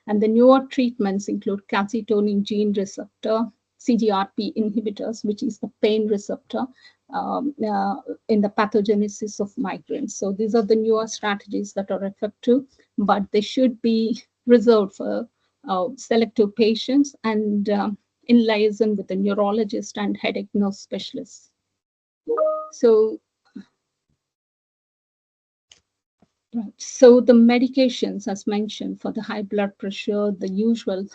And the newer treatments include calcitonin gene receptor, CGRP inhibitors, which is the pain receptor in the pathogenesis of migraines. So these are the newer strategies that are effective, but they should be reserved for selective patients and in liaison with the neurologist and headache nerve specialists. So right. So the medications, as mentioned, for the high blood pressure, the usual,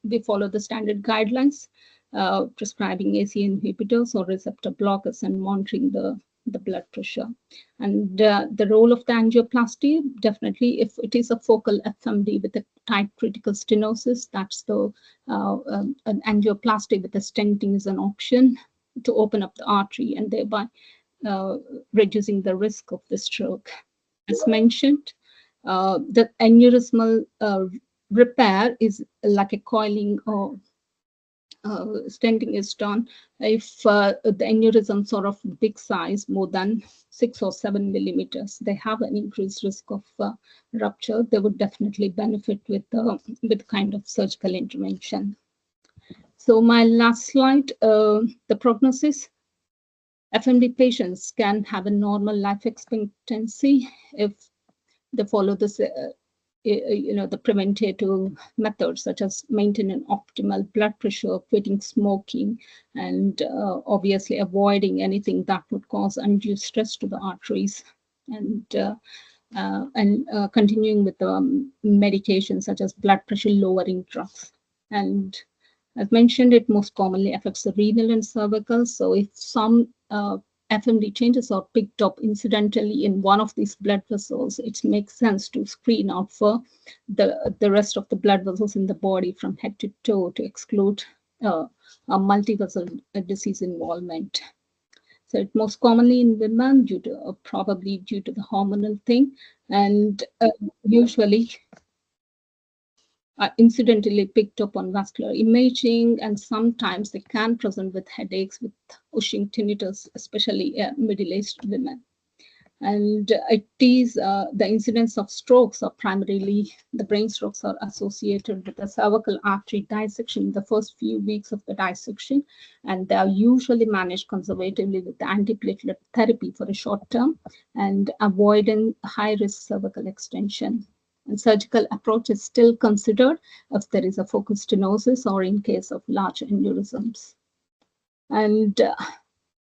we follow the standard guidelines, prescribing ACE inhibitors or receptor blockers and monitoring the blood pressure. And the role of the angioplasty, definitely, if it is a focal FMD with a tight critical stenosis, that's an angioplasty with a stenting is an option to open up the artery and thereby reducing the risk of the stroke. As mentioned, the aneurysmal repair is like a coiling or stenting is done if the aneurysms are of big size, more than 6 or 7 millimeters. They have an increased risk of rupture. They would definitely benefit with kind of surgical intervention. So my last slide, the prognosis. FMD patients can have a normal life expectancy if they follow this, the preventative methods such as maintaining optimal blood pressure, quitting smoking, and obviously avoiding anything that would cause undue stress to the arteries, and continuing with the medications such as blood pressure lowering drugs. And as mentioned, it most commonly affects the renal and cervical. So if some FMD changes are picked up incidentally in one of these blood vessels, it makes sense to screen out for the rest of the blood vessels in the body from head to toe to exclude a multi-vessel disease involvement. So it's most commonly in women probably due to the hormonal thing, and usually incidentally picked up on vascular imaging, and sometimes they can present with headaches with Cushing tinnitus, especially middle-aged women. And it is the incidence of strokes, or primarily the brain strokes, are associated with the cervical artery dissection in the first few weeks of the dissection, and they are usually managed conservatively with the antiplatelet therapy for a short term and avoiding high-risk cervical extension. And surgical approach is still considered if there is a focused stenosis or in case of large aneurysms. And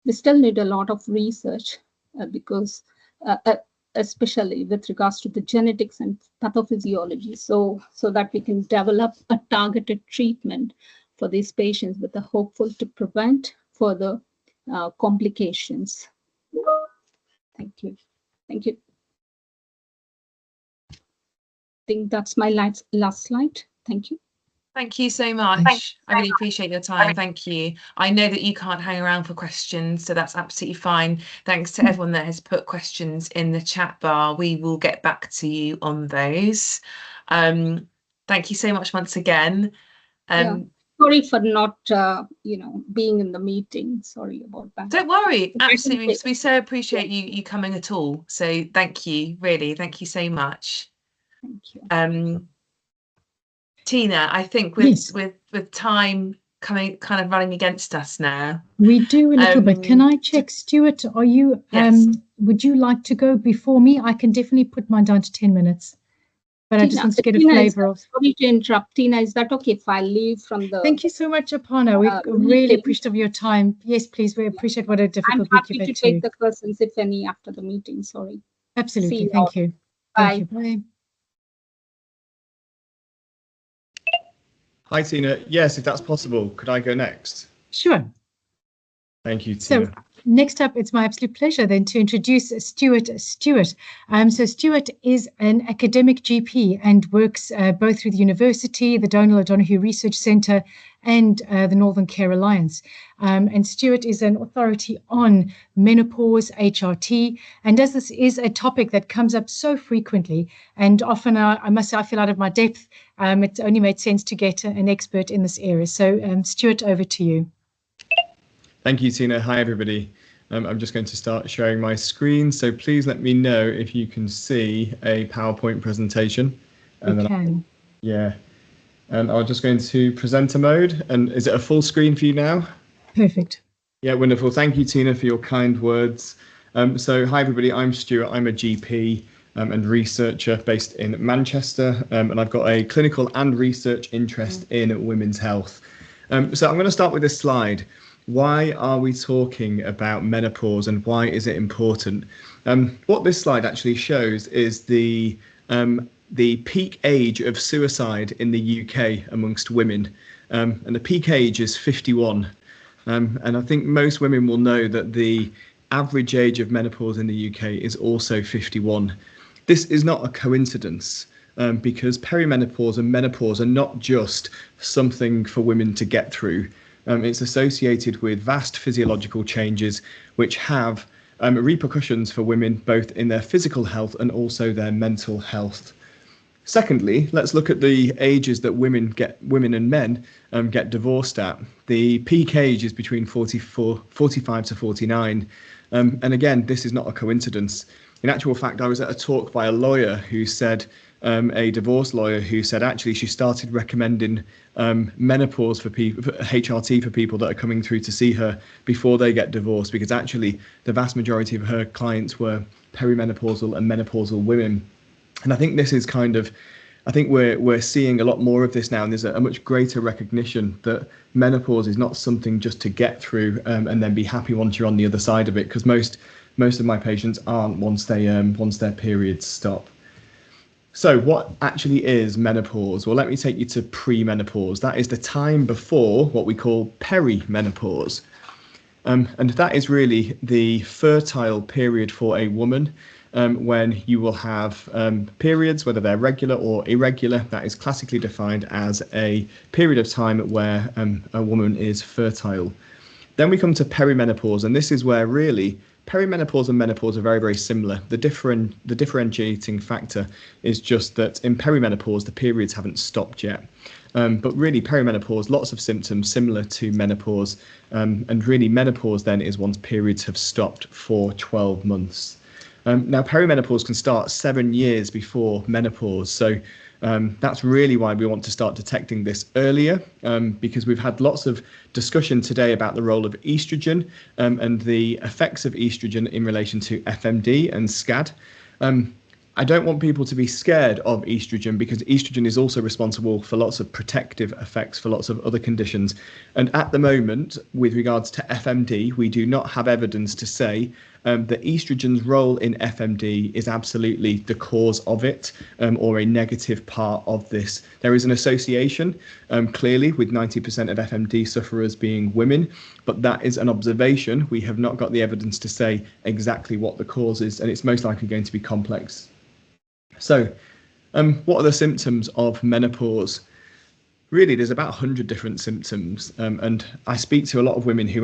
we still need a lot of research because especially with regards to the genetics and pathophysiology, so that we can develop a targeted treatment for these patients with the hopeful to prevent further complications. Thank you. Thank you. I think that's my last slide. Thank you. Thank you so much. I really appreciate your time. Thank you. I know that you can't hang around for questions, so that's absolutely fine. Thanks to everyone that has put questions in the chat bar. We will get back to you on those. Thank you so much once again. Sorry for not, being in the meeting. Sorry about that. Don't worry. Absolutely. We so appreciate you coming at all. So thank you. Really. Thank you so much. Thank you. Tina, I think with time kind of running against us now. We do a little bit. Can I check, Stuart? Are you? Yes. Would you like to go before me? I can definitely put mine down to 10 minutes. But Tina, I just want to get a flavour of. Sorry to interrupt, Tina. Is that okay if I leave from the? Thank you so much, Aparna. We really appreciate your time. Yes, please. We appreciate what a difficult week you've had. I'm happy to take the questions, if any, after the meeting. Sorry. Absolutely. Thank you. Bye. Thank you. Bye. Hi, Tina. Yes, if that's possible, could I go next? Sure. Thank you, Tina. So next up, it's my absolute pleasure then to introduce Stuart Stewart. So Stuart is an academic GP and works both through the university, the Donald O'Donoghue Research Centre, and the Northern Care Alliance. And Stuart is an authority on menopause, HRT, and as this is a topic that comes up so frequently, and often I must say I feel out of my depth, it only made sense to get an expert in this area. So Stuart, over to you. Thank you, Tina. Hi, everybody. I'm just going to start sharing my screen, so please let me know if you can see a PowerPoint presentation. We can. Yeah. And I'm just going to presenter mode. And is it a full screen for you now? Perfect. Yeah, wonderful. Thank you, Tina, for your kind words. So hi, everybody. I'm Stuart. I'm a GP and researcher based in Manchester. And I've got a clinical and research interest in women's health. So I'm going to start with this slide. Why are we talking about menopause and why is it important? What this slide actually shows is the peak age of suicide in the UK amongst women, and the peak age is 51. And I think most women will know that the average age of menopause in the UK is also 51. This is not a coincidence, because perimenopause and menopause are not just something for women to get through. It's associated with vast physiological changes which have repercussions for women both in their physical health and also their mental health. Secondly, let's look at the ages that women and men get divorced at. The peak age is between 45 to 49. And again, this is not a coincidence. In actual fact, I was at a talk by a lawyer who said, a divorce lawyer who said actually she started recommending menopause for people, HRT for people that are coming through to see her before they get divorced, because actually the vast majority of her clients were perimenopausal and menopausal women. And I think this is I think we're seeing a lot more of this now, and there's a much greater recognition that menopause is not something just to get through and then be happy once you're on the other side of it, because most of my patients aren't once their periods stop. So what actually is menopause? Well, let me take you to premenopause. That is the time before what we call perimenopause. And that is really the fertile period for a woman, when you will have periods, whether they're regular or irregular. That is classically defined as a period of time where a woman is fertile. Then we come to perimenopause, and this is where really perimenopause and menopause are very, very similar. The differentiating factor is just that in perimenopause, the periods haven't stopped yet. But really perimenopause, lots of symptoms similar to menopause. And really menopause then is once periods have stopped for 12 months. Now, perimenopause can start 7 years before menopause. So that's really why we want to start detecting this earlier, because we've had lots of discussion today about the role of estrogen and the effects of estrogen in relation to FMD and SCAD. I don't want people to be scared of estrogen, because estrogen is also responsible for lots of protective effects for lots of other conditions. And at the moment, with regards to FMD, we do not have evidence to say that estrogen's role in FMD is absolutely the cause of it, or a negative part of this. There is an association, clearly, with 90% of FMD sufferers being women, but that is an observation. We have not got the evidence to say exactly what the cause is, and it's most likely going to be complex. So, what are the symptoms of menopause? Really, there's about 100 different symptoms, and I speak to a lot of women who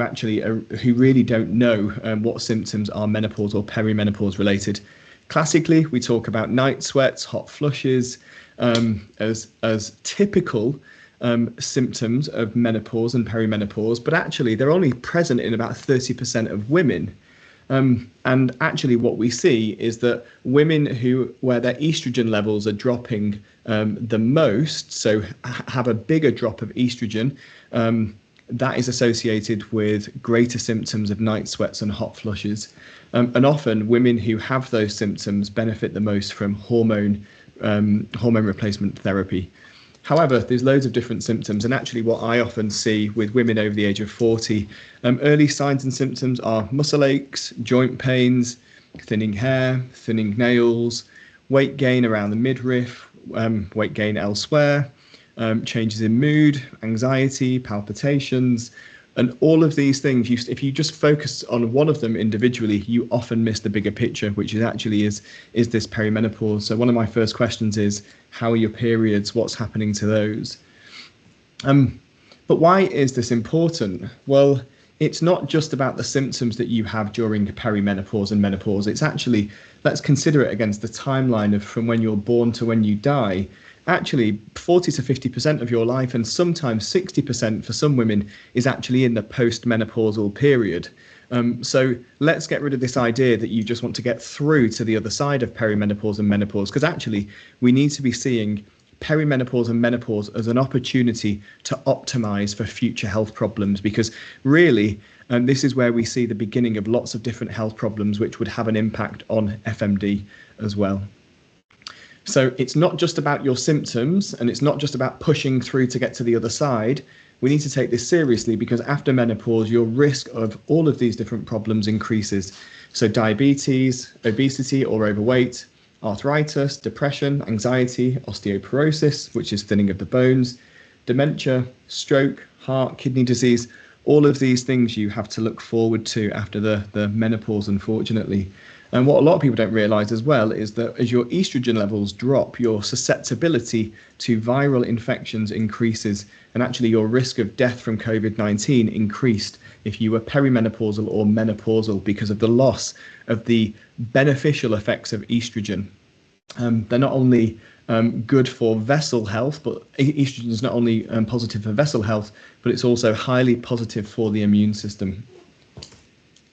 really don't know what symptoms are menopause or perimenopause related. Classically, we talk about night sweats, hot flushes, as typical symptoms of menopause and perimenopause, but actually they're only present in about 30% of women. And actually what we see is that women where their estrogen levels are dropping the most, so have a bigger drop of estrogen, that is associated with greater symptoms of night sweats and hot flushes. And often women who have those symptoms benefit the most from hormone replacement therapy. However, there's loads of different symptoms, and actually what I often see with women over the age of 40, early signs and symptoms are muscle aches, joint pains, thinning hair, thinning nails, weight gain around the midriff, weight gain elsewhere, changes in mood, anxiety, palpitations, and all of these things, if you just focus on one of them individually, you often miss the bigger picture, which is this perimenopause. So one of my first questions is, how are your periods? What's happening to those? But why is this important? Well, it's not just about the symptoms that you have during perimenopause and menopause. It's actually, let's consider it against the timeline of from when you're born to when you die. Actually, 40 to 50% of your life, and sometimes 60% for some women, is actually in the post-menopausal period. So let's get rid of this idea that you just want to get through to the other side of perimenopause and menopause, because actually we need to be seeing perimenopause and menopause as an opportunity to optimize for future health problems, because really this is where we see the beginning of lots of different health problems which would have an impact on FMD as well. So it's not just about your symptoms, and it's not just about pushing through to get to the other side. We need to take this seriously, because after menopause, your risk of all of these different problems increases. So diabetes, obesity or overweight, arthritis, depression, anxiety, osteoporosis, which is thinning of the bones, dementia, stroke, heart, kidney disease, all of these things you have to look forward to after the menopause, unfortunately. And what a lot of people don't realise as well is that as your estrogen levels drop, your susceptibility to viral infections increases, and actually your risk of death from COVID-19 increased if you were perimenopausal or menopausal, because of the loss of the beneficial effects of estrogen. They're not only good for vessel health, but estrogen is not only positive for vessel health, but it's also highly positive for the immune system.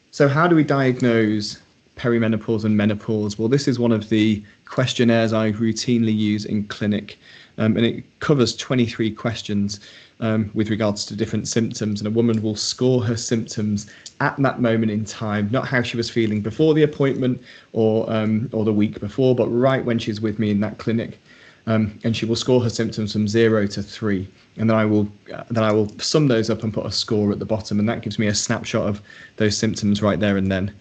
So how do we diagnose perimenopause and menopause? Well, this is one of the questionnaires I routinely use in clinic, and it covers 23 questions with regards to different symptoms, and a woman will score her symptoms at that moment in time, not how she was feeling before the appointment or the week before, but right when she's with me in that clinic. And she will score her symptoms from 0 to 3, and then I will sum those up and put a score at the bottom, and that gives me a snapshot of those symptoms right there and then.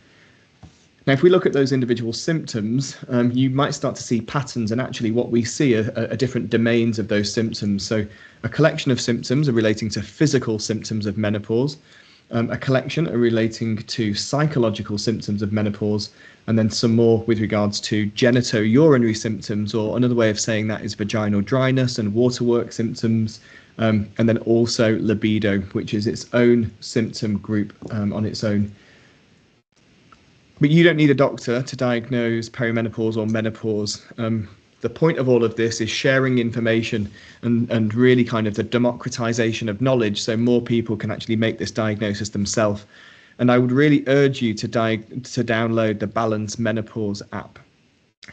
Now, if we look at those individual symptoms, you might start to see patterns, and actually what we see are different domains of those symptoms. So a collection of symptoms are relating to physical symptoms of menopause, a collection are relating to psychological symptoms of menopause, and then some more with regards to genitourinary symptoms, or another way of saying that is vaginal dryness and waterwork symptoms, and then also libido, which is its own symptom group on its own. But you don't need a doctor to diagnose perimenopause or menopause. The point of all of this is sharing information and really kind of the democratization of knowledge, so more people can actually make this diagnosis themselves. And I would really urge you to download the Balance Menopause app.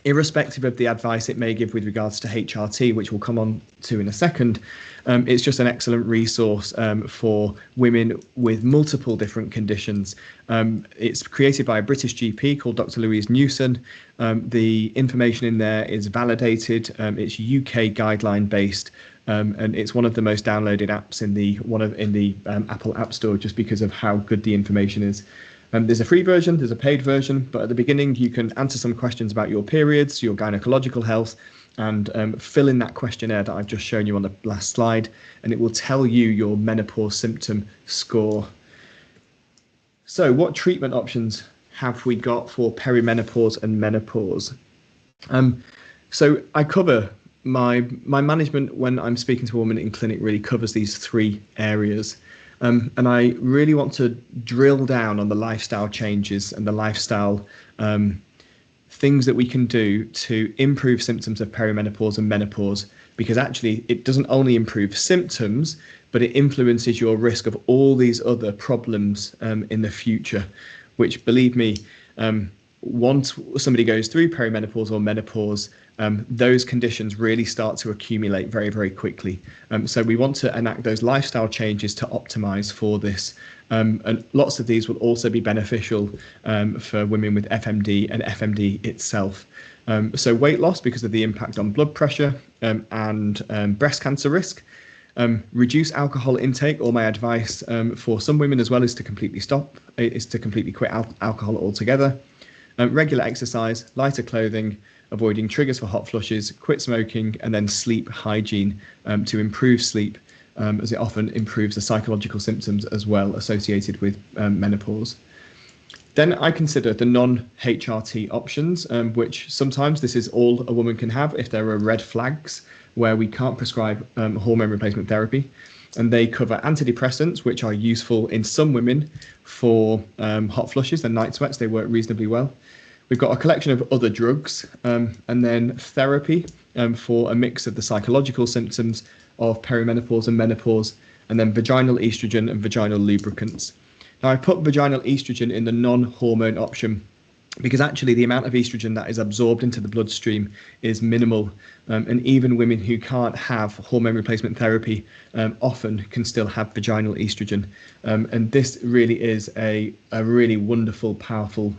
Irrespective of the advice it may give with regards to HRT, which we'll come on to in a second, it's just an excellent resource for women with multiple different conditions. It's created by a British GP called Dr. Louise Newson. The information in there is validated. It's UK guideline based, and it's one of the most downloaded apps in the Apple App Store, just because of how good the information is. There's a free version, there's a paid version, but at the beginning you can answer some questions about your periods, your gynecological health, and fill in that questionnaire that I've just shown you on the last slide, and it will tell you your menopause symptom score. So what treatment options have we got for perimenopause and menopause? So I cover my management when I'm speaking to a woman in clinic really covers these three areas. And I really want to drill down on the lifestyle changes and the lifestyle things that we can do to improve symptoms of perimenopause and menopause, because actually it doesn't only improve symptoms, but it influences your risk of all these other problems in the future, which, believe me, once somebody goes through perimenopause or menopause, those conditions really start to accumulate very, very quickly. So we want to enact those lifestyle changes to optimize for this. And lots of these will also be beneficial for women with FMD and FMD itself. So weight loss, because of the impact on blood pressure and breast cancer risk. Reduce alcohol intake, or my advice for some women as well is to completely quit alcohol altogether. Regular exercise, lighter clothing, avoiding triggers for hot flushes, quit smoking, and then sleep hygiene to improve sleep, as it often improves the psychological symptoms as well associated with menopause. Then I consider the non-HRT options, which sometimes this is all a woman can have if there are red flags where we can't prescribe hormone replacement therapy. And they cover antidepressants, which are useful in some women for hot flushes and night sweats. They work reasonably well. We've got a collection of other drugs, and then therapy for a mix of the psychological symptoms of perimenopause and menopause, and then vaginal estrogen and vaginal lubricants. Now, I put vaginal estrogen in the non-hormone option because actually the amount of estrogen that is absorbed into the bloodstream is minimal, and even women who can't have hormone replacement therapy often can still have vaginal estrogen, and this really is a really wonderful, powerful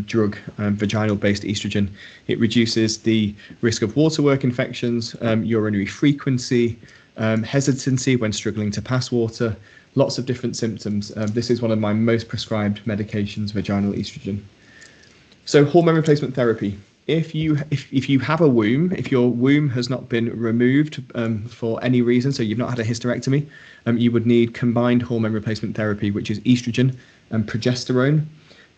drug, vaginal-based estrogen. It reduces the risk of waterwork infections, urinary frequency, hesitancy when struggling to pass water, lots of different symptoms. This is one of my most prescribed medications, vaginal estrogen. So hormone replacement therapy. If you have a womb, if your womb has not been removed for any reason, so you've not had a hysterectomy, you would need combined hormone replacement therapy, which is estrogen and progesterone.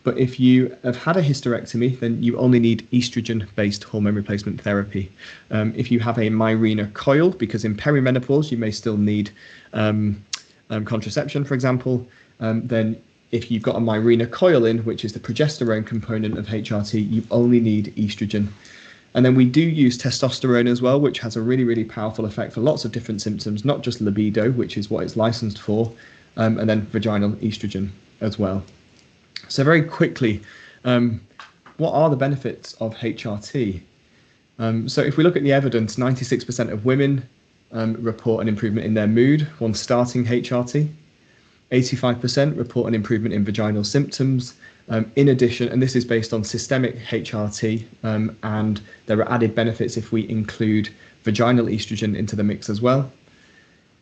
But if you have had a hysterectomy, then you only need estrogen-based hormone replacement therapy. If you have a Mirena coil, because in perimenopause you may still need contraception, for example, then if you've got a Mirena coil in, which is the progesterone component of HRT, you only need estrogen. And then we do use testosterone as well, which has a really, really powerful effect for lots of different symptoms, not just libido, which is what it's licensed for, and then vaginal estrogen as well. So very quickly, what are the benefits of HRT? So if we look at the evidence, 96% of women report an improvement in their mood once starting HRT. 85% report an improvement in vaginal symptoms. In addition, and this is based on systemic HRT, and there are added benefits if we include vaginal estrogen into the mix as well.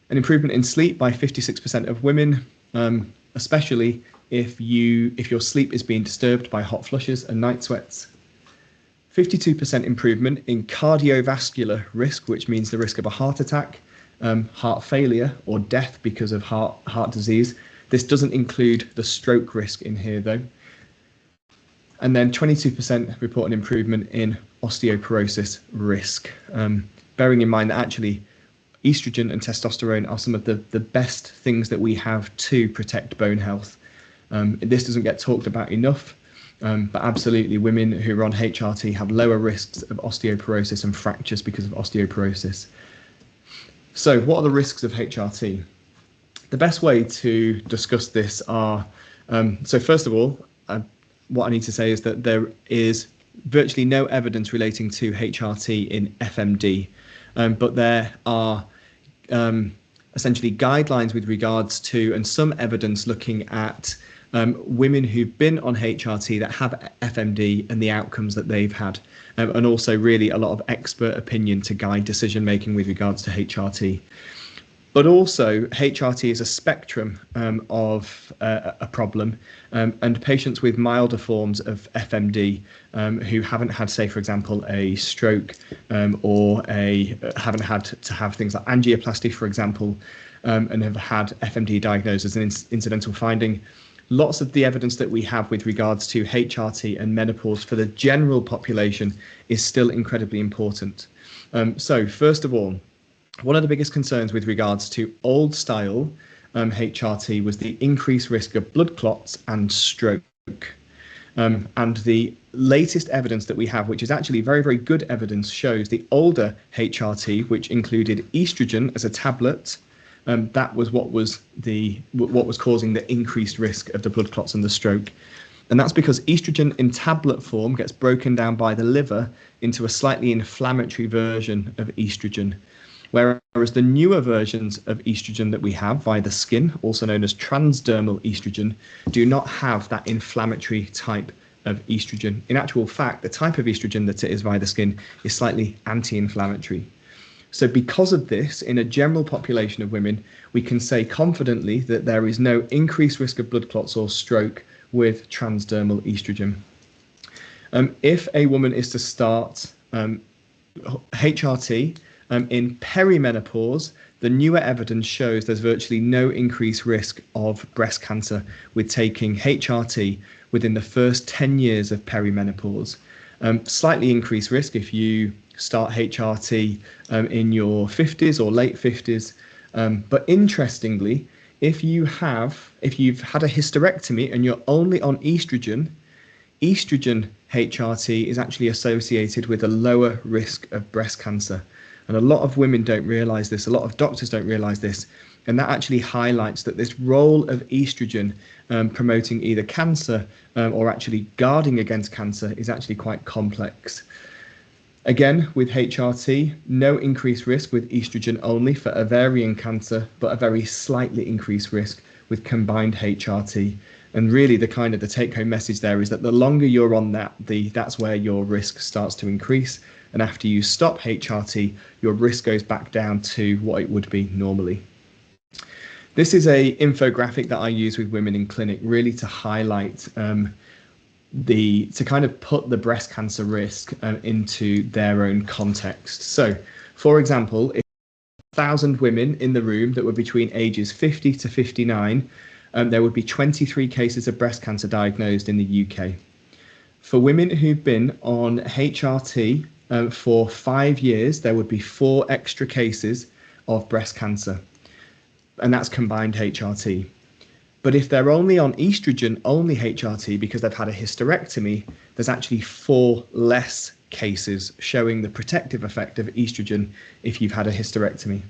An improvement in sleep by 56% of women, especially if your sleep is being disturbed by hot flushes and night sweats. 52% improvement in cardiovascular risk, which means the risk of a heart attack, heart failure, or death because of heart disease. This doesn't include the stroke risk in here though. And then 22% report an improvement in osteoporosis risk, bearing in mind that actually estrogen and testosterone are some of the best things that we have to protect bone health. This doesn't get talked about enough, but absolutely women who are on HRT have lower risks of osteoporosis and fractures because of osteoporosis. So what are the risks of HRT? The best way to discuss this are So first of all, what I need to say is that there is virtually no evidence relating to HRT in FMD, but there are essentially guidelines with regards to, and some evidence looking at women who've been on HRT that have FMD and the outcomes that they've had, and also really a lot of expert opinion to guide decision making with regards to HRT. But also, HRT is a spectrum of a problem, and patients with milder forms of FMD who haven't had, say, for example, a stroke or haven't had to have things like angioplasty, for example, and have had FMD diagnosed as an incidental finding. Lots of the evidence that we have with regards to HRT and menopause for the general population is still incredibly important. So first of all, one of the biggest concerns with regards to old style HRT was the increased risk of blood clots and stroke. And the latest evidence that we have, which is actually very, very good evidence, shows the older HRT, which included estrogen as a tablet, that was what was causing the increased risk of the blood clots and the stroke. And that's because estrogen in tablet form gets broken down by the liver into a slightly inflammatory version of estrogen. Whereas the newer versions of estrogen that we have via the skin, also known as transdermal estrogen, do not have that inflammatory type of estrogen. In actual fact, the type of estrogen that it is via the skin is slightly anti-inflammatory. So because of this, in a general population of women, we can say confidently that there is no increased risk of blood clots or stroke with transdermal estrogen. If a woman is to start HRT, in perimenopause, the newer evidence shows there's virtually no increased risk of breast cancer with taking HRT within the first 10 years of perimenopause. Slightly increased risk if you start HRT in your 50s or late 50s. But interestingly, if you've had a hysterectomy and you're only on estrogen HRT is actually associated with a lower risk of breast cancer. And a lot of women don't realize this, a lot of doctors don't realize this, and that actually highlights that this role of estrogen promoting either cancer or actually guarding against cancer is actually quite complex. Again, with HRT, no increased risk with estrogen only for ovarian cancer, but a very slightly increased risk with combined HRT. And really the take-home message there is that the longer you're on that's where your risk starts to increase. And after you stop HRT, your risk goes back down to what it would be normally. This is a infographic that I use with women in clinic, really to highlight to kind of put the breast cancer risk into their own context. So, for example, if 1,000 women in the room that were between ages 50 to 59, there would be 23 cases of breast cancer diagnosed in the UK. For women who've been on HRT for 5 years, there would be 4 extra cases of breast cancer, and that's combined HRT. But if they're only on estrogen only HRT because they've had a hysterectomy, there's actually 4 less cases showing the protective effect of estrogen if you've had a hysterectomy.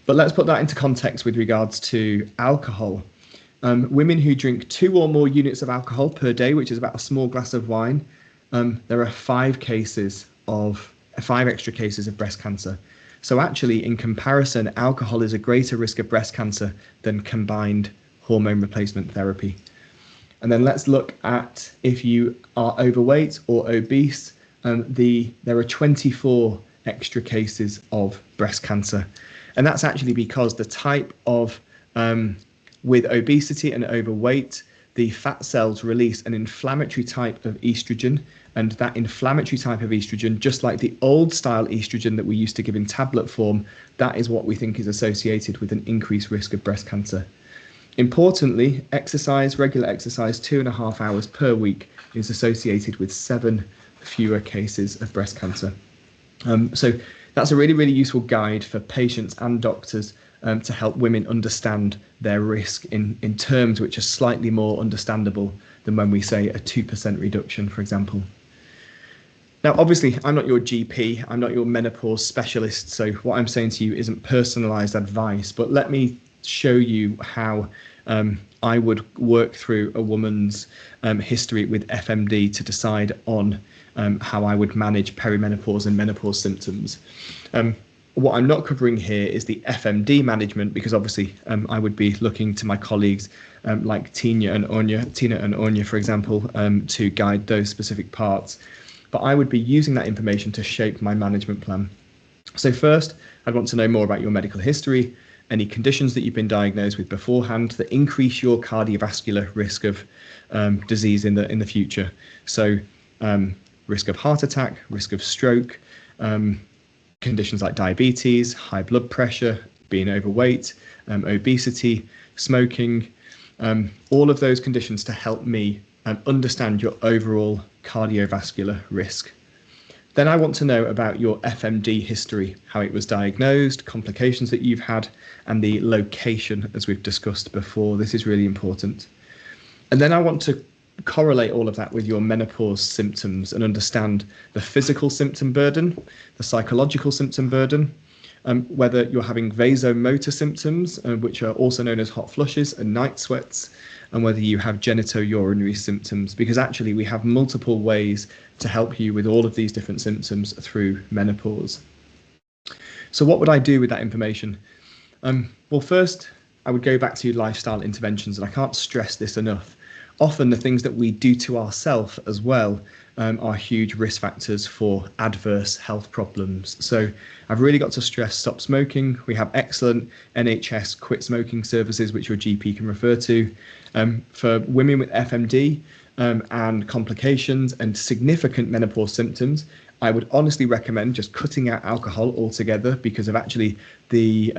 But let's put that into context with regards to alcohol. Women who drink 2 or more units of alcohol per day, which is about a small glass of wine, there are 5 extra cases of breast cancer. So actually, in comparison, alcohol is a greater risk of breast cancer than combined hormone replacement therapy. And then let's look at if you are overweight or obese, there are 24 extra cases of breast cancer. And that's actually because the type of, with obesity and overweight, the fat cells release an inflammatory type of estrogen, and that inflammatory type of estrogen, just like the old style estrogen that we used to give in tablet form, that is what we think is associated with an increased risk of breast cancer. Importantly, regular exercise, 2.5 hours per week, is associated with 7 fewer cases of breast cancer. So that's a really, really useful guide for patients and doctors to help women understand their risk in terms which are slightly more understandable than when we say a 2% reduction, for example. Now, obviously, I'm not your GP, I'm not your menopause specialist, so what I'm saying to you isn't personalised advice, but let me show you how I would work through a woman's history with FMD to decide on how I would manage perimenopause and menopause symptoms. What I'm not covering here is the FMD management, because obviously I would be looking to my colleagues like Tina and Anya, for example, to guide those specific parts. But I would be using that information to shape my management plan. So first, I'd want to know more about your medical history, any conditions that you've been diagnosed with beforehand that increase your cardiovascular risk of disease in the future. So risk of heart attack, risk of stroke, conditions like diabetes, high blood pressure, being overweight, obesity, smoking, all of those conditions to help me understand your overall cardiovascular risk. Then I want to know about your FMD history, how it was diagnosed, complications that you've had, and the location, as we've discussed before. This is really important. And then I want to correlate all of that with your menopause symptoms and understand the physical symptom burden, the psychological symptom burden, whether you're having vasomotor symptoms, which are also known as hot flushes and night sweats, and whether you have genitourinary symptoms, because actually we have multiple ways to help you with all of these different symptoms through menopause. So what would I do with that information? Well, first, I would go back to lifestyle interventions, and I can't stress this enough. Often the things that we do to ourselves as well are huge risk factors for adverse health problems. So I've really got to stress stop smoking. We have excellent NHS quit smoking services, which your GP can refer to. For women with FMD and complications and significant menopause symptoms, I would honestly recommend just cutting out alcohol altogether, because of actually the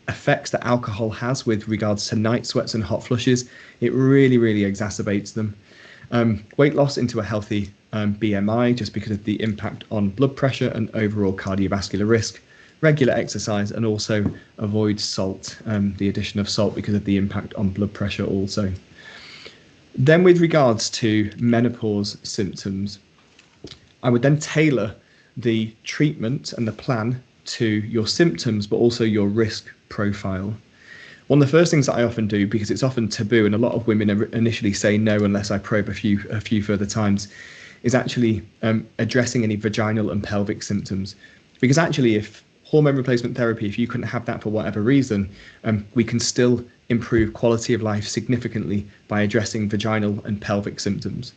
effects that alcohol has with regards to night sweats and hot flushes. It really, really exacerbates them. Weight loss into a healthy BMI, just because of the impact on blood pressure and overall cardiovascular risk. Regular exercise, and also avoid salt, the addition of salt, because of the impact on blood pressure also. Then with regards to menopause symptoms, I would then tailor the treatment and the plan to your symptoms, but also your risk profile. One of the first things that I often do, because it's often taboo and a lot of women initially say no unless I probe a few further times, is actually addressing any vaginal and pelvic symptoms. Because actually, if hormone replacement therapy, if you couldn't have that for whatever reason, we can still improve quality of life significantly by addressing vaginal and pelvic symptoms.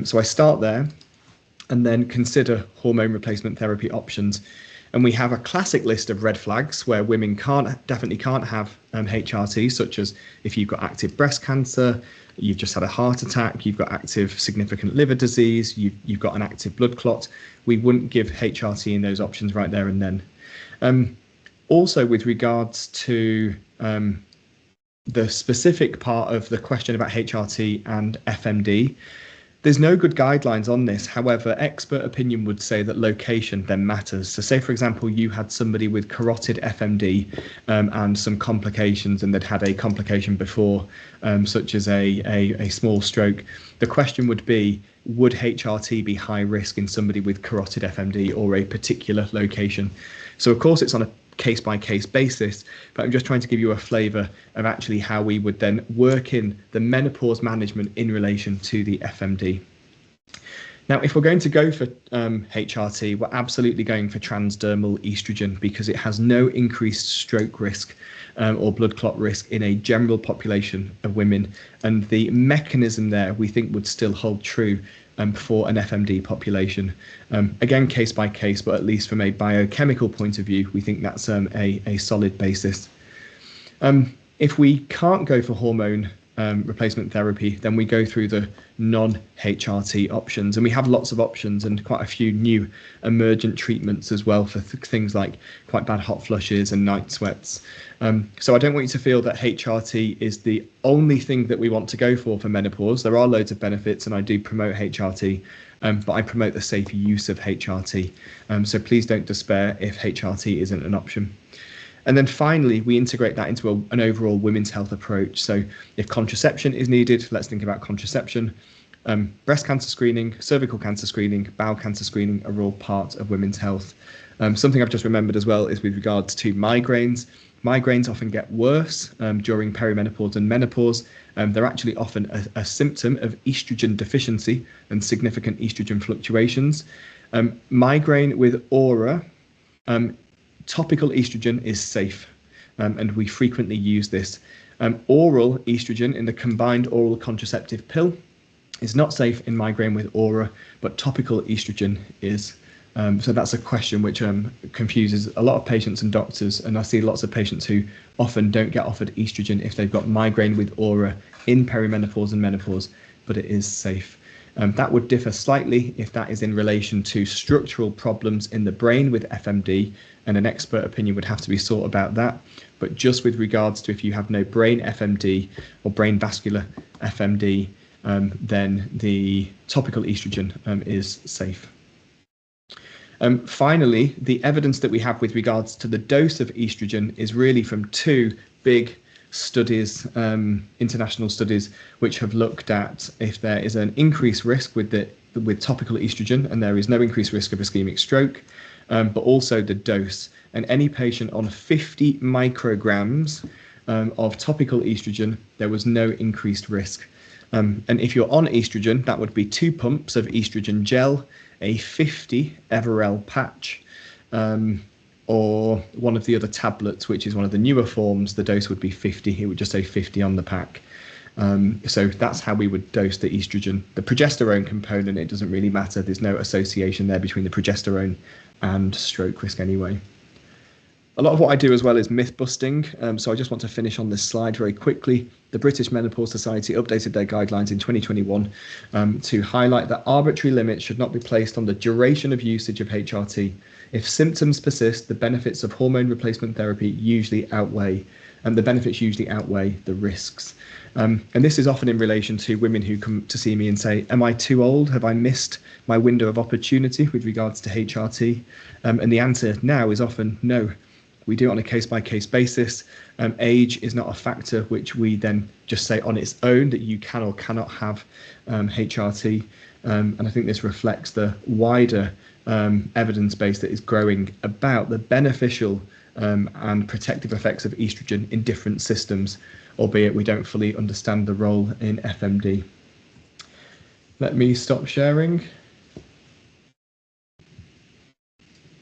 So I start there, and then consider hormone replacement therapy options. And we have a classic list of red flags where women definitely can't have HRT, such as if you've got active breast cancer, you've just had a heart attack, you've got active significant liver disease, you've got an active blood clot. We wouldn't give HRT in those options right there and then. Also, with regards to the specific part of the question about HRT and FMD, there's no good guidelines on this. However, expert opinion would say that location then matters. So say, for example, you had somebody with carotid FMD and some complications, and they'd had a complication before, such as a small stroke. The question would be, would HRT be high risk in somebody with carotid FMD or a particular location? So of course, it's on a case-by-case basis, but I'm just trying to give you a flavour of actually how we would then work in the menopause management in relation to the FMD. Now, if we're going to go for HRT, we're absolutely going for transdermal estrogen, because it has no increased stroke risk or blood clot risk in a general population of women, and the mechanism there we think would still hold true for an FMD population. Again, case by case, but at least from a biochemical point of view, we think that's a solid basis. If we can't go for hormone replacement therapy, then we go through the non-HRT options, and we have lots of options and quite a few new emergent treatments as well for things like quite bad hot flushes and night sweats. So I don't want you to feel that HRT is the only thing that we want to go for menopause. There are loads of benefits, and I do promote HRT, but I promote the safe use of HRT. So please don't despair if HRT isn't an option. And then finally, we integrate that into an overall women's health approach. So if contraception is needed, let's think about contraception. Breast cancer screening, cervical cancer screening, bowel cancer screening are all part of women's health. Something I've just remembered as well is with regards to migraines. Migraines often get worse during perimenopause and menopause. They're actually often a symptom of estrogen deficiency and significant estrogen fluctuations. Migraine with aura, topical estrogen is safe, and we frequently use this. Oral estrogen in the combined oral contraceptive pill is not safe in migraine with aura, but topical estrogen is. So that's a question which confuses a lot of patients and doctors, and I see lots of patients who often don't get offered estrogen if they've got migraine with aura in perimenopause and menopause, but it is safe. That would differ slightly if that is in relation to structural problems in the brain with FMD, and an expert opinion would have to be sought about that. But just with regards to if you have no brain FMD or brain vascular FMD, then the topical estrogen is safe. Finally, the evidence that we have with regards to the dose of estrogen is really from two big studies, international studies, which have looked at if there is an increased risk with topical estrogen, and there is no increased risk of ischemic stroke, but also the dose. And any patient on 50 micrograms of topical estrogen, there was no increased risk. And if you're on estrogen, that would be 2 pumps of estrogen gel, a 50 Everel patch, or one of the other tablets, which is one of the newer forms. The dose would be 50. It would just say 50 on the pack. So that's how we would dose the estrogen. The progesterone component, it doesn't really matter. There's no association there between the progesterone and stroke risk anyway. A lot of what I do as well is myth busting, so I just want to finish on this slide very quickly. The British Menopause Society updated their guidelines in 2021 to highlight that arbitrary limits should not be placed on the duration of usage of HRT. If symptoms persist, the benefits of hormone replacement therapy usually outweigh, and the benefits usually outweigh the risks. And this is often in relation to women who come to see me and say, am I too old? Have I missed my window of opportunity with regards to HRT? And the answer now is often no. We do it on a case-by-case basis. Age is not a factor which we then just say on its own that you can or cannot have HRT. And I think this reflects the wider evidence base that is growing about the beneficial and protective effects of estrogen in different systems, albeit we don't fully understand the role in FMD. Let me stop sharing.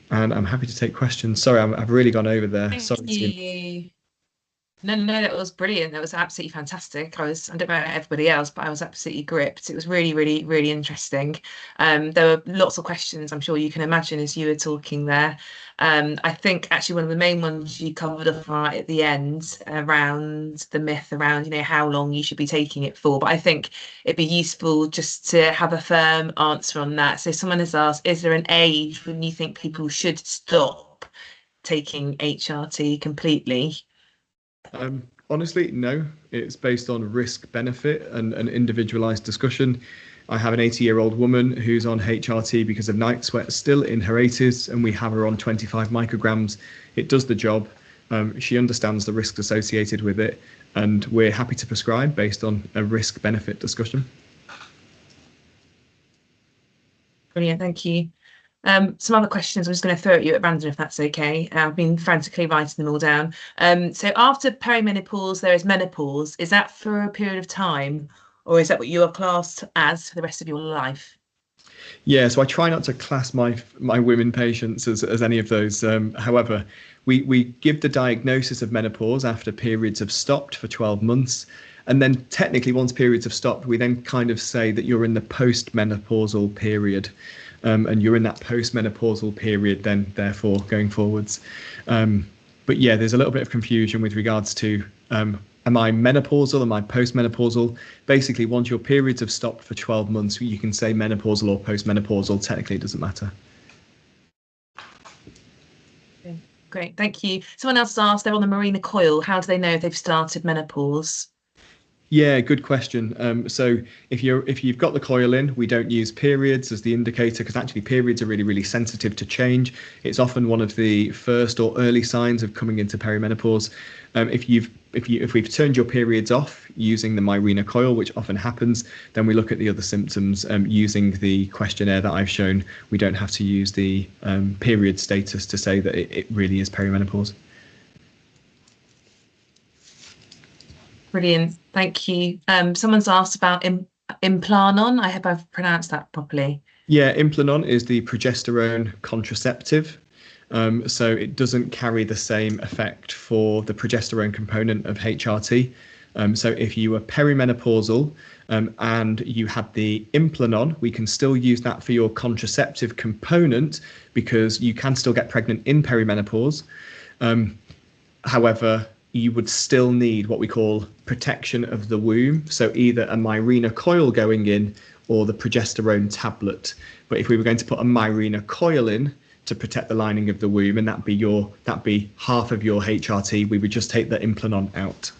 And I'm happy to take questions. Sorry, I've really gone over there. Sorry. You. No, that was brilliant. That was absolutely fantastic. I don't know about everybody else, but I was absolutely gripped. It was really, really, really interesting. There were lots of questions, I'm sure you can imagine, as you were talking there. I think actually one of the main ones you covered off right at the end around the myth around, how long you should be taking it for. But I think it'd be useful just to have a firm answer on that. So someone has asked, is there an age when you think people should stop taking HRT completely? Honestly, no. It's based on risk benefit and an individualized discussion. I have an 80-year-old woman who's on HRT because of night sweat still in her 80s, and we have her on 25 micrograms. It does the job. She understands the risks associated with it, and we're happy to prescribe based on a risk benefit discussion. Brilliant, thank you. Some other questions I'm just going to throw at you at random, if that's okay. I've been frantically writing them all down. So after perimenopause, there is menopause. Is that for a period of time, or is that what you are classed as for the rest of your life? Yeah, so I try not to class my women patients as any of those. However, we give the diagnosis of menopause after periods have stopped for 12 months. And then technically, once periods have stopped, we then kind of say that you're in the post-menopausal period. And you're in that post-menopausal period then, therefore, going forwards. But yeah, there's a little bit of confusion with regards to, am I menopausal, am I post-menopausal? Basically, once your periods have stopped for 12 months, you can say menopausal or post-menopausal. Technically, it doesn't matter. Okay, great, thank you. Someone else asked, they're on the Mirena coil. How do they know if they've started menopause? Yeah, good question. So if you've got the coil in, we don't use periods as the indicator, because actually periods are really, really sensitive to change. It's often one of the first or early signs of coming into perimenopause. If we've turned your periods off using the Mirena coil, which often happens, then we look at the other symptoms using the questionnaire that I've shown. We don't have to use the period status to say that it really is perimenopause. Brilliant, thank you. Someone's asked about Implanon. I hope I've pronounced that properly. Yeah, Implanon is the progesterone contraceptive. So it doesn't carry the same effect for the progesterone component of HRT. So if you were perimenopausal and you had the Implanon, we can still use that for your contraceptive component because you can still get pregnant in perimenopause. However, you would still need what we call protection of the womb. So either a Mirena coil going in or the progesterone tablet. But if we were going to put a Mirena coil in to protect the lining of the womb, and that'd be half of your HRT, we would just take the Implanon out.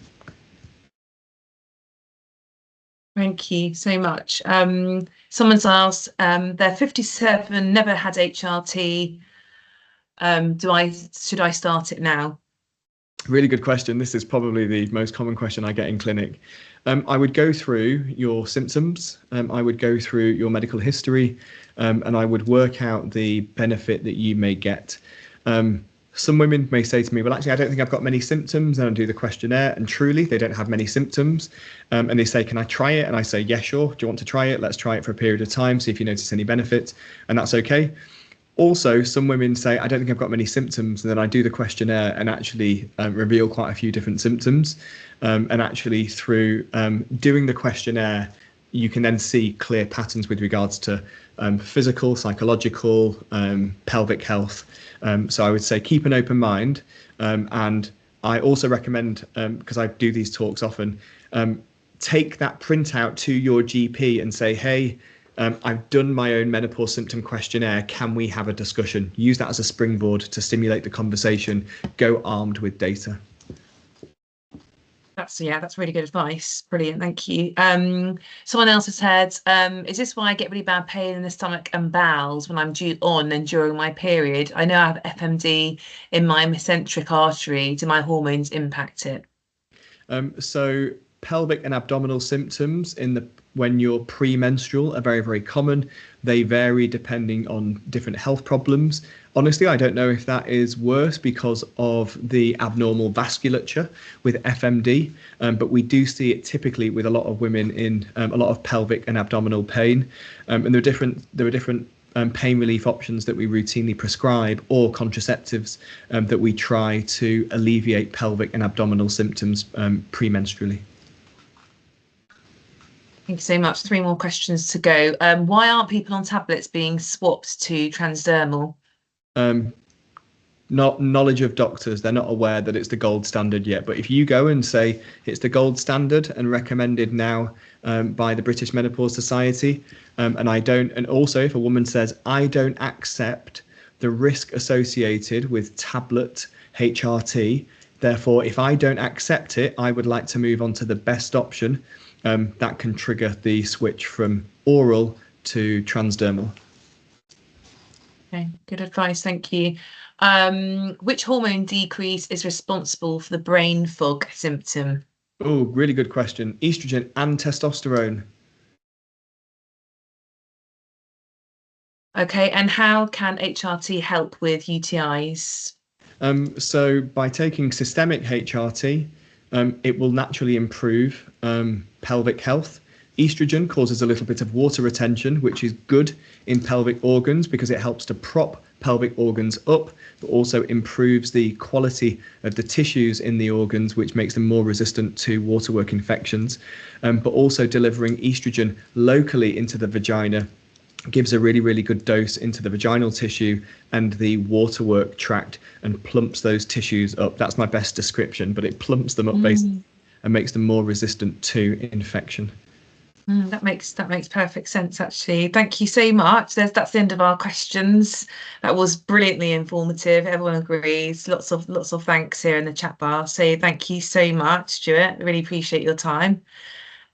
Thank you so much. Someone's asked, they're 57, never had HRT. Should I start it now? Really good question. This is probably the most common question I get in clinic. I would go through your symptoms. I would go through your medical history, and I would work out the benefit that you may get. Some women may say to me, well, actually, I don't think I've got many symptoms. And I do the questionnaire, and truly, they don't have many symptoms. And they say, can I try it? And I say, yeah, sure. Do you want to try it? Let's try it for a period of time, see if you notice any benefit. And that's okay. Also, some women say, I don't think I've got many symptoms, and then I do the questionnaire and actually reveal quite a few different symptoms. And actually, through doing the questionnaire, you can then see clear patterns with regards to physical, psychological, pelvic health. So I would say keep an open mind. And I also recommend, because I do these talks often, take that printout to your GP and say, hey, I've done my own menopause symptom questionnaire. Can we have a discussion? Use that as a springboard to stimulate the conversation. Go armed with data. That's really good advice. Brilliant, thank you. Someone else has said, is this why I get really bad pain in the stomach and bowels when I'm due on and during my period? I know I have FMD in my mesenteric artery. Do my hormones impact it? So pelvic and abdominal symptoms when you're premenstrual are very, very common. They vary depending on different health problems. Honestly, I don't know if that is worse because of the abnormal vasculature with FMD, but we do see it typically with a lot of women in a lot of pelvic and abdominal pain. And there are different pain relief options that we routinely prescribe or contraceptives that we try to alleviate pelvic and abdominal symptoms premenstrually. Thank you so much. 3 more questions to go. Why aren't people on tablets being swapped to transdermal? Not knowledge of doctors. They're not aware that it's the gold standard yet. But if you go and say it's the gold standard and recommended now by the British Menopause Society, and also if a woman says, I don't accept the risk associated with tablet HRT, therefore, if I don't accept it, I would like to move on to the best option. That can trigger the switch from oral to transdermal. Okay, good advice, thank you. Which hormone decrease is responsible for the brain fog symptom? Oh, really good question. Estrogen and testosterone. Okay, and how can HRT help with UTIs? So by taking systemic HRT, it will naturally improve pelvic health. Estrogen causes a little bit of water retention, which is good in pelvic organs because it helps to prop pelvic organs up, but also improves the quality of the tissues in the organs, which makes them more resistant to waterwork infections. But also delivering estrogen locally into the vagina gives a really, really good dose into the vaginal tissue and the waterwork tract and plumps those tissues up. That's my best description, but it plumps them up basically and makes them more resistant to infection. That makes perfect sense, actually. Thank you so much. That's the end of our questions. That was brilliantly informative. Everyone agrees. Lots of thanks here in the chat bar. So thank you so much, Stuart. I really appreciate your time.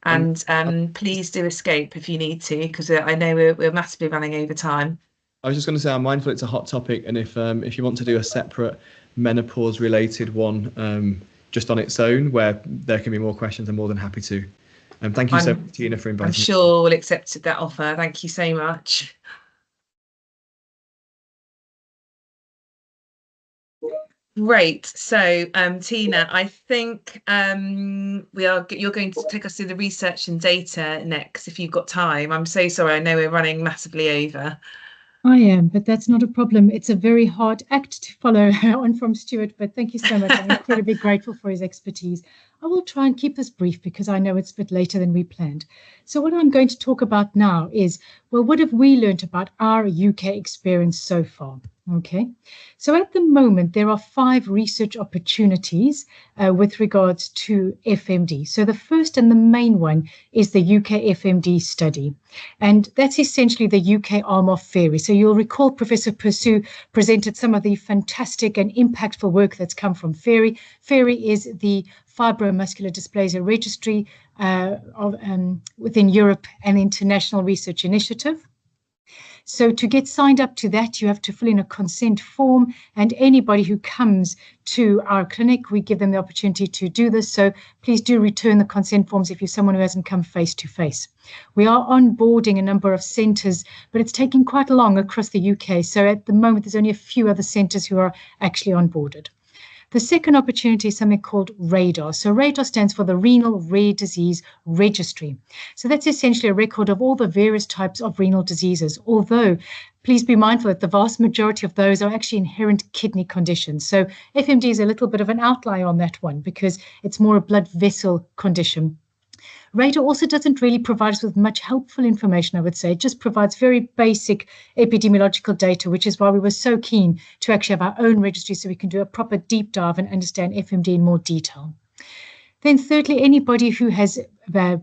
And please do escape if you need to, because I know we're massively running over time. I was just going to say, I'm mindful it's a hot topic, and if you want to do a separate menopause-related one just on its own, where there can be more questions, I'm more than happy to. Thank you so much, Tina, for inviting me. I'm sure we'll accept that offer. Thank you so much. Great. So, Tina, I think you're going to take us through the research and data next, if you've got time. I'm so sorry. I know we're running massively over. I am, but that's not a problem. It's a very hard act to follow on from Stuart, but thank you so much. I'm incredibly grateful for his expertise. I will try and keep this brief because I know it's a bit later than we planned. So what I'm going to talk about now is, well, what have we learned about our UK experience so far? Okay, so at the moment, there are 5 research opportunities with regards to FMD. So the first and the main one is the UK FMD study. And that's essentially the UK arm of FAIRY. So you'll recall Professor Pursue presented some of the fantastic and impactful work that's come from FAIRY. FAIRY is the Fibromuscular Dysplasia Registry within Europe and International Research Initiative. So to get signed up to that, you have to fill in a consent form, and anybody who comes to our clinic, we give them the opportunity to do this. So please do return the consent forms if you're someone who hasn't come face to face. We are onboarding a number of centres, but it's taking quite long across the UK. So at the moment, there's only a few other centres who are actually onboarded. The second opportunity is something called RADAR. So RADAR stands for the Renal Rare Disease Registry. So that's essentially a record of all the various types of renal diseases, although please be mindful that the vast majority of those are actually inherent kidney conditions. So FMD is a little bit of an outlier on that one because it's more a blood vessel condition. RADAR also doesn't really provide us with much helpful information, I would say. It just provides very basic epidemiological data, which is why we were so keen to actually have our own registry so we can do a proper deep dive and understand FMD in more detail. Then thirdly, anybody who has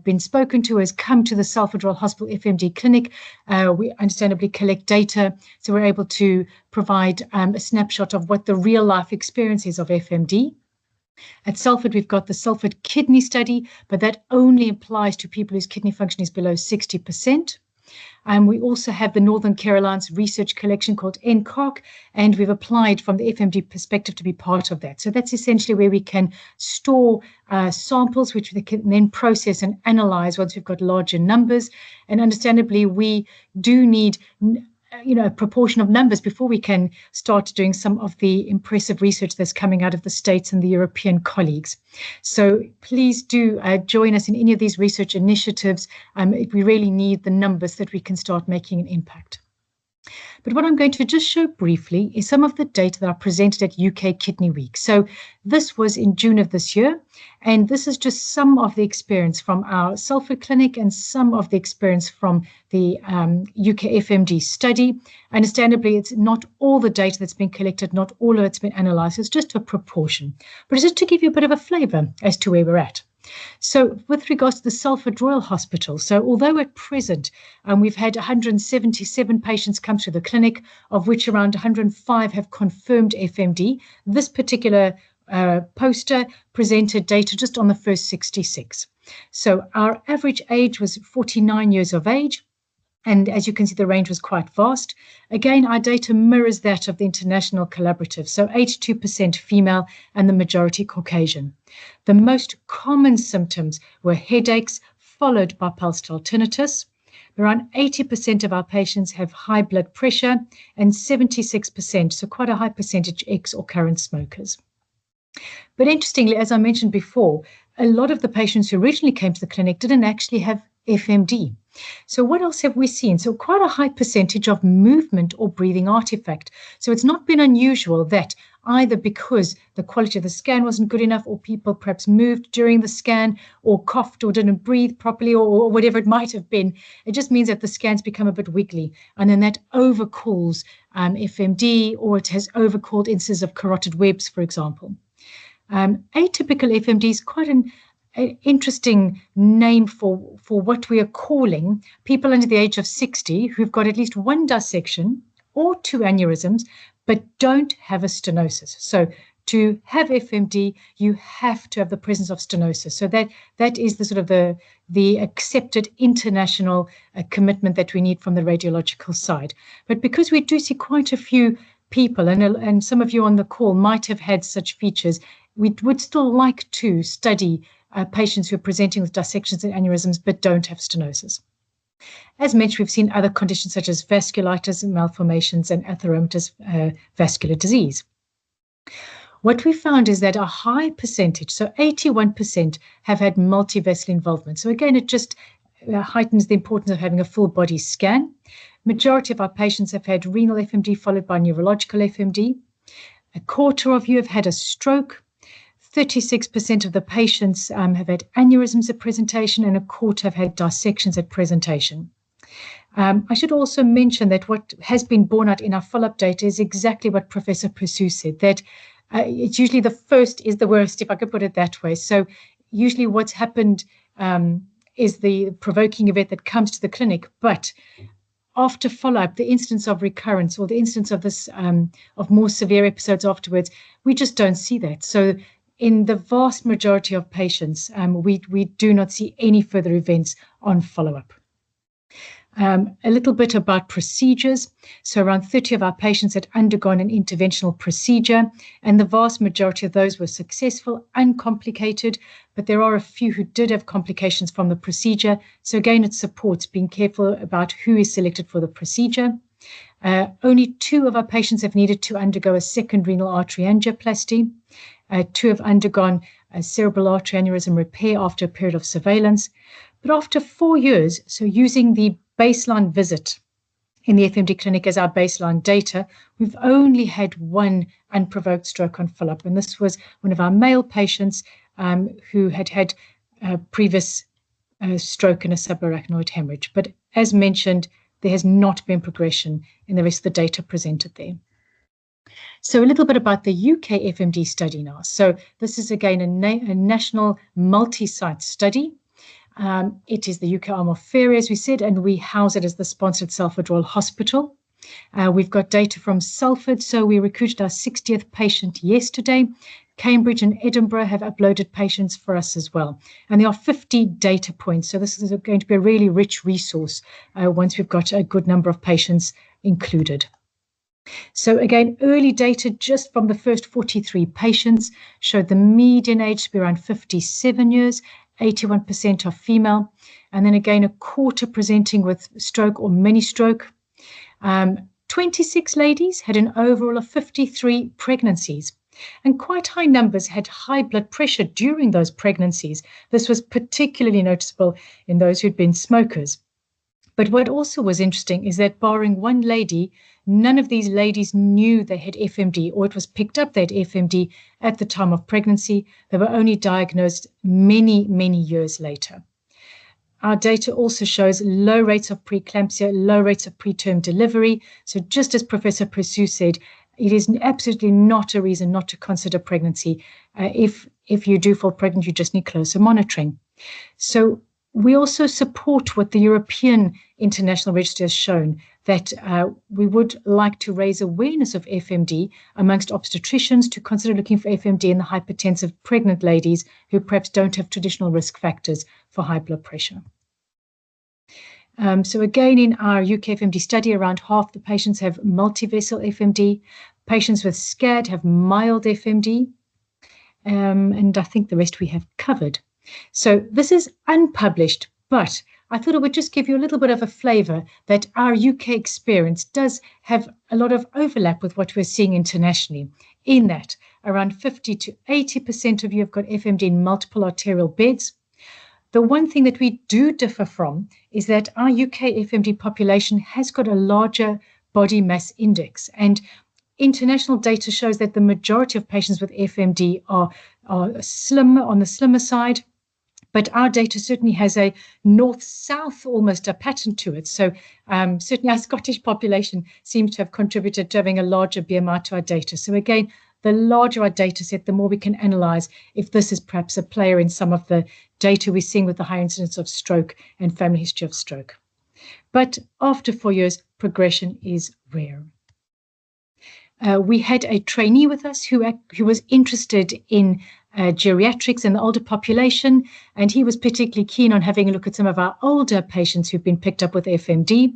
been spoken to has come to the Salford Royal Hospital FMD clinic. We understandably collect data, so we're able to provide a snapshot of what the real life experience is of FMD. At Salford, we've got the Salford Kidney Study, but that only applies to people whose kidney function is below 60%. We also have the Northern Care Alliance research collection called NCARC, and we've applied from the FMD perspective to be part of that. So that's essentially where we can store samples, which we can then process and analyze once we've got larger numbers. And understandably, we do need a proportion of numbers before we can start doing some of the impressive research that's coming out of the States and the European colleagues. So please do join us in any of these research initiatives. We really need the numbers that we can start making an impact. But what I'm going to just show briefly is some of the data that are presented at UK Kidney Week. So this was in June of this year, and this is just some of the experience from our Salford clinic and some of the experience from the UK FMD study. Understandably, it's not all the data that's been collected, not all of it's been analysed, it's just a proportion. But it's just to give you a bit of a flavour as to where we're at. So with regards to the Salford Royal Hospital, so although at present we've had 177 patients come through the clinic, of which around 105 have confirmed FMD, this particular poster presented data just on the first 66. So our average age was 49 years of age. And as you can see, the range was quite vast. Again, our data mirrors that of the international collaborative. So 82% female and the majority Caucasian. The most common symptoms were headaches, followed by pulsed tinnitus. Around 80% of our patients have high blood pressure and 76%, so quite a high percentage, ex or current smokers. But interestingly, as I mentioned before, a lot of the patients who originally came to the clinic didn't actually have FMD. So what else have we seen? So quite a high percentage of movement or breathing artifact. So it's not been unusual that either because the quality of the scan wasn't good enough, or people perhaps moved during the scan or coughed or didn't breathe properly, or whatever it might have been. It just means that the scans become a bit wiggly, and then that overcalls FMD, or it has overcalled instances of carotid webs, for example. Atypical FMD is quite an interesting name for what we are calling people under the age of 60 who've got at least one dissection or 2 aneurysms, but don't have a stenosis. So to have FMD, you have to have the presence of stenosis. So that is the sort of the accepted international commitment that we need from the radiological side. But because we do see quite a few people, and some of you on the call might have had such features, we would still like to study patients who are presenting with dissections and aneurysms but don't have stenosis. As mentioned, we've seen other conditions such as vasculitis, malformations, and atheromatous vascular disease. What we found is that a high percentage, so 81%, have had multivessel involvement. So again, it just heightens the importance of having a full body scan. Majority of our patients have had renal FMD followed by neurological FMD. A quarter of you have had a stroke. 36% of the patients have had aneurysms at presentation, and a quarter have had dissections at presentation. I should also mention that what has been borne out in our follow-up data is exactly what Professor Pursue said, that it's usually the first is the worst, if I could put it that way. So usually what's happened is the provoking event that comes to the clinic, but after follow-up, the instance of recurrence or the instance of this of more severe episodes afterwards, we just don't see that. So in the vast majority of patients, we do not see any further events on follow-up. A little bit about procedures. So around 30 of our patients had undergone an interventional procedure, and the vast majority of those were successful, uncomplicated, but there are a few who did have complications from the procedure. So again, it supports being careful about who is selected for the procedure. Only 2 of our patients have needed to undergo a second renal artery angioplasty. 2 have undergone a cerebral artery aneurysm repair after a period of surveillance. But after 4 years, so using the baseline visit in the FMD clinic as our baseline data, we've only had 1 unprovoked stroke on follow-up. And this was one of our male patients who had had a previous stroke and a subarachnoid hemorrhage. But as mentioned, there has not been progression in the rest of the data presented there. So a little bit about the UK FMD study now. So this is again a national multi-site study. It is the UK arm of FAIRY, as we said, and we house it as the sponsored Salford Royal Hospital. We've got data from Salford, so we recruited our 60th patient yesterday. Cambridge and Edinburgh have uploaded patients for us as well. And there are 50 data points, so this is going to be a really rich resource once we've got a good number of patients included. So again, early data just from the first 43 patients showed the median age to be around 57 years, 81% are female, and then again a quarter presenting with stroke or mini stroke. 26 ladies had an overall of 53 pregnancies, and quite high numbers had high blood pressure during those pregnancies. This was particularly noticeable in those who'd been smokers. But what also was interesting is that barring 1 lady, none of these ladies knew they had FMD, or it was picked up they had FMD at the time of pregnancy. They were only diagnosed many, many years later. Our data also shows low rates of preeclampsia, low rates of preterm delivery. So just as Professor Pursue said, it is absolutely not a reason not to consider pregnancy. If you do fall pregnant, you just need closer monitoring. So we also support what the European International Register has shown, that we would like to raise awareness of FMD amongst obstetricians to consider looking for FMD in the hypertensive pregnant ladies who perhaps don't have traditional risk factors for high blood pressure. So again, in our UK FMD study, around half the patients have multivessel FMD. Patients with SCAD have mild FMD. And I think the rest we have covered. So this is unpublished, but I thought it would just give you a little bit of a flavour that our UK experience does have a lot of overlap with what we're seeing internationally, in that around 50 to 80% of you have got FMD in multiple arterial beds. The one thing that we do differ from is that our UK FMD population has got a larger body mass index, and international data shows that the majority of patients with FMD are slimmer, on the slimmer side. But our data certainly has a north-south almost a pattern to it. So certainly our Scottish population seems to have contributed to having a larger BMI to our data. So again, the larger our data set, the more we can analyse if this is perhaps a player in some of the data we're seeing with the high incidence of stroke and family history of stroke. But after 4 years, progression is rare. We had a trainee with us who was interested in geriatrics and the older population, and he was particularly keen on having a look at some of our older patients who've been picked up with FMD.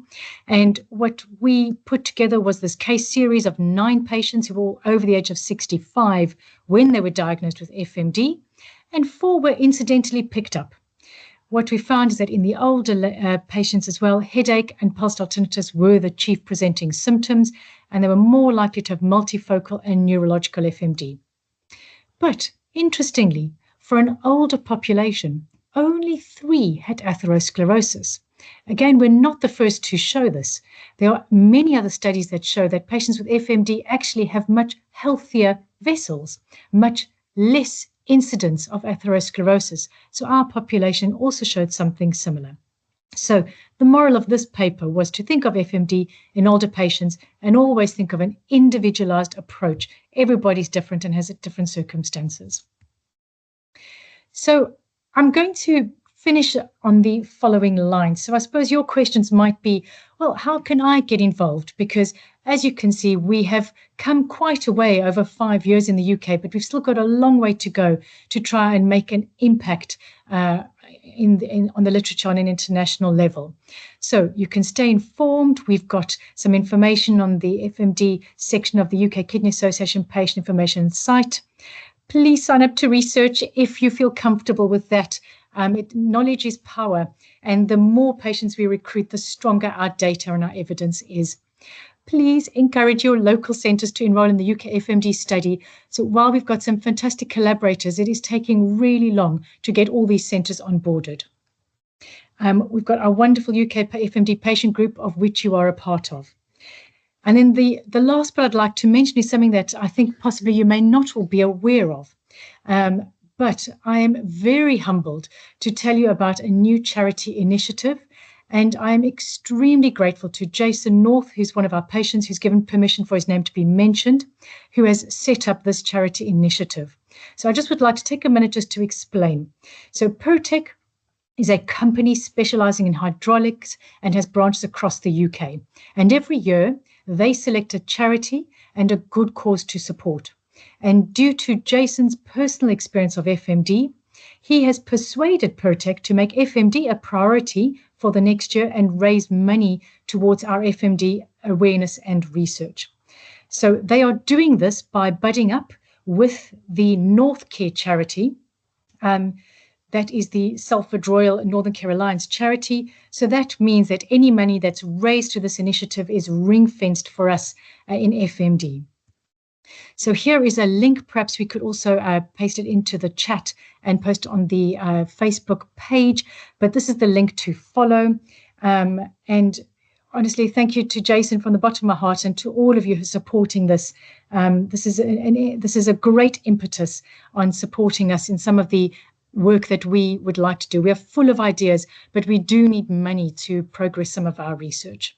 And what we put together was this case series of 9 patients who were all over the age of 65 when they were diagnosed with FMD, and 4 were incidentally picked up. What we found is that in the older patients as well, headache and pulse tinnitus were the chief presenting symptoms, and they were more likely to have multifocal and neurological FMD. But interestingly, for an older population, only 3 had atherosclerosis. Again, we're not the first to show this. There are many other studies that show that patients with FMD actually have much healthier vessels, much less incidence of atherosclerosis. So our population also showed something similar. So the moral of this paper was to think of FMD in older patients and always think of an individualized approach. Everybody's different and has different circumstances. So I'm going to finish on the following lines. So I suppose your questions might be, well, how can I get involved? Because as you can see, we have come quite a way over 5 years in the UK, but we've still got a long way to go to try and make an impact on the literature on an international level. So you can stay informed. We've got some information on the FMD section of the UK Kidney Association Patient Information site. Please sign up to research if you feel comfortable with that. Knowledge is power, and the more patients we recruit, the stronger our data and our evidence is. Please encourage your local centres to enrol in the UK FMD study. So while we've got some fantastic collaborators, it is taking really long to get all these centres onboarded. We've got our wonderful UK FMD patient group, of which you are a part of. And then the last part I'd like to mention is something that I think possibly you may not all be aware of. But I am very humbled to tell you about a new charity initiative. And I'm extremely grateful to Jason North, who's one of our patients, who's given permission for his name to be mentioned, who has set up this charity initiative. So I just would like to take a minute just to explain. So Protec is a company specializing in hydraulics and has branches across the UK. And every year they select a charity and a good cause to support. And due to Jason's personal experience of FMD, he has persuaded Protec to make FMD a priority for the next year and raise money towards our FMD awareness and research. So they are doing this by budding up with the North Care charity. That is the Salford Royal Northern Care Alliance charity. So that means that any money that's raised through this initiative is ring-fenced for us in FMD. So here is a link. Perhaps we could also paste it into the chat and post on the Facebook page. But this is the link to follow. And honestly, thank you to Jason from the bottom of my heart and to all of you who are supporting this. This is a great impetus on supporting us in some of the work that we would like to do. We are full of ideas, but we do need money to progress some of our research.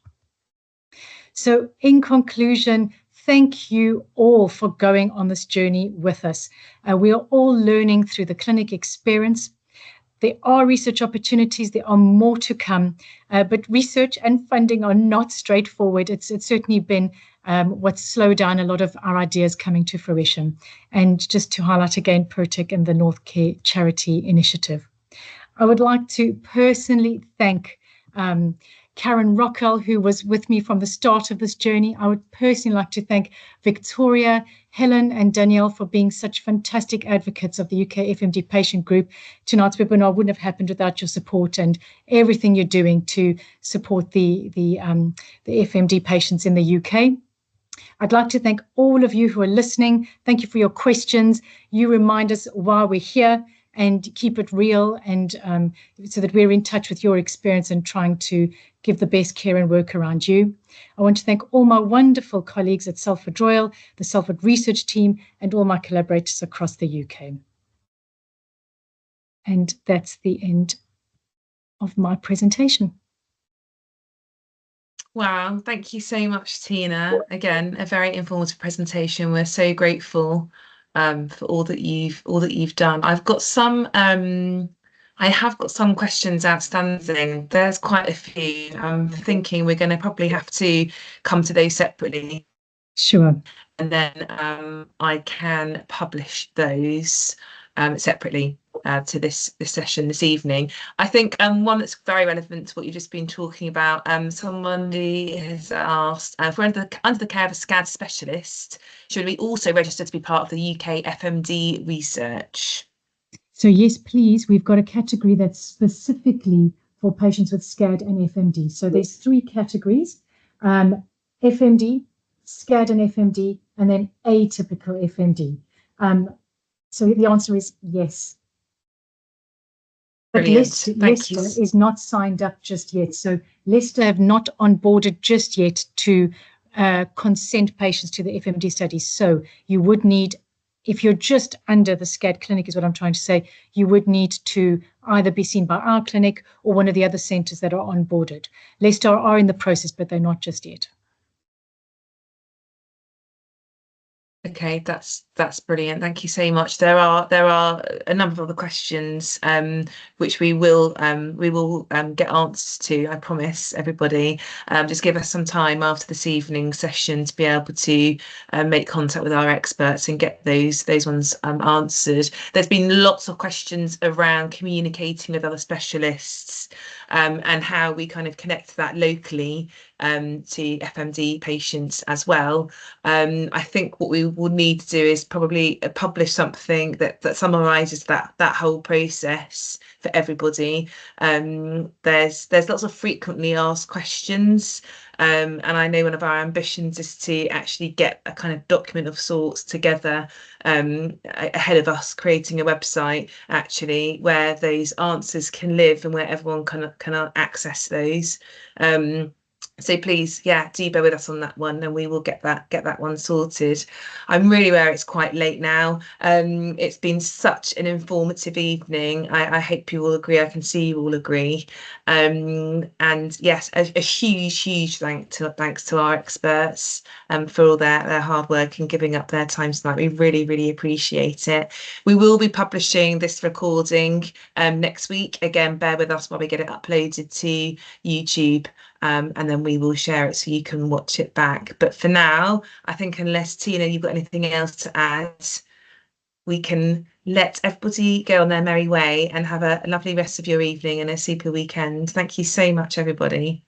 So in conclusion, thank you all for going on this journey with us. We are all learning through the clinic experience. There are research opportunities, there are more to come, but research and funding are not straightforward. It's certainly been what's slowed down a lot of our ideas coming to fruition. And just to highlight again, Protec and the North Care Charity Initiative. I would like to personally thank Karen Rockwell, who was with me from the start of this journey. I would personally like to thank Victoria, Helen and Danielle for being such fantastic advocates of the UK FMD patient group. Tonight's webinar wouldn't have happened without your support and everything you're doing to support the FMD patients in the UK. I'd like to thank all of you who are listening. Thank you for your questions. You remind us why we're here and keep it real, and so that we're in touch with your experience and trying to give the best care and work around you. I want to thank all my wonderful colleagues at Salford Royal, the Salford Research team, and all my collaborators across the UK. And that's the end of my presentation. Wow, thank you so much, Tina. Again, a very informative presentation. We're so grateful for all that you've done. I've got some I have got some questions outstanding. There's quite a few. I'm thinking we're going to probably have to come to those separately. Sure. And then I can publish those separately to this session this evening. I think one that's very relevant to what you've just been talking about, somebody has asked, if we're under the care of a SCAD specialist, should we also register to be part of the UK FMD research? So yes, please. We've got a category that's specifically for patients with SCAD and FMD. So there's 3 categories, FMD, SCAD and FMD, and then atypical FMD. So the answer is yes. But Brilliant. Thank you. Leicester is not signed up just yet. So Leicester have not onboarded just yet to consent patients to the FMD study. So you would need, if you're just under the SCAD clinic, is what I'm trying to say, you would need to either be seen by our clinic or one of the other centres that are onboarded. Leicester are in the process, but they're not just yet. Okay, that's brilliant. Thank you so much. There are a number of other questions which we will get answers to. I promise everybody. Just give us some time after this evening session to be able to make contact with our experts and get those ones answered. There's been lots of questions around communicating with other specialists and how we kind of connect that locally to FMD patients as well. I think what we will need to do is probably publish something that summarises that whole process for everybody. There's lots of frequently asked questions, and I know one of our ambitions is to actually get a kind of document of sorts together ahead of us creating a website actually where those answers can live and where everyone can access those. So please, yeah, do bear with us on that one, and we will get that one sorted. I'm really aware it's quite late now. It's been such an informative evening. I hope you all agree. I can see you all agree. And yes, a huge thanks to our experts for all their hard work and giving up their time tonight. We really appreciate it. We will be publishing this recording next week. Again, bear with us while we get it uploaded to YouTube. And then we will share it so you can watch it back. But for now, I think unless Tina, you've got anything else to add, we can let everybody go on their merry way and have a lovely rest of your evening and a super weekend. Thank you so much, everybody.